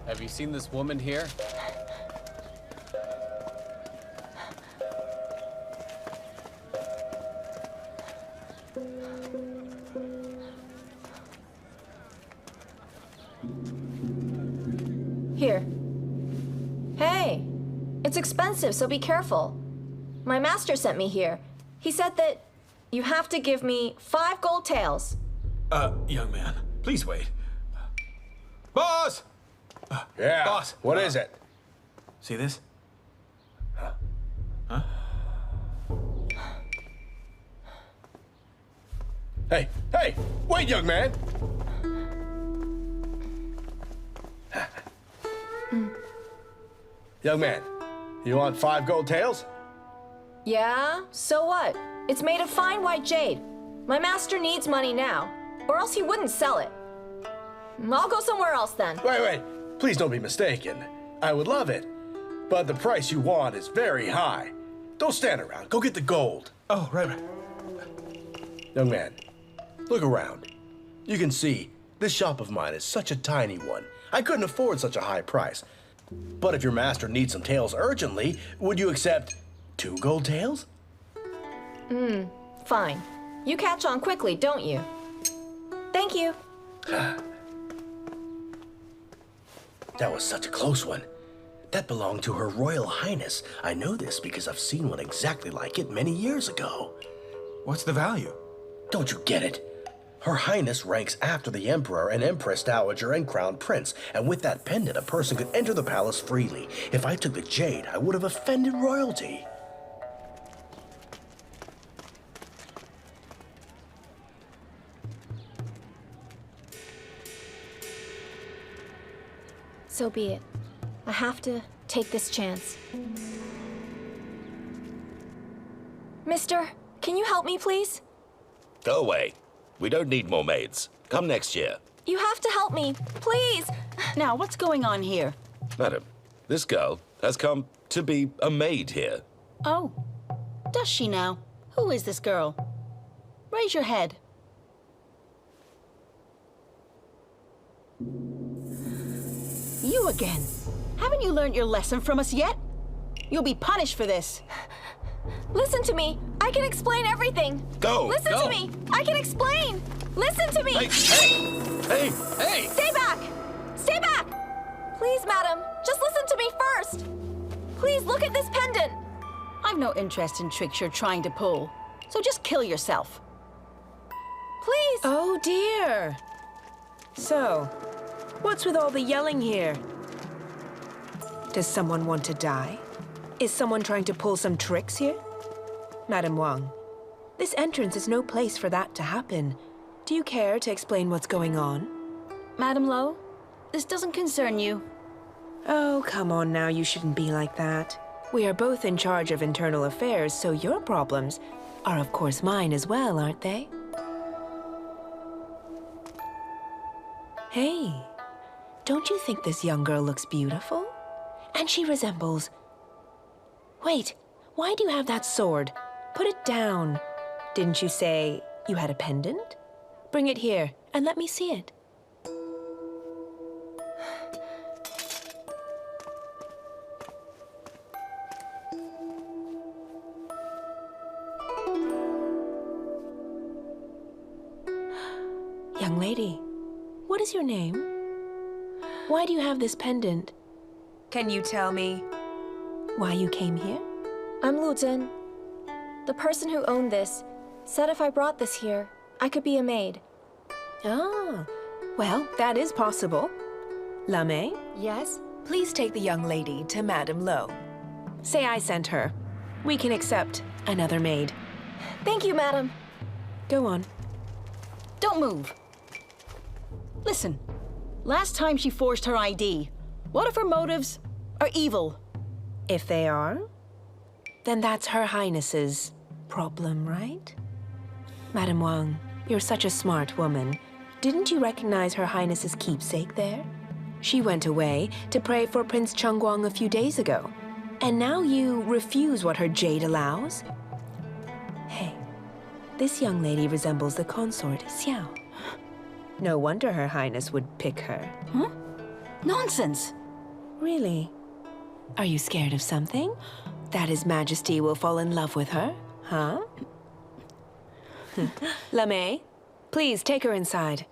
Have you seen this woman here? Here. Hey, it's expensive, so be careful. My master sent me here. He said that you have to give me 5 gold taels. Young man, please wait. Boss! Yeah, Boss! what is it? See this? Hey, wait, young man. Young man, you want 5 gold taels? Yeah, so what? It's made of fine white jade. My master needs money now, or else he wouldn't sell it. I'll go somewhere else then. Wait, please don't be mistaken. I would love it, but the price you want is very high. Don't stand around, go get the gold. Oh, right. Young man, look around. You can see, this shop of mine is such a tiny one. I couldn't afford such a high price. But if your master needs some taels urgently, would you accept 2 gold taels? Fine. You catch on quickly, don't you? Thank you. That was such a close one. That belonged to Her Royal Highness. I know this because I've seen one exactly like it many years ago. What's the value? Don't you get it? Her Highness ranks after the Emperor and Empress Dowager and Crown Prince, and with that pendant, a person could enter the palace freely. If I took the jade, I would have offended royalty. So be it. I have to take this chance. Mister, can you help me, please? Go away. We don't need more maids. Come next year. You have to help me, please! Now, what's going on here? Madam, this girl has come to be a maid here. Oh, does she now? Who is this girl? Raise your head. You again. Haven't you learned your lesson from us yet? You'll be punished for this. Listen to me. I can explain everything. Go. Listen go. to me. I can explain. Listen to me. Hey. Stay back. Stay back. Please, madam. Just listen to me first. Please look at this pendant. I've no interest in tricks you're trying to pull, so just kill yourself. Please. Oh, dear. So, what's with all the yelling here? Does someone want to die? Is someone trying to pull some tricks here? Madam Wang, this entrance is no place for that to happen. Do you care to explain what's going on? Madam Lo, this doesn't concern you. Oh, come on now, you shouldn't be like that. We are both in charge of internal affairs, so your problems are of course mine as well, aren't they? Hey, don't you think this young girl looks beautiful? And she resembles... Wait, why do you have that sword? Put it down. Didn't you say you had a pendant? Bring it here and let me see it. Young lady, what is your name? Why do you have this pendant? Can you tell me why you came here? I'm Lu Zhen. The person who owned this said if I brought this here, I could be a maid. Ah, well, that is possible. Lame? Yes? Please take the young lady to Madame Lo. Say I sent her. We can accept another maid. Thank you, madam. Go on. Don't move. Listen, last time she forged her ID. What if her motives are evil? If they are, then that's Her Highness's problem, right? Madame Wang, you're such a smart woman. Didn't you recognize Her Highness's keepsake there? She went away to pray for Prince Chengguang a few days ago. And now you refuse what her jade allows? Hey, this young lady resembles the consort, Xiao. No wonder Her Highness would pick her. Huh? Nonsense! Really? Are you scared of something? That His Majesty will fall in love with her, huh? Lame, please take her inside.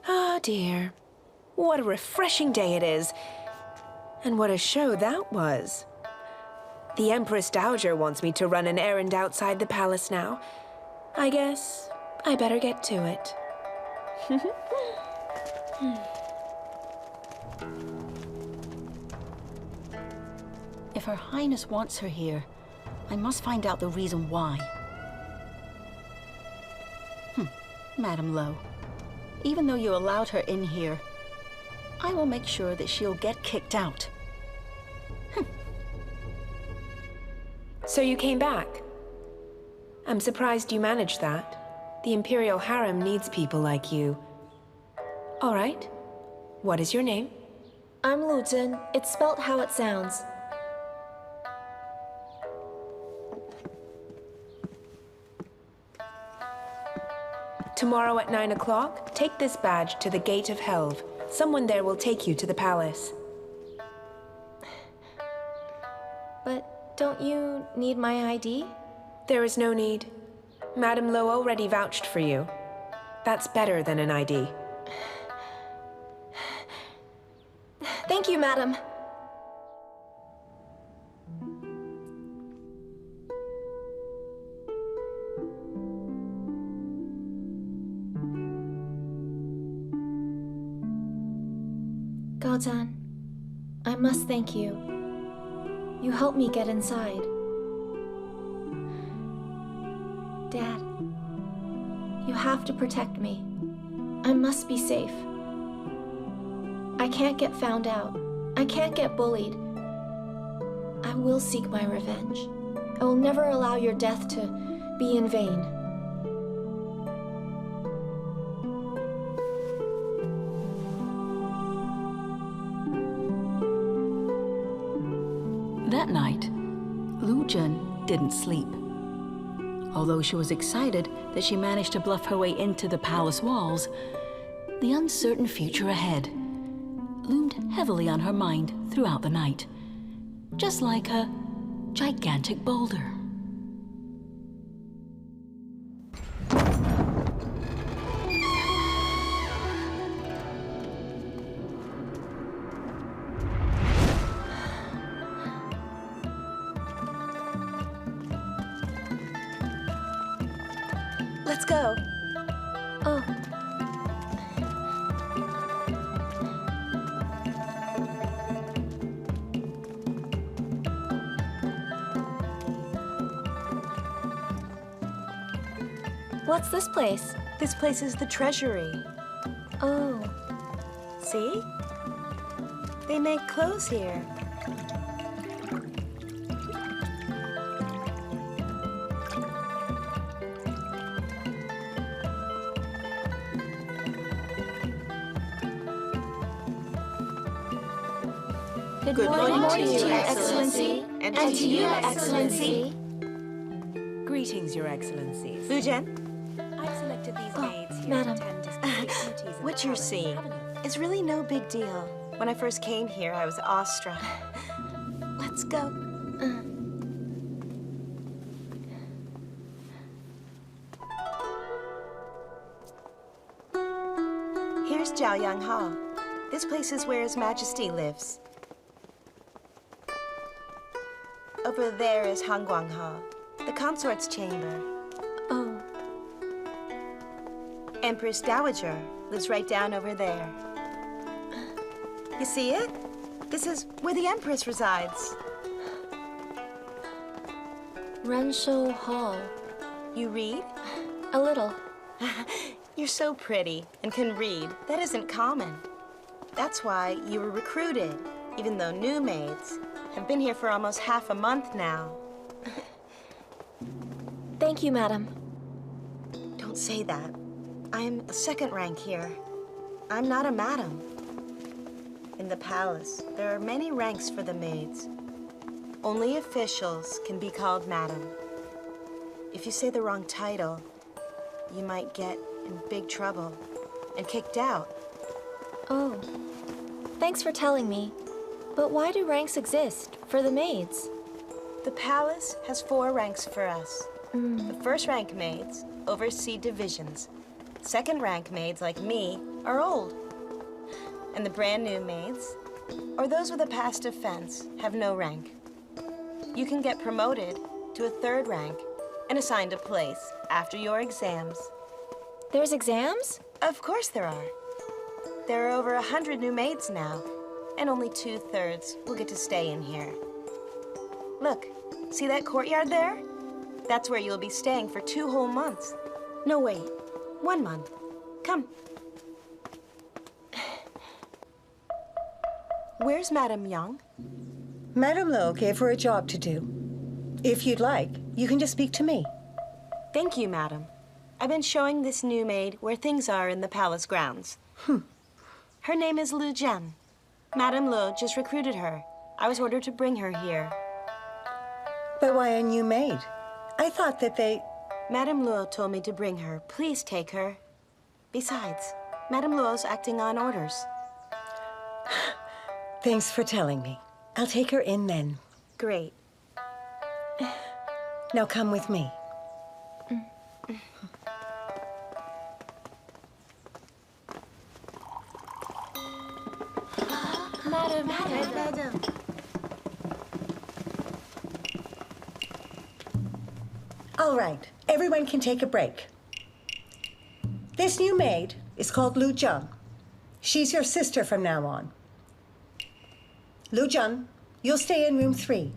Ah, dear. What a refreshing day it is. And what a show that was. The Empress Dowager wants me to run an errand outside the palace now. I guess I better get to it. If Her Highness wants her here, I must find out the reason why. Madame Lo, even though you allowed her in here, I will make sure that she'll get kicked out. So you came back? I'm surprised you managed that. The Imperial Harem needs people like you. All right. What is your name? I'm Lu Zhen. It's spelt how it sounds. Tomorrow at 9 o'clock, take this badge to the Gate of Helve. Someone there will take you to the palace. But don't you need my ID? There is no need. Madame Lo already vouched for you. That's better than an ID. Thank you, madam. Gao Zhan, I must thank you. You helped me get inside. Dad, you have to protect me. I must be safe. I can't get found out. I can't get bullied. I will seek my revenge. I will never allow your death to be in vain. That night, Lu Zhen didn't sleep. Although she was excited that she managed to bluff her way into the palace walls, the uncertain future ahead loomed heavily on her mind throughout the night, just like a gigantic boulder. Let's go. Oh. What's this place? This place is the treasury. Oh. See? They make clothes here. Good morning to you, Excellency, and to you, Excellency. Greetings, Your Excellencies. Lu Zhen? I've selected these maids here Madam. to tend to specific duties in What the you're palace. seeing is really no big deal. When I first came here, I was awestruck. Let's go. Here's Zhao Hall. This place is where His Majesty lives. Over there is Hangguang Hall, the consort's chamber. Oh. Empress Dowager lives right down over there. You see it? This is where the Empress resides. Renshou Hall. You read? A little. You're so pretty and can read. That isn't common. That's why you were recruited, even though new maids have been here for almost half a month now. Thank you, madam. Don't say that. I'm a second rank here. I'm not a madam. In the palace, there are many ranks for the maids. Only officials can be called madam. If you say the wrong title, you might get in big trouble and kicked out. Oh. Thanks for telling me. But why do ranks exist for the maids? The palace has 4 ranks for us. The first rank maids oversee divisions. Second rank maids like me are old. And the brand new maids, or those with a past offense, have no rank. You can get promoted to a 3rd rank and assigned a place after your exams. There's exams? Of course there are. There are over 100 new maids now, and only 2/3 will get to stay in here. Look, see that courtyard there? That's where you'll be staying for 2 whole months. No, wait, 1 month. Come. Where's Madame Yang? Madame Lo gave her a job to do. If you'd like, you can just speak to me. Thank you, Madam. I've been showing this new maid where things are in the palace grounds. Her name is Lu Zhen. Madame Lo just recruited her. I was ordered to bring her here. But why a new maid? I thought that they... Madame Luo told me to bring her. Please take her. Besides, Madame Luo's acting on orders. Thanks for telling me. I'll take her in then. Great. Now come with me. Madam. All right, everyone can take a break. This new maid is called Lu Zhen. She's your sister from now on. Lu Zhen, you'll stay in room 3.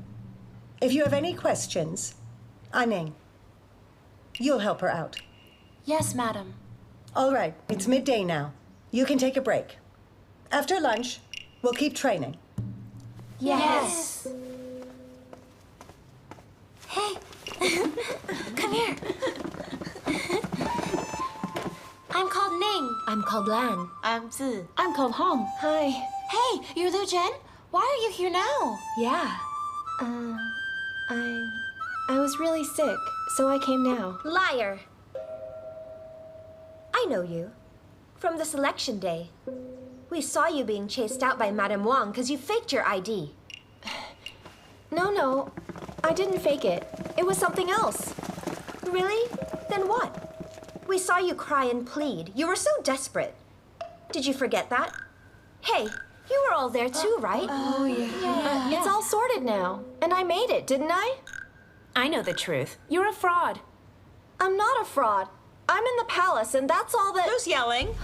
If you have any questions, Ning, you'll help her out. Yes, madam. All right, it's midday now. You can take a break. After lunch, we'll keep training. Yes. Hey, come here. I'm called Ning. I'm called Lan. I'm Zi. I'm called Hong. Hi. Hey, you're Lu Zhen? Why are you here now? Yeah. I was really sick, so I came now. Liar! I know you. From the selection day. We saw you being chased out by Madame Wang because you faked your ID. No, I didn't fake it. It was something else. Really? Then what? We saw you cry and plead. You were so desperate. Did you forget that? Hey, you were all there too, right? Oh, yeah. It's all sorted now. And I made it, didn't I? I know the truth. You're a fraud. I'm not a fraud. I'm in the palace, and that's all that... Who's yelling?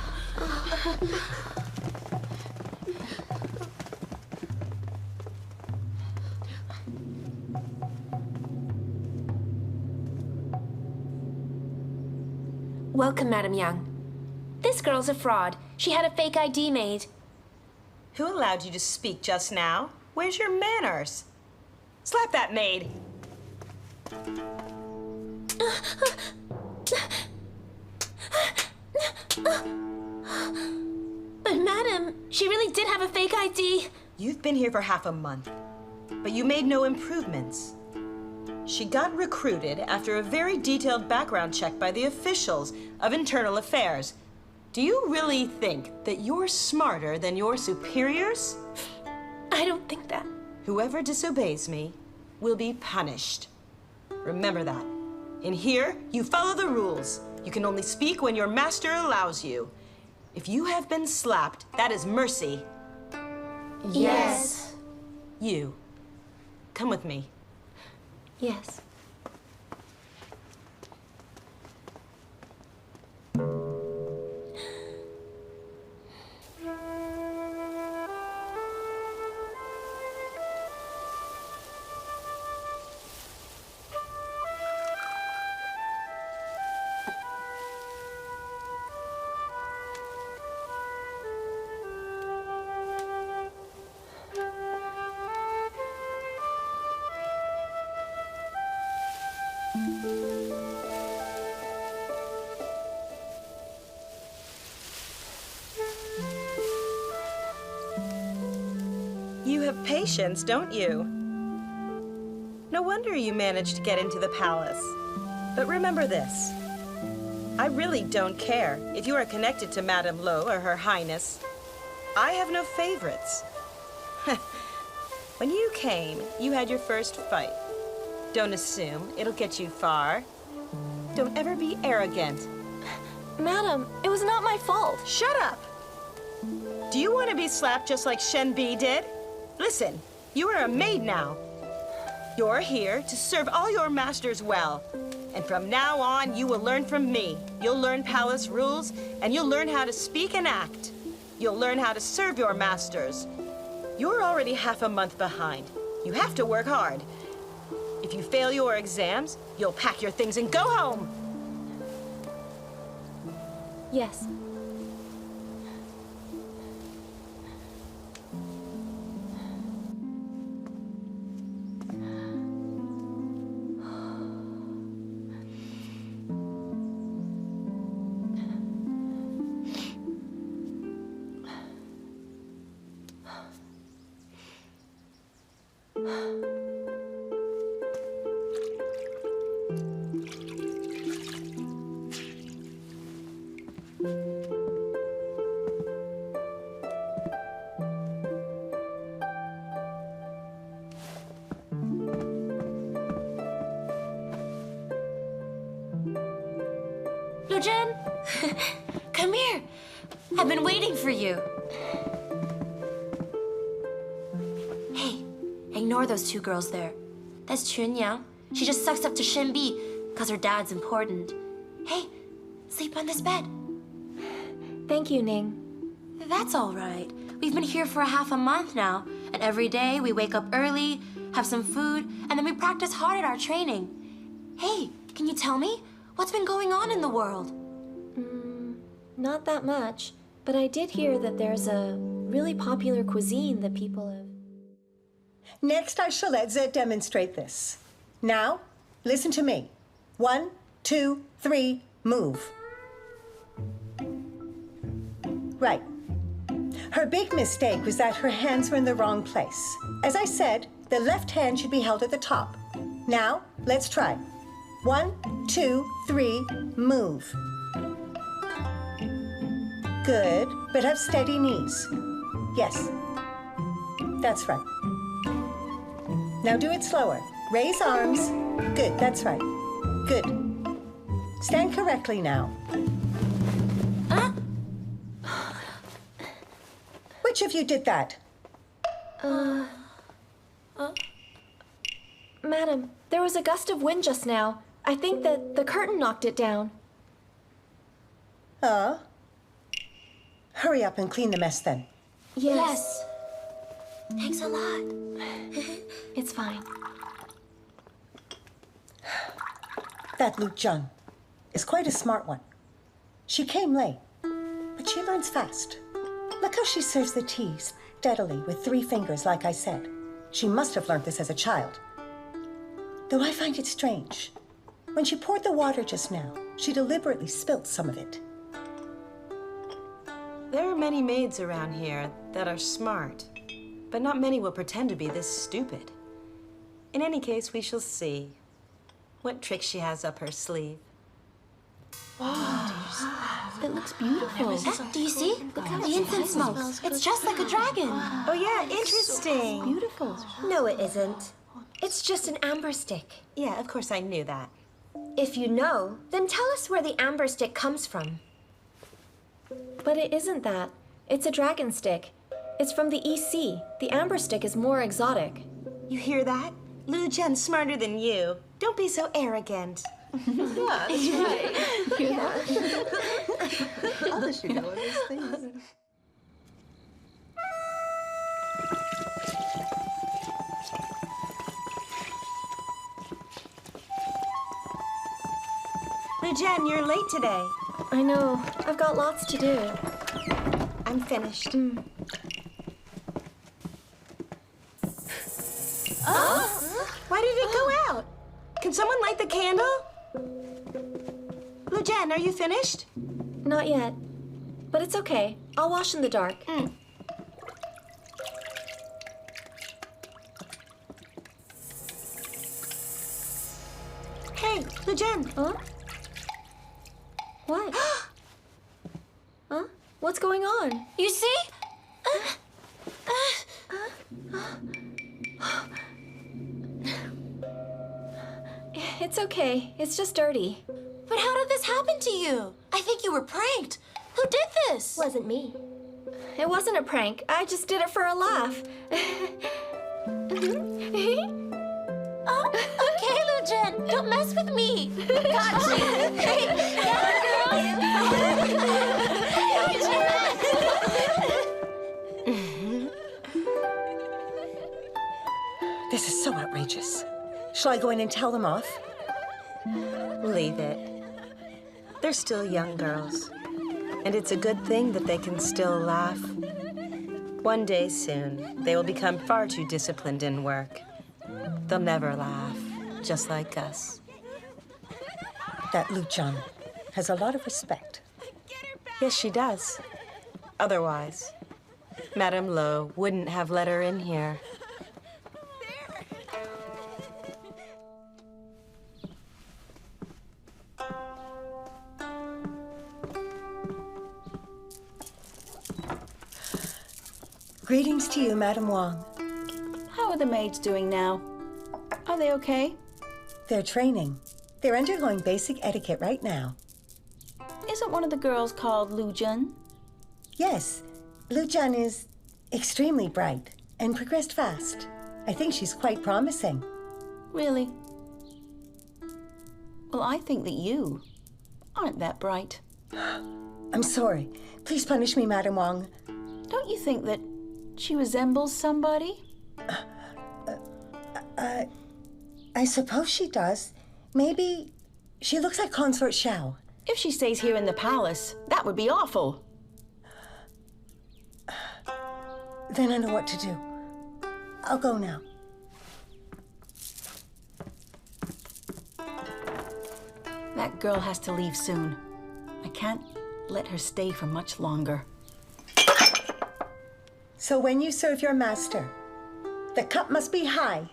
Welcome, Madam Yang. This girl's a fraud. She had a fake ID made. Who allowed you to speak just now? Where's your manners? Slap that maid. But madam, she really did have a fake ID. You've been here for half a month, but you made no improvements. She got recruited after a very detailed background check by the officials of Internal Affairs. Do you really think that you're smarter than your superiors? I don't think that. Whoever disobeys me will be punished. Remember that. In here, you follow the rules. You can only speak when your master allows you. If you have been slapped, that is mercy. Yes. You. Come with me. Yes. You have patience, don't you? No wonder you managed to get into the palace. But remember this. I really don't care if you are connected to Madame Lo or Her Highness. I have no favorites. When you came, you had your first fight. Don't assume it'll get you far. Don't ever be arrogant. Madam, it was not my fault. Shut up! Do you want to be slapped just like Shen Bi did? Listen, you are a maid now. You're here to serve all your masters well. And from now on, you will learn from me. You'll learn palace rules, and you'll learn how to speak and act. You'll learn how to serve your masters. You're already half a month behind. You have to work hard. If you fail your exams, you'll pack your things and go home. Yes. Lu Zhen, come here. I've been waiting for you. Hey, ignore those two girls there. That's Chunyang. She just sucks up to Shen Bi because her dad's important. Hey, sleep on this bed. Thank you, Ning. That's all right. We've been here for half a month now, And every day we wake up early, have some food, and then we practice hard at our training. Hey, can you tell me? What's been going on in the world? Not that much, but I did hear that there's a really popular cuisine that people have... Next, I shall let Zed demonstrate this. Now, listen to me. 1, 2, 3, move. Right. Her big mistake was that her hands were in the wrong place. As I said, the left hand should be held at the top. Now, let's try. 1, 2, 3, move. Good, but have steady knees. Yes, that's right. Now do it slower. Raise arms. Good, that's right. Good. Stand correctly now. Which of you did that? Madam, there was a gust of wind just now. I think that the curtain knocked it down. Hurry up and clean the mess then. Yes. Thanks a lot. It's fine. That Lu Zhen is quite a smart one. She came late, but she learns fast. Look how she serves the tea steadily with 3 fingers, like I said. She must have learned this as a child. Though I find it strange. When she poured the water just now, she deliberately spilt some of it. There are many maids around here that are smart, but not many will pretend to be this stupid. In any case, we shall see what trick she has up her sleeve. Wow. It looks beautiful. Do you see? Look how the incense smokes. It's just like a dragon. Oh yeah, interesting. Beautiful. No, it isn't. It's just an amber stick. Yeah, of course I knew that. If you know, then tell us where the amber stick comes from. But it isn't that. It's a dragon stick. It's from the EC. The amber stick is more exotic. You hear that? Lu Zhen's smarter than you. Don't be so arrogant. Yeah, that's right. Others should know these things. Lu Zhen, you're late today. I know. I've got lots to do. I'm finished. Why did it go out? Can someone light the candle? Lu Zhen, are you finished? Not yet. But it's okay. I'll wash in the dark. Hey, Lu Zhen. Huh? What? Huh? What's going on? You see? It's okay. It's just dirty. But how did this happen to you? I think you were pranked. Who did this? Wasn't me. It wasn't a prank. I just did it for a laugh. Oh, okay, Lu Zhen. Don't mess with me. Got you. Hey, This is so outrageous. Shall I go in and tell them off? Leave it. They're still young girls. And it's a good thing that they can still laugh. One day soon, they will become far too disciplined in work. They'll never laugh, just like us. That Lu Zhen has a lot of respect. Yes, she does. Otherwise, Madame Lo wouldn't have let her in here. Greetings to you, Madame Wang. How are the maids doing now? Are they okay? They're training. They're undergoing basic etiquette right now. Isn't one of the girls called Lu Zhen? Yes, Lu Zhen is extremely bright and progressed fast. I think she's quite promising. Really? Well, I think that you aren't that bright. I'm sorry. Please punish me, Madame Wang. Don't you think that She resembles somebody? I suppose she does. Maybe she looks like Consort Xiao. If she stays here in the palace, that would be awful. Then I know what to do. I'll go now. That girl has to leave soon. I can't let her stay for much longer. So when you serve your master, the cup must be high.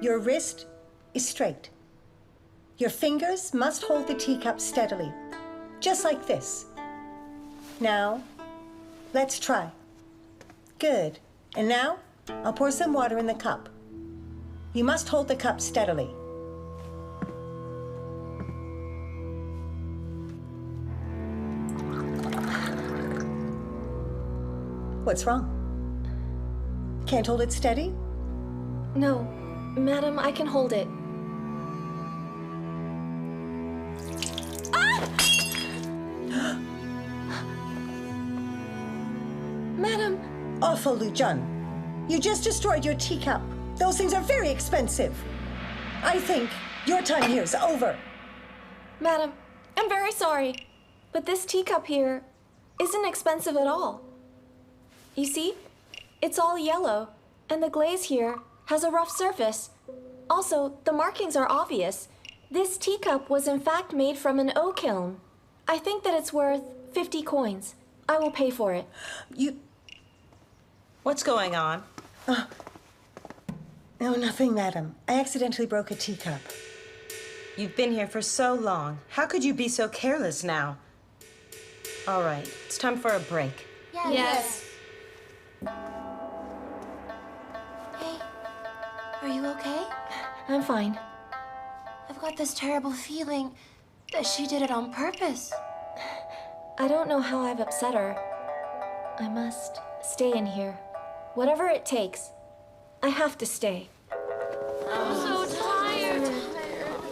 Your wrist is straight. Your fingers must hold the teacup steadily, just like this. Now, let's try. Good. And now, I'll pour some water in the cup. You must hold the cup steadily. What's wrong? Can't hold it steady? No, madam, I can hold it. Madam! Awful, Lu Zhen. You just destroyed your teacup. Those things are very expensive. I think your time here is over. Madam, I'm very sorry, but this teacup here isn't expensive at all. You see, it's all yellow, and the glaze here has a rough surface. Also, the markings are obvious. This teacup was in fact made from an oak kiln. I think that it's worth 50 coins. I will pay for it. What's going on? No, nothing, madam. I accidentally broke a teacup. You've been here for so long. How could you be so careless now? All right, it's time for a break. Yes. Hey, are you okay? I'm fine. I've got this terrible feeling that she did it on purpose. I don't know how I've upset her. I must stay in here. Whatever it takes. I have to stay. I'm so tired.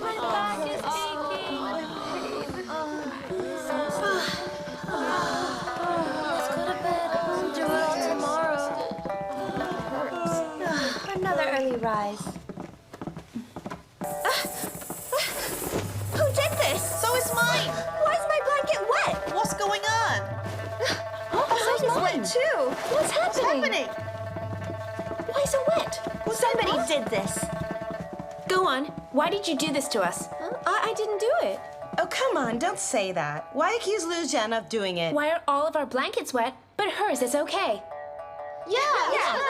My back is aching. Let's go to bed. We'll do it all tomorrow. Another early rise. Who did this? So is mine! Why is my blanket wet? What's going on? Mine's wet too. What's happening? Why is it wet? Somebody did this. Go on. Why did you do this to us? I didn't do it. Oh, come on, don't say that. Why accuse Lu Zhen of doing it? Why are all of our blankets wet, but hers is okay? Yeah,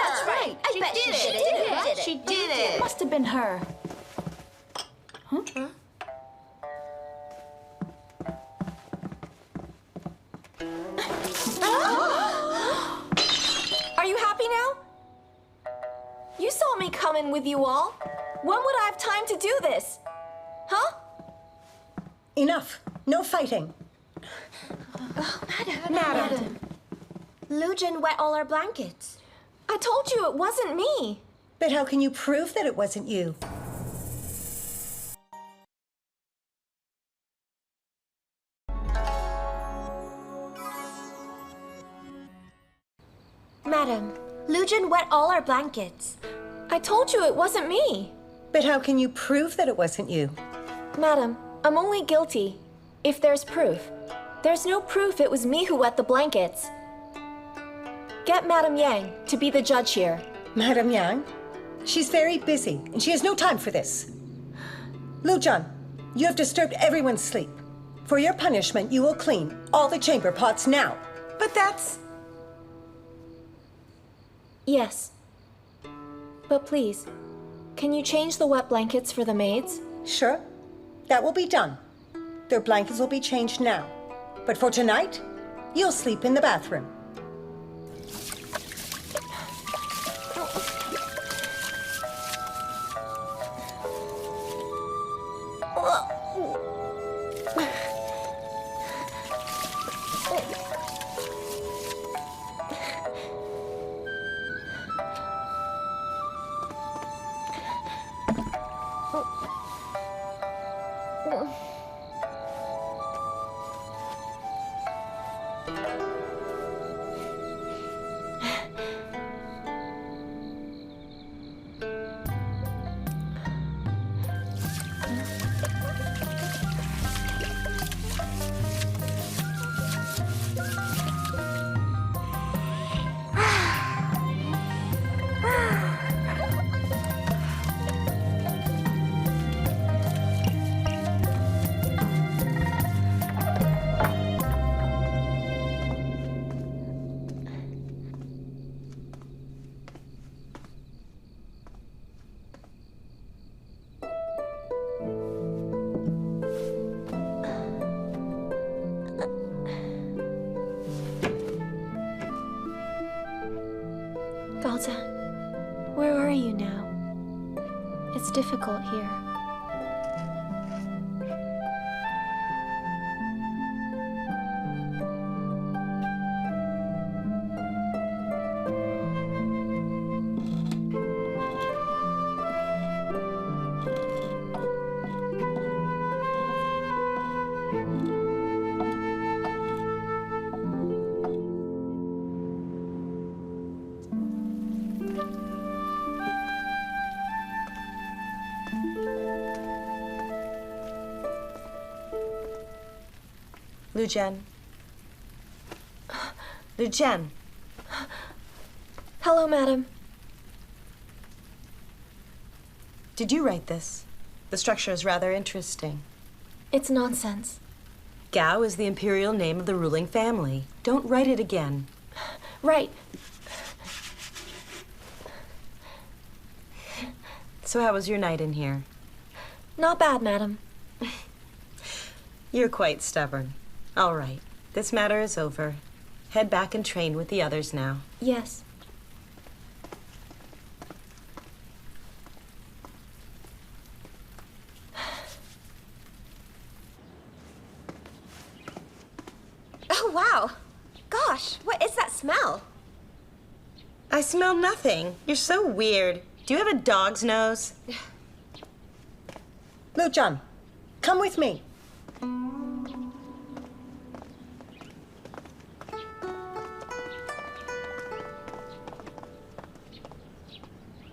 that's right. I bet she did it. She did it. Must have been her. Huh? Are you happy now? You saw me coming with you all. When would I have time to do this? Huh? Enough. No fighting. Madam. Lu Zhen wet all our blankets. I told you it wasn't me. But how can you prove that it wasn't you? Madam, Lu Zhen wet all our blankets. I told you it wasn't me. But how can you prove that it wasn't you? Madam, I'm only guilty if there's proof. There's no proof it was me who wet the blankets. Get Madam Yang to be the judge here. Madam Yang? She's very busy, and she has no time for this. Lu Zhen, you have disturbed everyone's sleep. For your punishment, you will clean all the chamber pots now. But that's... Yes. But please, can you change the wet blankets for the maids? Sure. That will be done. Their blankets will be changed now. But for tonight, you'll sleep in the bathroom. It's difficult here. Lu Zhen. Lu Zhen. Hello, madam. Did you write this? The structure is rather interesting. It's nonsense. Gao is the imperial name of the ruling family. Don't write it again. Right. So how was your night in here? Not bad, madam. You're quite stubborn. All right, this matter is over. Head back and train with the others now. Yes. Oh, wow. Gosh, what is that smell? I smell nothing. You're so weird. Do you have a dog's nose? Lu Zhen, come with me.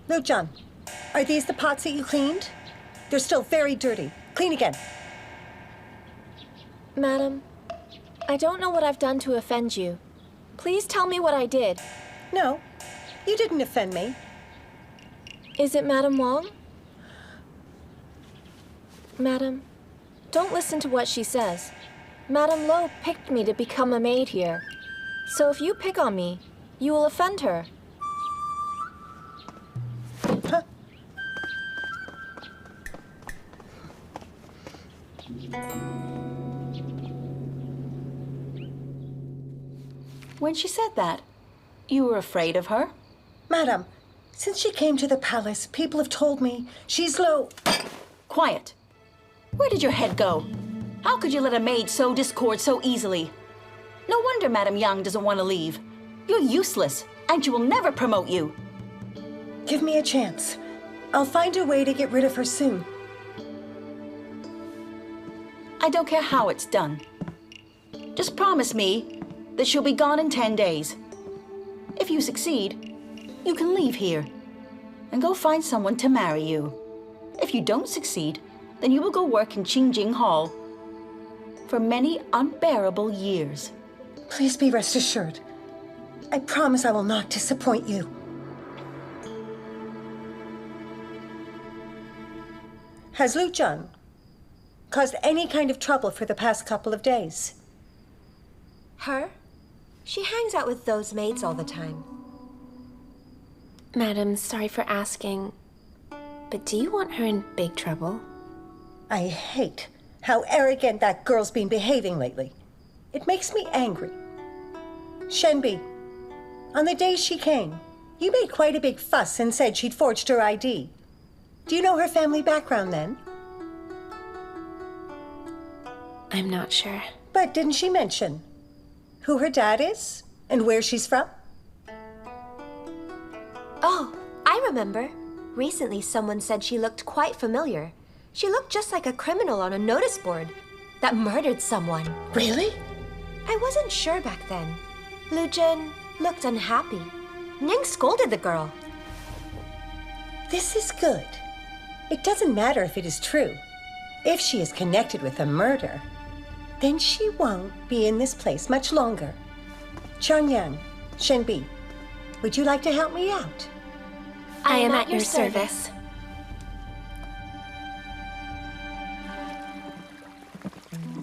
Lu Zhen, are these the pots that you cleaned? They're still very dirty. Clean again. Madam, I don't know what I've done to offend you. Please tell me what I did. No, you didn't offend me. Is it Madam Wang? Madam, don't listen to what she says. Madam Lo picked me to become a maid here. So if you pick on me, you will offend her. Huh? When she said that, you were afraid of her? Madam, since she came to the palace, people have told me she's low. Quiet. Where did your head go? How could you let a maid sow discord so easily? No wonder Madame Yang doesn't want to leave. You're useless, and she will never promote you. Give me a chance. I'll find a way to get rid of her soon. I don't care how it's done. Just promise me that she'll be gone in 10 days. If you succeed, you can leave here and go find someone to marry you. If you don't succeed, then you will go work in Qingjing Hall for many unbearable years. Please be rest assured. I promise I will not disappoint you. Has Lu Zhen caused any kind of trouble for the past couple of days? Her? She hangs out with those maids all the time. Madam, sorry for asking, but do you want her in big trouble? I hate how arrogant that girl's been behaving lately. It makes me angry. Shenbi, on the day she came, you made quite a big fuss and said she'd forged her ID. Do you know her family background then? I'm not sure. But didn't she mention who her dad is and where she's from? Oh, I remember. Recently, someone said she looked quite familiar. She looked just like a criminal on a notice board that murdered someone. Really? I wasn't sure back then. Lu Zhen looked unhappy. Ning scolded the girl. This is good. It doesn't matter if it is true. If she is connected with a murder, then she won't be in this place much longer. Chongyang, Shenbi, would you like to help me out? I am at your service.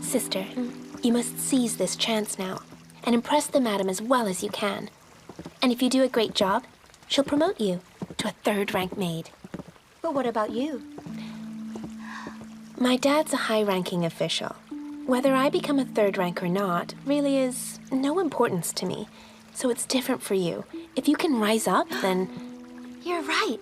Sister, you must seize this chance now and impress the madam as well as you can. And if you do a great job, she'll promote you to a third-rank maid. But what about you? My dad's a high-ranking official. Whether I become a third rank or not really is no importance to me. So it's different for you. If you can rise up, then... You're right.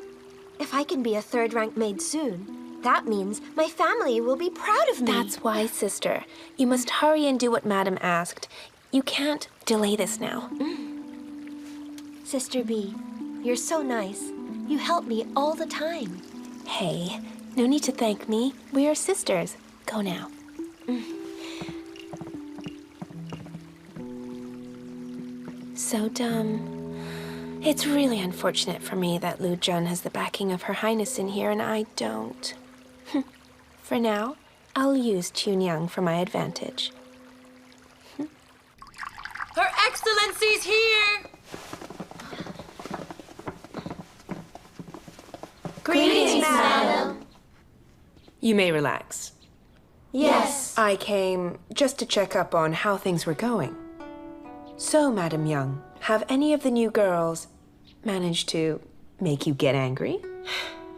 If I can be a third-rank maid soon, that means my family will be proud of me. That's why, sister. You must hurry and do what Madam asked. You can't delay this now. Sister B, you're so nice. You help me all the time. Hey, no need to thank me. We are sisters. Go now. So dumb. It's really unfortunate for me that Lu Zhen has the backing of Her Highness in here and I don't. For now, I'll use Chunyang for my advantage. Her Excellency's here! Greetings, madam. You may relax. Yes. I came just to check up on how things were going. So, Madam Young, have any of the new girls managed to make you get angry?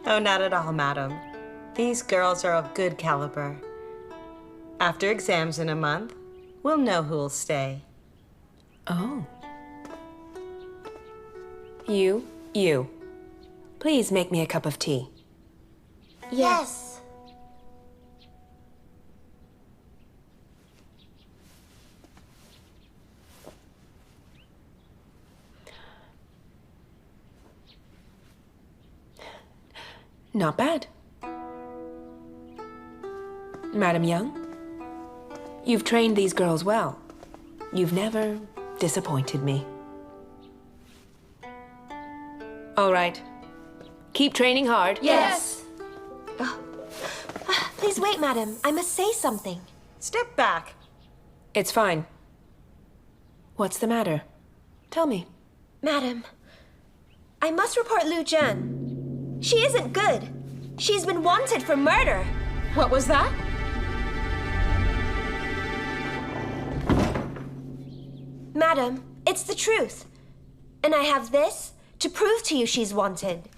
Oh, not at all, madam. These girls are of good caliber. After exams in a month, we'll know who'll stay. Oh. You. Please make me a cup of tea. Yes. Not bad. Madam Young, you've trained these girls well. You've never disappointed me. All right. Keep training hard. Yes. Please wait, madam. I must say something. Step back. It's fine. What's the matter? Tell me. Madam, I must report Lu Zhen. She isn't good. She's been wanted for murder. What was that? Madam, it's the truth. And I have this to prove to you she's wanted.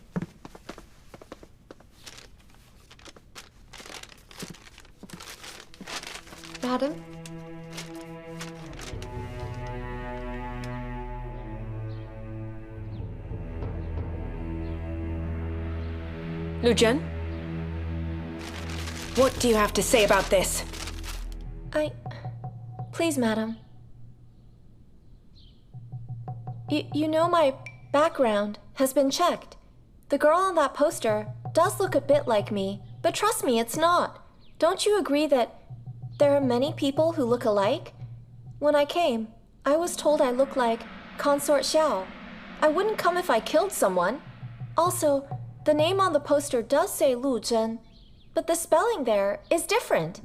Madam? Lu Zhen? What do you have to say about this? Please, madam. You know my background has been checked. The girl on that poster does look a bit like me, but trust me, it's not. Don't you agree that there are many people who look alike? When I came, I was told I look like Consort Xiao. I wouldn't come if I killed someone. Also, the name on the poster does say Lu Zhen, but the spelling there is different.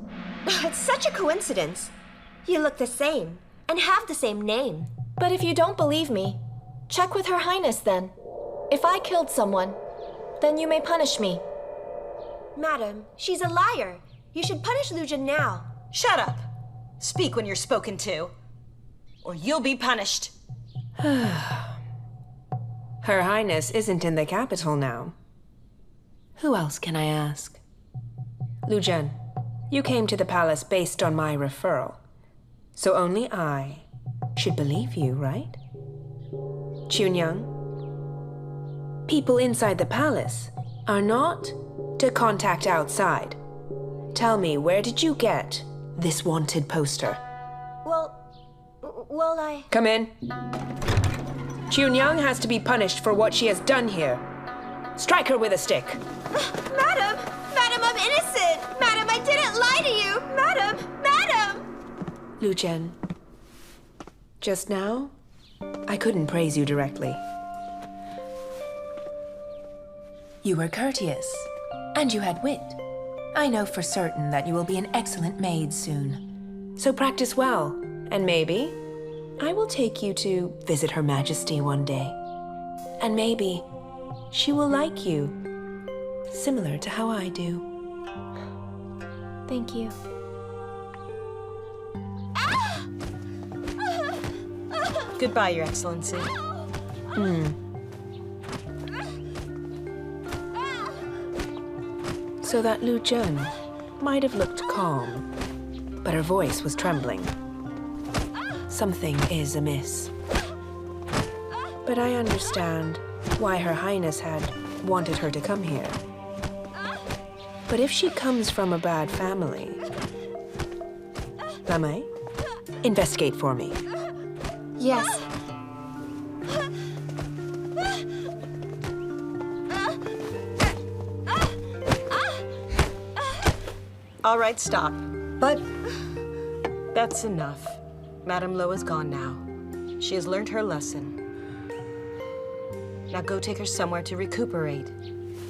It's such a coincidence. You look the same and have the same name. But if you don't believe me, check with Her Highness then. If I killed someone, then you may punish me. Madam, she's a liar. You should punish Lu Zhen now. Shut up. Speak when you're spoken to, or you'll be punished. Her Highness isn't in the capital now. Who else can I ask? Lu Zhen, you came to the palace based on my referral. So only I should believe you, right? Chunyang, people inside the palace are not to contact outside. Tell me, where did you get this wanted poster? Well, I... Come in. Chunyang has to be punished for what she has done here. Strike her with a stick. Madam, I'm innocent. Madam, I didn't lie to you. Madam. Lu Zhen, just now, I couldn't praise you directly. You were courteous, and you had wit. I know for certain that you will be an excellent maid soon. So practice well, and maybe I will take you to visit Her Majesty one day. And maybe she will like you, similar to how I do. Thank you. Goodbye, Your Excellency. So that Lu Zhen might have looked calm, but her voice was trembling. Something is amiss. But I understand why Her Highness had wanted her to come here. But if she comes from a bad family... Lamei, investigate for me. Yes. All right, stop. But that's enough. Madame Lo is gone now. She has learned her lesson. Now go take her somewhere to recuperate.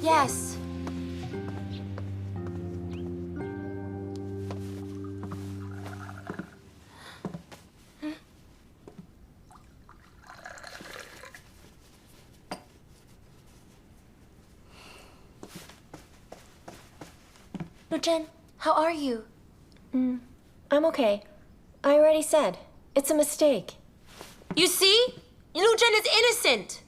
Yes. Lu Zhen, how are you? I'm okay. I already said. It's a mistake. You see? Lu Zhen is innocent!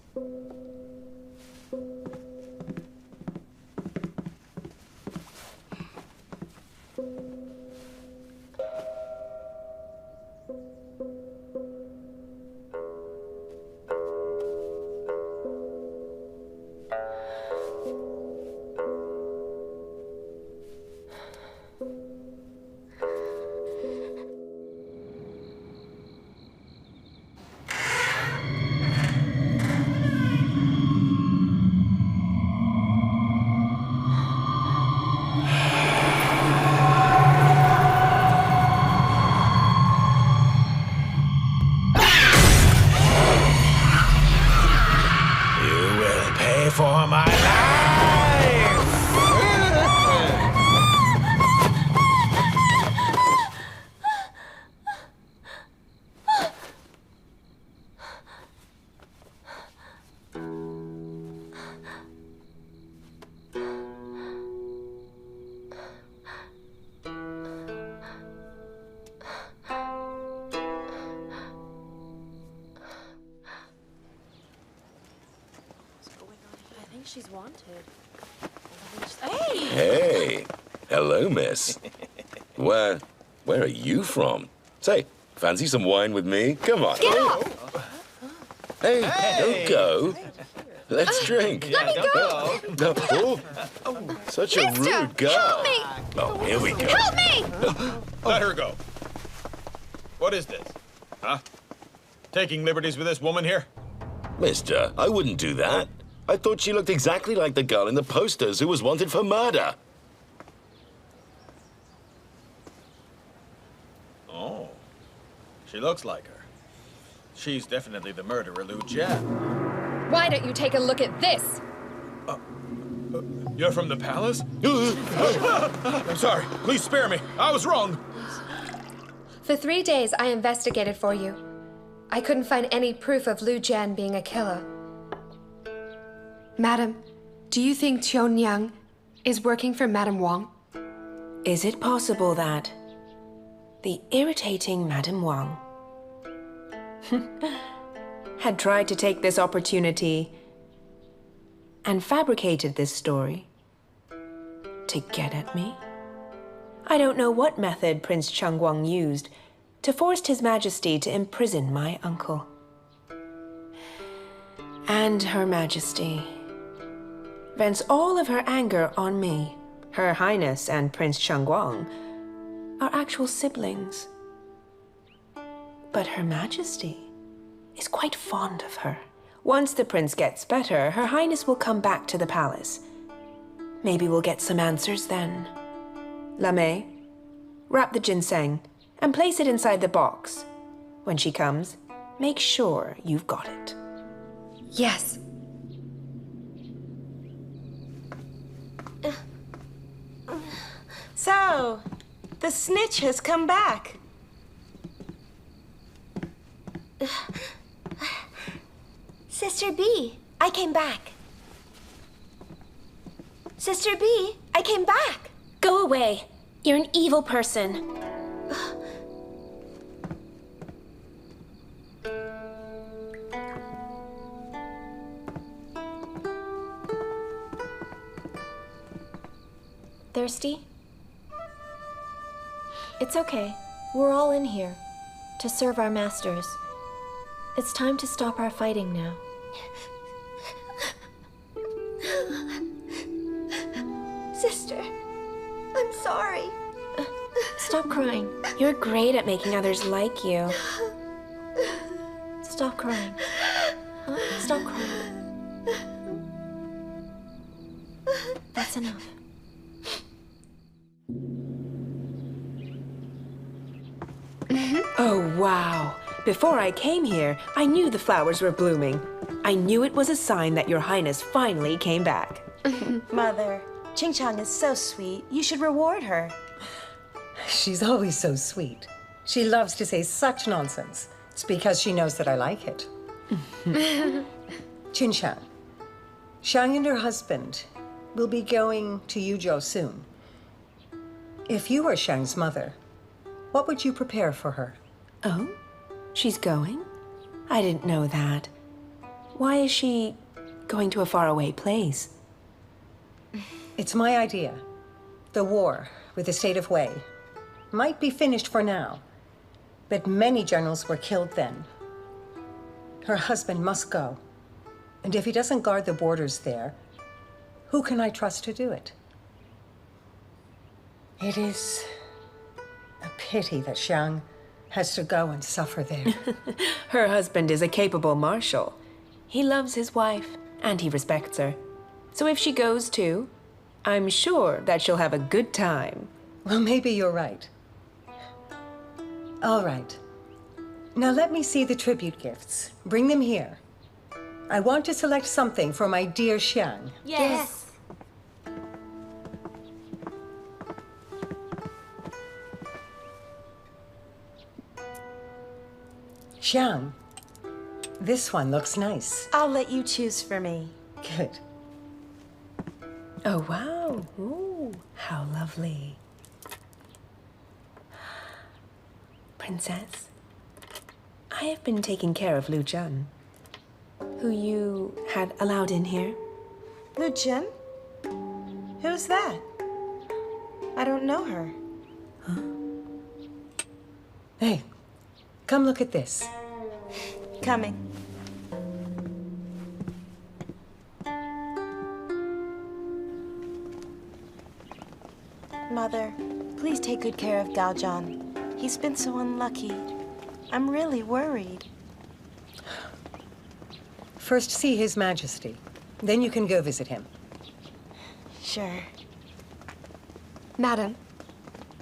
For my life! She's wanted. Hey! Hello, miss. Where are you from? Say, fancy some wine with me? Come on. Get up! Hey, don't go. Let's drink. Let me go! Oh, such a rude girl. Help me! Oh, here we go. Help me! Let her go. What is this? Huh? Taking liberties with this woman here? Mister, I wouldn't do that. I thought she looked exactly like the girl in the posters who was wanted for murder. Oh. She looks like her. She's definitely the murderer, Lu Zhen. Why don't you take a look at this? You're from the palace? I'm sorry. Please spare me. I was wrong. For 3 days, I investigated for you. I couldn't find any proof of Lu Zhen being a killer. Madam, do you think Qion Yang is working for Madame Wang? Is it possible that the irritating Madame Wang had tried to take this opportunity and fabricated this story to get at me? I don't know what method Prince Changguang used to force His Majesty to imprison my uncle. And Her Majesty vents all of her anger on me. Her Highness and Prince Changguang are actual siblings. But Her Majesty is quite fond of her. Once the prince gets better, Her Highness will come back to the palace. Maybe we'll get some answers then. Lamei, wrap the ginseng and place it inside the box. When she comes, make sure you've got it. Yes. So, the snitch has come back. Sister B, I came back. Sister B, I came back. Go away. You're an evil person. Thirsty? It's okay. We're all in here to serve our masters. It's time to stop our fighting now. I'm sorry. Stop crying. You're great at making others like you. Stop crying. Stop crying. That's enough. Oh, wow. Before I came here, I knew the flowers were blooming. I knew it was a sign that Your Highness finally came back. Mother, Qingchang is so sweet. You should reward her. She's always so sweet. She loves to say such nonsense. It's because she knows that I like it. Qingchang, Xiang and her husband will be going to Yuzhou soon. If you were Xiang's mother, what would you prepare for her? Oh? She's going? I didn't know that. Why is she going to a faraway place? It's my idea. The war with the state of Wei might be finished for now, but many generals were killed then. Her husband must go. And if he doesn't guard the borders there, who can I trust to do it? It is a pity that Xiang has to go and suffer there. Her husband is a capable marshal. He loves his wife, and he respects her. So if she goes too, I'm sure that she'll have a good time. Well, maybe you're right. All right. Now let me see the tribute gifts. Bring them here. I want to select something for my dear Xiang. Yes. Xiang, this one looks nice. I'll let you choose for me. Good. Oh, wow. Ooh, how lovely. Princess, I have been taking care of Lu Zhen, who you had allowed in here. Lu Zhen? Who's that? I don't know her. Huh? Hey, come look at this. Coming. Mother, please take good care of Gao Zhan. He's been so unlucky. I'm really worried. First see His Majesty. Then you can go visit him. Sure. Madam,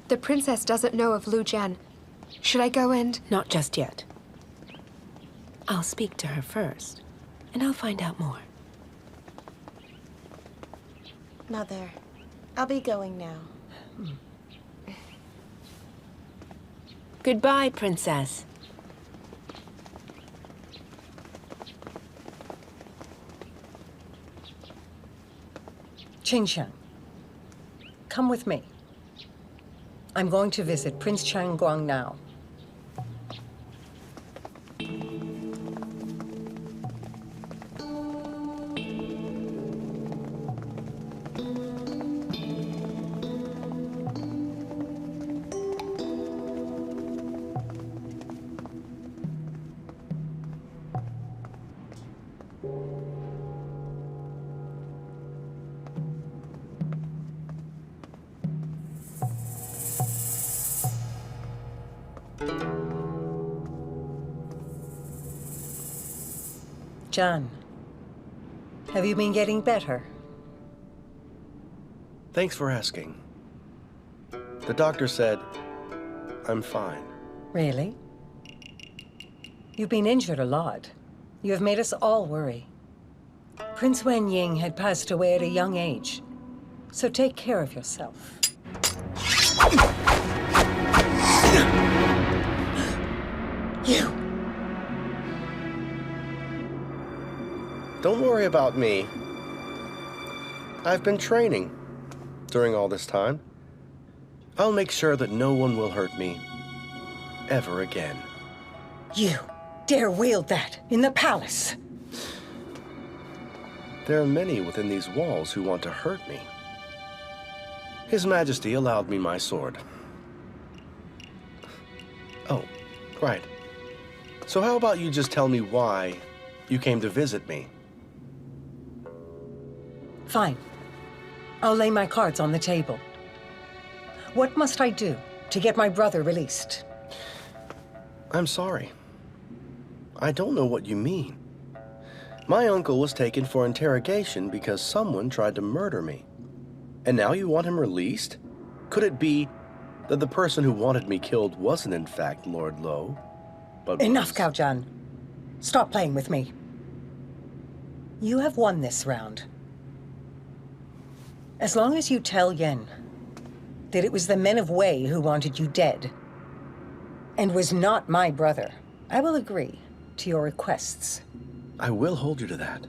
the princess doesn't know of Lu Zhen. Should I go and... Not just yet. I'll speak to her first, and I'll find out more. Mother, I'll be going now. Goodbye, Princess. Qingchang, come with me. I'm going to visit Prince Changguang now. John, have you been getting better? Thanks for asking. The doctor said I'm fine. Really? You've been injured a lot. You have made us all worry. Prince Wenying had passed away at a young age, so take care of yourself. You! Don't worry about me. I've been training during all this time. I'll make sure that no one will hurt me ever again. You dare wield that in the palace? There are many within these walls who want to hurt me. His Majesty allowed me my sword. Oh, right. So how about you just tell me why you came to visit me? Fine. I'll lay my cards on the table. What must I do to get my brother released? I'm sorry. I don't know what you mean. My uncle was taken for interrogation because someone tried to murder me. And now you want him released? Could it be that the person who wanted me killed wasn't in fact Lord Lo, but Enough, Gao Zhan. Stop playing with me. You have won this round. As long as you tell Yen that it was the men of Wei who wanted you dead, and was not my brother, I will agree to your requests. I will hold you to that.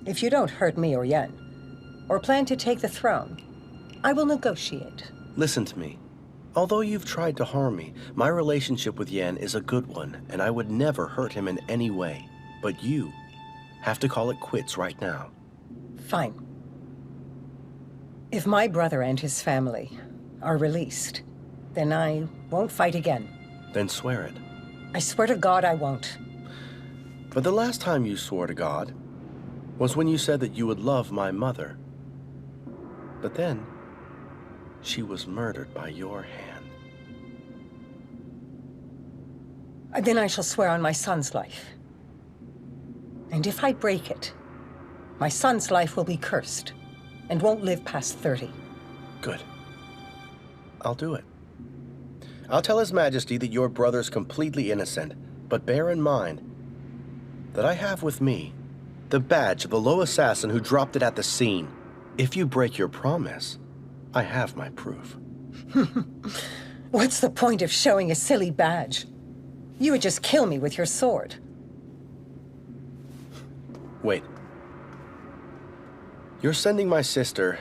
If you don't hurt me or Yen, or plan to take the throne, I will negotiate. Listen to me. Although you've tried to harm me, my relationship with Yen is a good one, and I would never hurt him in any way. But you have to call it quits right now. Fine. If my brother and his family are released, then I won't fight again. Then swear it. I swear to God I won't. But the last time you swore to God was when you said that you would love my mother. But then, she was murdered by your hand. Then I shall swear on my son's life. And if I break it, my son's life will be cursed and won't live past 30. Good. I'll do it. I'll tell His Majesty that your brother's completely innocent, but bear in mind that I have with me the badge of the low assassin who dropped it at the scene. If you break your promise, I have my proof. What's the point of showing a silly badge? You would just kill me with your sword. Wait. You're sending my sister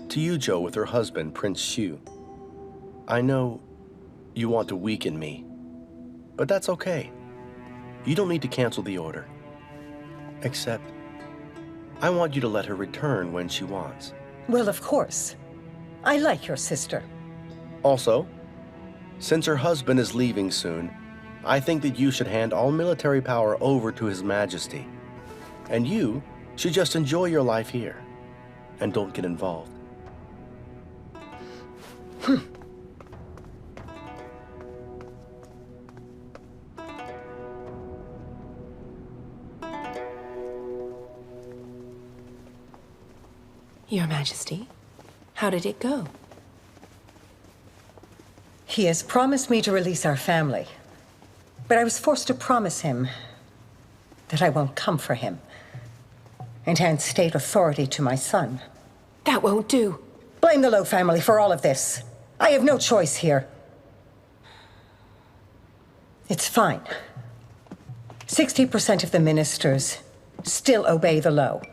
to Yuzhou with her husband, Prince Xiu. I know you want to weaken me, but that's okay. You don't need to cancel the order. Except, I want you to let her return when she wants. Well, of course. I like your sister. Also, since her husband is leaving soon, I think that you should hand all military power over to His Majesty. And you should just enjoy your life here, and don't get involved. Your Majesty, how did it go? He has promised me to release our family, but I was forced to promise him that I won't come for him and hand state authority to my son. That won't do. Blame the Lo family for all of this. I have no choice here. It's fine. 60% of the ministers still obey the Lo.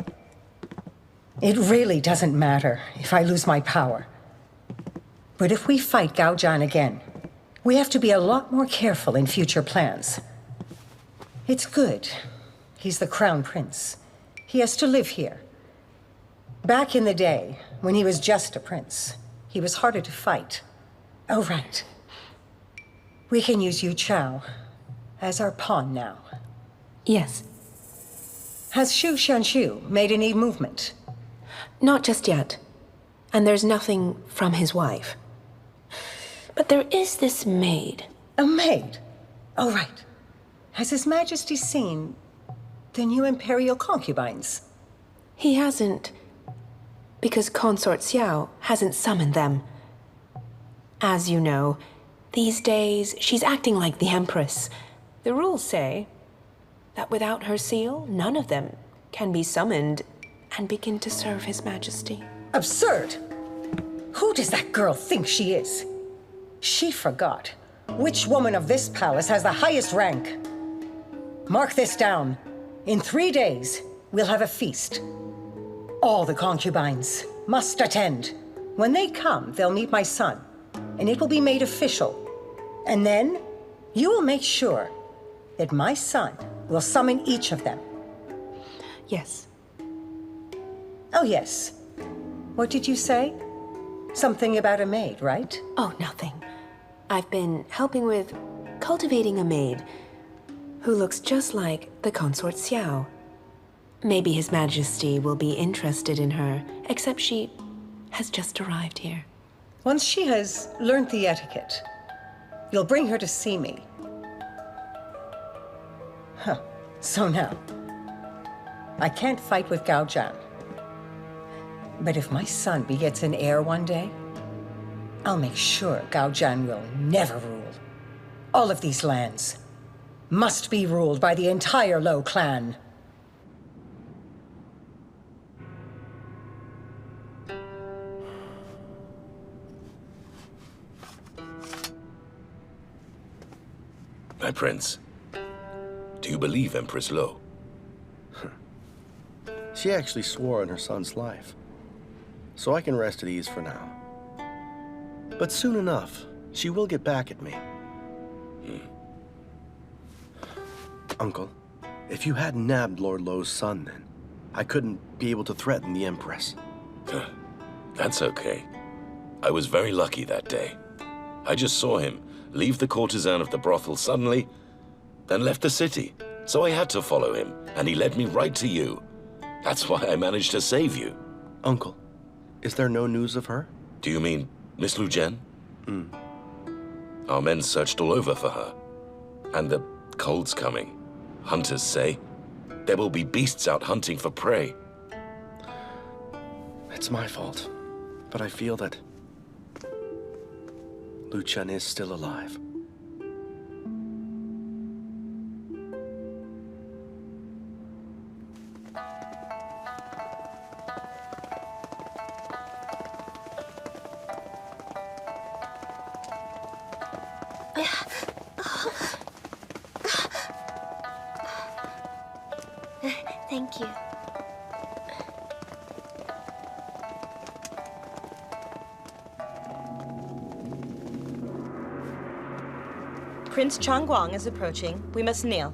It really doesn't matter if I lose my power. But if we fight Gao Zhan again, we have to be a lot more careful in future plans. It's good. He's the crown prince. He has to live here. Back in the day, when he was just a prince, he was harder to fight. Oh, right. We can use Yu Chao as our pawn now. Yes. Has Xu Xianxiu made any movement? Not just yet. And there's nothing from his wife. But there is this maid. A maid? Oh, right. Has His Majesty seen the new imperial concubines? He hasn't, because Consort Xiao hasn't summoned them. As you know, these days she's acting like the empress. The rules say that without her seal, none of them can be summoned and begin to serve His Majesty. Absurd! Who does that girl think she is? She forgot which woman of this palace has the highest rank. Mark this down. In 3 days, we'll have a feast. All the concubines must attend. When they come, they'll meet my son, and it will be made official. And then, you will make sure that my son will summon each of them. Yes. Oh, yes. What did you say? Something about a maid, right? Oh, nothing. I've been helping with cultivating a maid who looks just like the Consort Xiao. Maybe His Majesty will be interested in her, except she has just arrived here. Once she has learned the etiquette, you'll bring her to see me. Huh. So now, I can't fight with Gao Zhan. But if my son begets an heir one day, I'll make sure Gao Zhan will never rule. All of these lands must be ruled by the entire Lo clan. My prince, do you believe Empress Lo? She actually swore on her son's life. So I can rest at ease for now. But soon enough, she will get back at me. Uncle, if you hadn't nabbed Lord Lo's son then, I couldn't be able to threaten the Empress. That's okay. I was very lucky that day. I just saw him leave the courtesan of the brothel suddenly, then left the city. So I had to follow him, and he led me right to you. That's why I managed to save you. Uncle, is there no news of her? Do you mean Miss Lu Zhen? Our men searched all over for her. And the cold's coming. Hunters say there will be beasts out hunting for prey. It's my fault, but I feel that Lu Zhen is still alive. Thank you. Prince Changguang is approaching. We must kneel.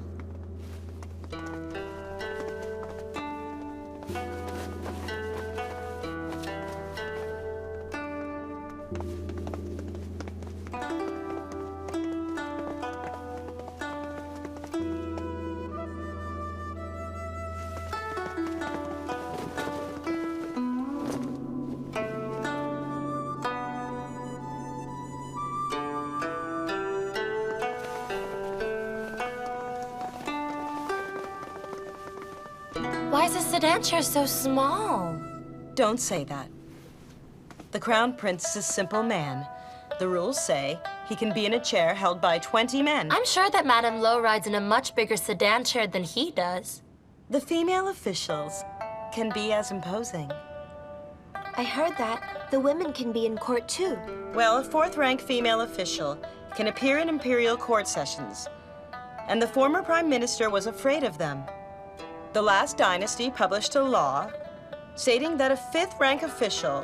Why is the sedan chair so small? Don't say that. The Crown Prince is a simple man. The rules say he can be in a chair held by 20 men. I'm sure that Madame Lo rides in a much bigger sedan chair than he does. The female officials can be as imposing. I heard that. The women can be in court too. Well, a fourth-rank female official can appear in imperial court sessions. And the former prime minister was afraid of them. The last dynasty published a law stating that a fifth-rank official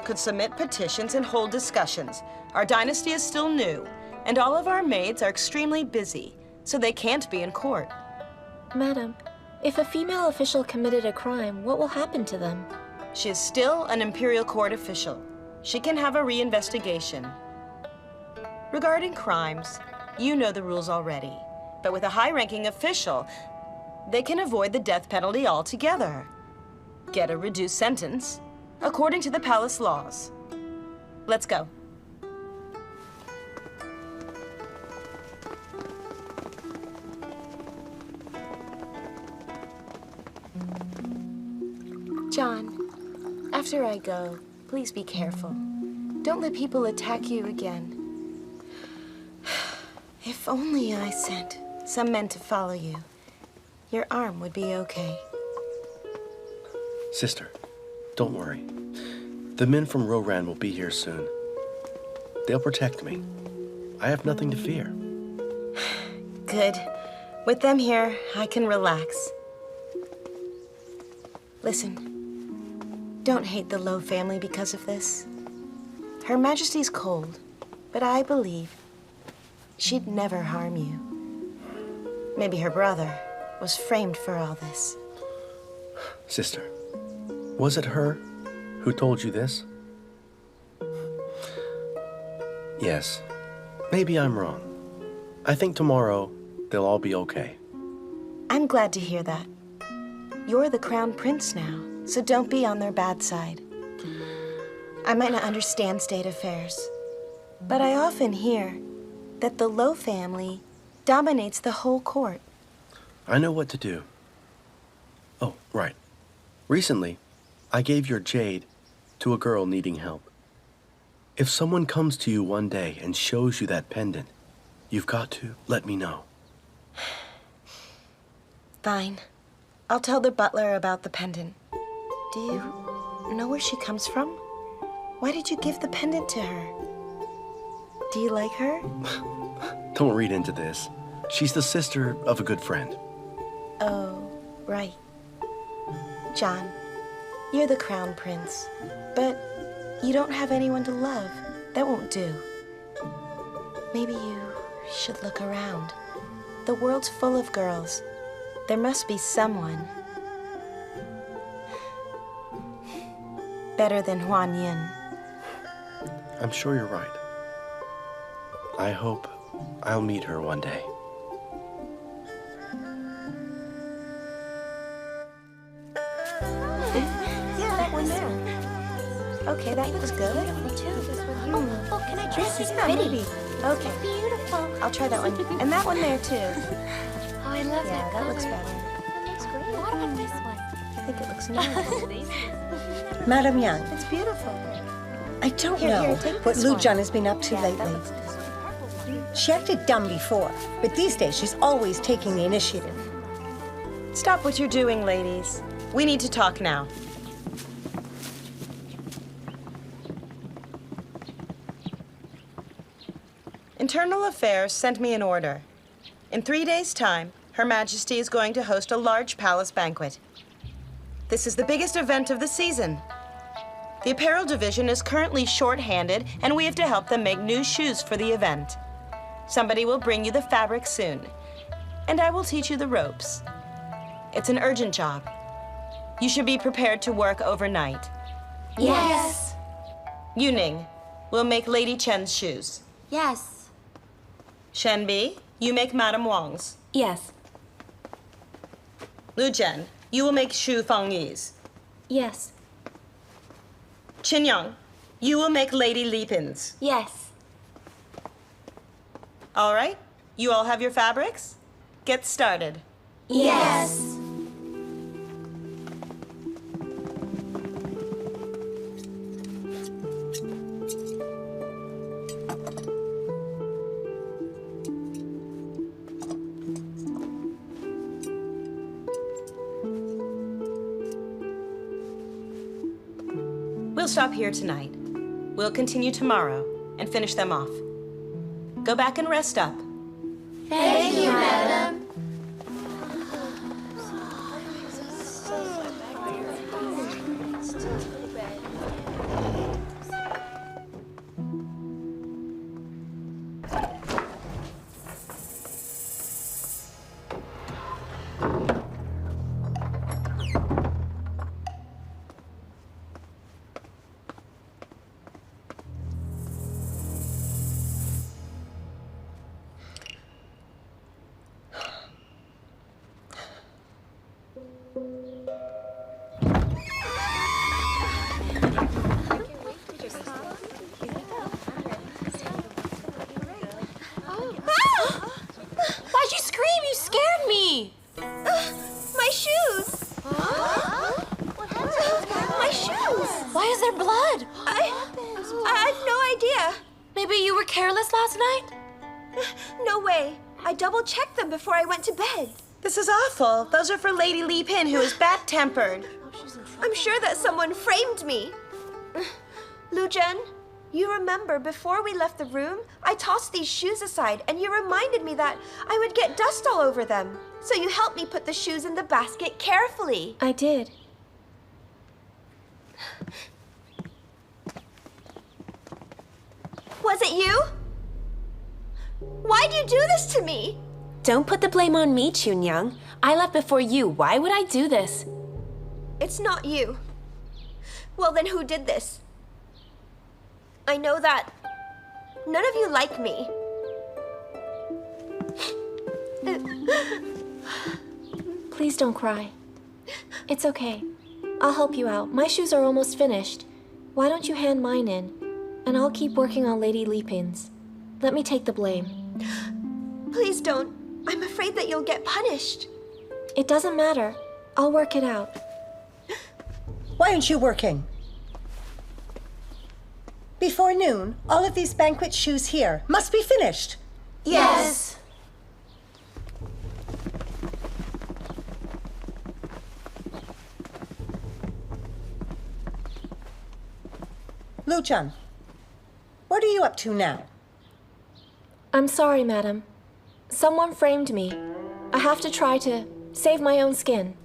could submit petitions and hold discussions. Our dynasty is still new, and all of our maids are extremely busy, so they can't be in court. Madam, if a female official committed a crime, what will happen to them? She is still an imperial court official. She can have a reinvestigation. Regarding crimes, you know the rules already. But with a high-ranking official, they can avoid the death penalty altogether. Get a reduced sentence, according to the palace laws. Let's go. John, after I go, please be careful. Don't let people attack you again. If only I sent some men to follow you, your arm would be okay. Sister, don't worry. The men from Roran will be here soon. They'll protect me. I have nothing to fear. Good. With them here, I can relax. Listen, don't hate the Lo family because of this. Her Majesty's cold, but I believe she'd never harm you. Maybe her brother was framed for all this. Sister, was it her who told you this? Yes, maybe I'm wrong. I think tomorrow they'll all be okay. I'm glad to hear that. You're the Crown Prince now, so don't be on their bad side. I might not understand state affairs, but I often hear that the Lo family dominates the whole court. I know what to do. Oh, right. Recently, I gave your jade to a girl needing help. If someone comes to you one day and shows you that pendant, you've got to let me know. Fine. I'll tell the butler about the pendant. Do you know where she comes from? Why did you give the pendant to her? Do you like her? Don't read into this. She's the sister of a good friend. Oh, right. John, you're the crown prince, but you don't have anyone to love. That won't do. Maybe you should look around. The world's full of girls. There must be someone better than Huan Yin. I'm sure you're right. I hope I'll meet her one day. Yeah, that one there. Okay, that looks good. Oh, can I try This is this? pretty. Okay. Beautiful. I'll try that one. And that one there, too. Oh, I love Yeah, that that color. looks better. That looks great. What about this one? I think it looks nice. Madam Yang, It's beautiful. I don't Here, know take what this Lu one. Zhen has been up to Yeah, that lately. looks good. She acted dumb before, but these days she's always taking the initiative. Stop what you're doing, ladies. We need to talk now. Internal Affairs sent me an order. In 3 days' time, Her Majesty is going to host a large palace banquet. This is the biggest event of the season. The apparel division is currently short-handed, and we have to help them make new shoes for the event. Somebody will bring you the fabric soon, and I will teach you the ropes. It's an urgent job. You should be prepared to work overnight. Yes. Yuning will make Lady Chen's shoes. Yes. Shenbi, you make Madame Wang's. Yes. Lu Zhen, you will make Xu Fengyi's. Yes. Qinyang, you will make Lady Lipin's. Yes. All right, you all have your fabrics? Get started. Yes. We'll stop here tonight. We'll continue tomorrow and finish them off. Go back and rest up. Thank you, madam. Why'd you scream? You scared me! My shoes! My shoes! Why is there blood? I've no idea. Maybe you were careless last night? No way. I double-checked them before I went to bed. This is awful. Those are for Lady Li Pin, who is bad-tempered. I'm sure that someone framed me. Lu Zhen, you remember before we left the room, I tossed these shoes aside and you reminded me that I would get dust all over them. So you helped me put the shoes in the basket carefully. I did. Was it you? Why'd you do this to me? Don't put the blame on me, Chunyang. I left before you. Why would I do this? It's not you. Well, then who did this? I know that none of you like me. Please don't cry. It's okay. I'll help you out. My shoes are almost finished. why don't you hand mine in, and I'll keep working on Lady Liping's. Let me take the blame. Please don't. I'm afraid that you'll get punished. It doesn't matter. I'll work it out. Why aren't you working? Before noon, all of these banquet shoes here must be finished. Yes. Lu Zhen, what are you up to now? I'm sorry, madam. Someone framed me. I have to try to save my own skin.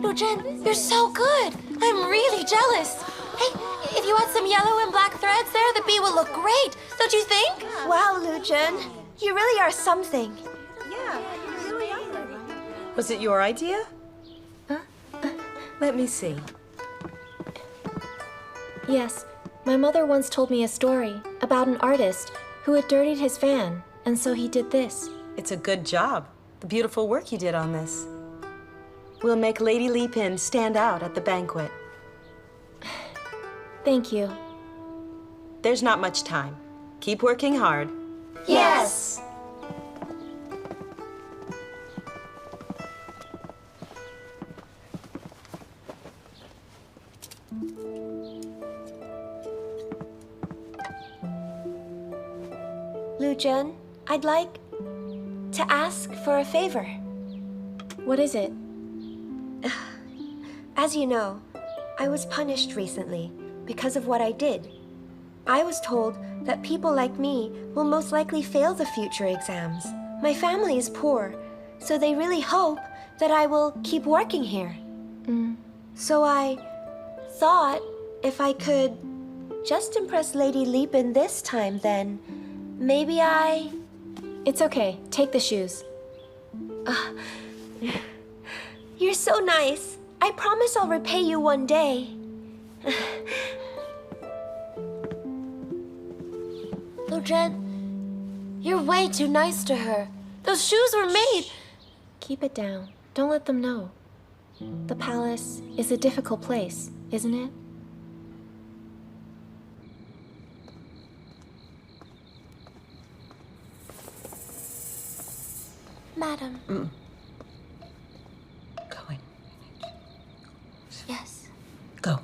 Lu Zhen, you're so good. I'm really jealous. Hey, if you had some yellow and black threads there, the bee would look great. Don't you think? Wow, Lu Zhen, you really are something. Was it your idea? Let me see. Yes, my mother once told me a story about an artist who had dirtied his fan, and so he did this. It's a good job. The beautiful work you did on this. We'll make Lady Liping stand out at the banquet. Thank you. There's not much time. Keep working hard. Yes! Lu Zhen, I'd like to ask for a favor. What is it? As you know, I was punished recently because of what I did. I was told that people like me will most likely fail the future exams. My family is poor, so they really hope that I will keep working here. So I thought if I could just impress Lady Liping this time, then maybe I... It's okay. Take the shoes. You're so nice. I promise I'll repay you one day. Lu Zhen, you're way too nice to her. Those shoes were made... Keep it down. Don't let them know. The palace is a difficult place, isn't it? Madam. Go in. Yes. Go.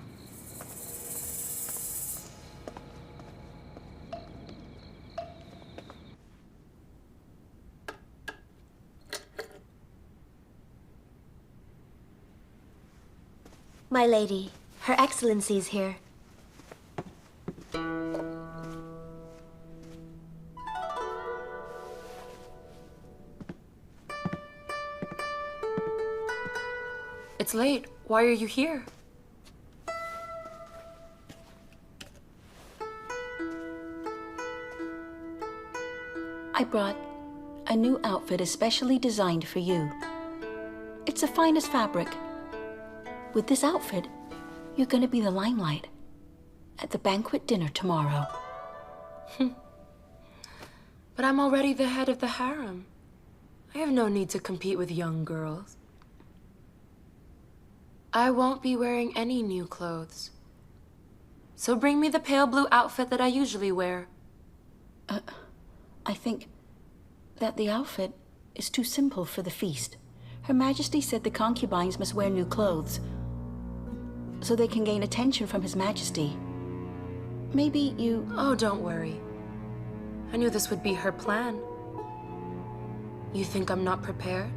My lady, Her Excellency's here. It's late. Why are you here? I brought a new outfit especially designed for you. It's the finest fabric. With this outfit, you're gonna be the limelight at the banquet dinner tomorrow. But I'm already the head of the harem. I have no need to compete with young girls. I won't be wearing any new clothes. So bring me the pale blue outfit that I usually wear. I think that the outfit is too simple for the feast. Her Majesty said the concubines must wear new clothes so they can gain attention from His Majesty. Maybe you... Oh, don't worry. I knew this would be her plan. You think I'm not prepared?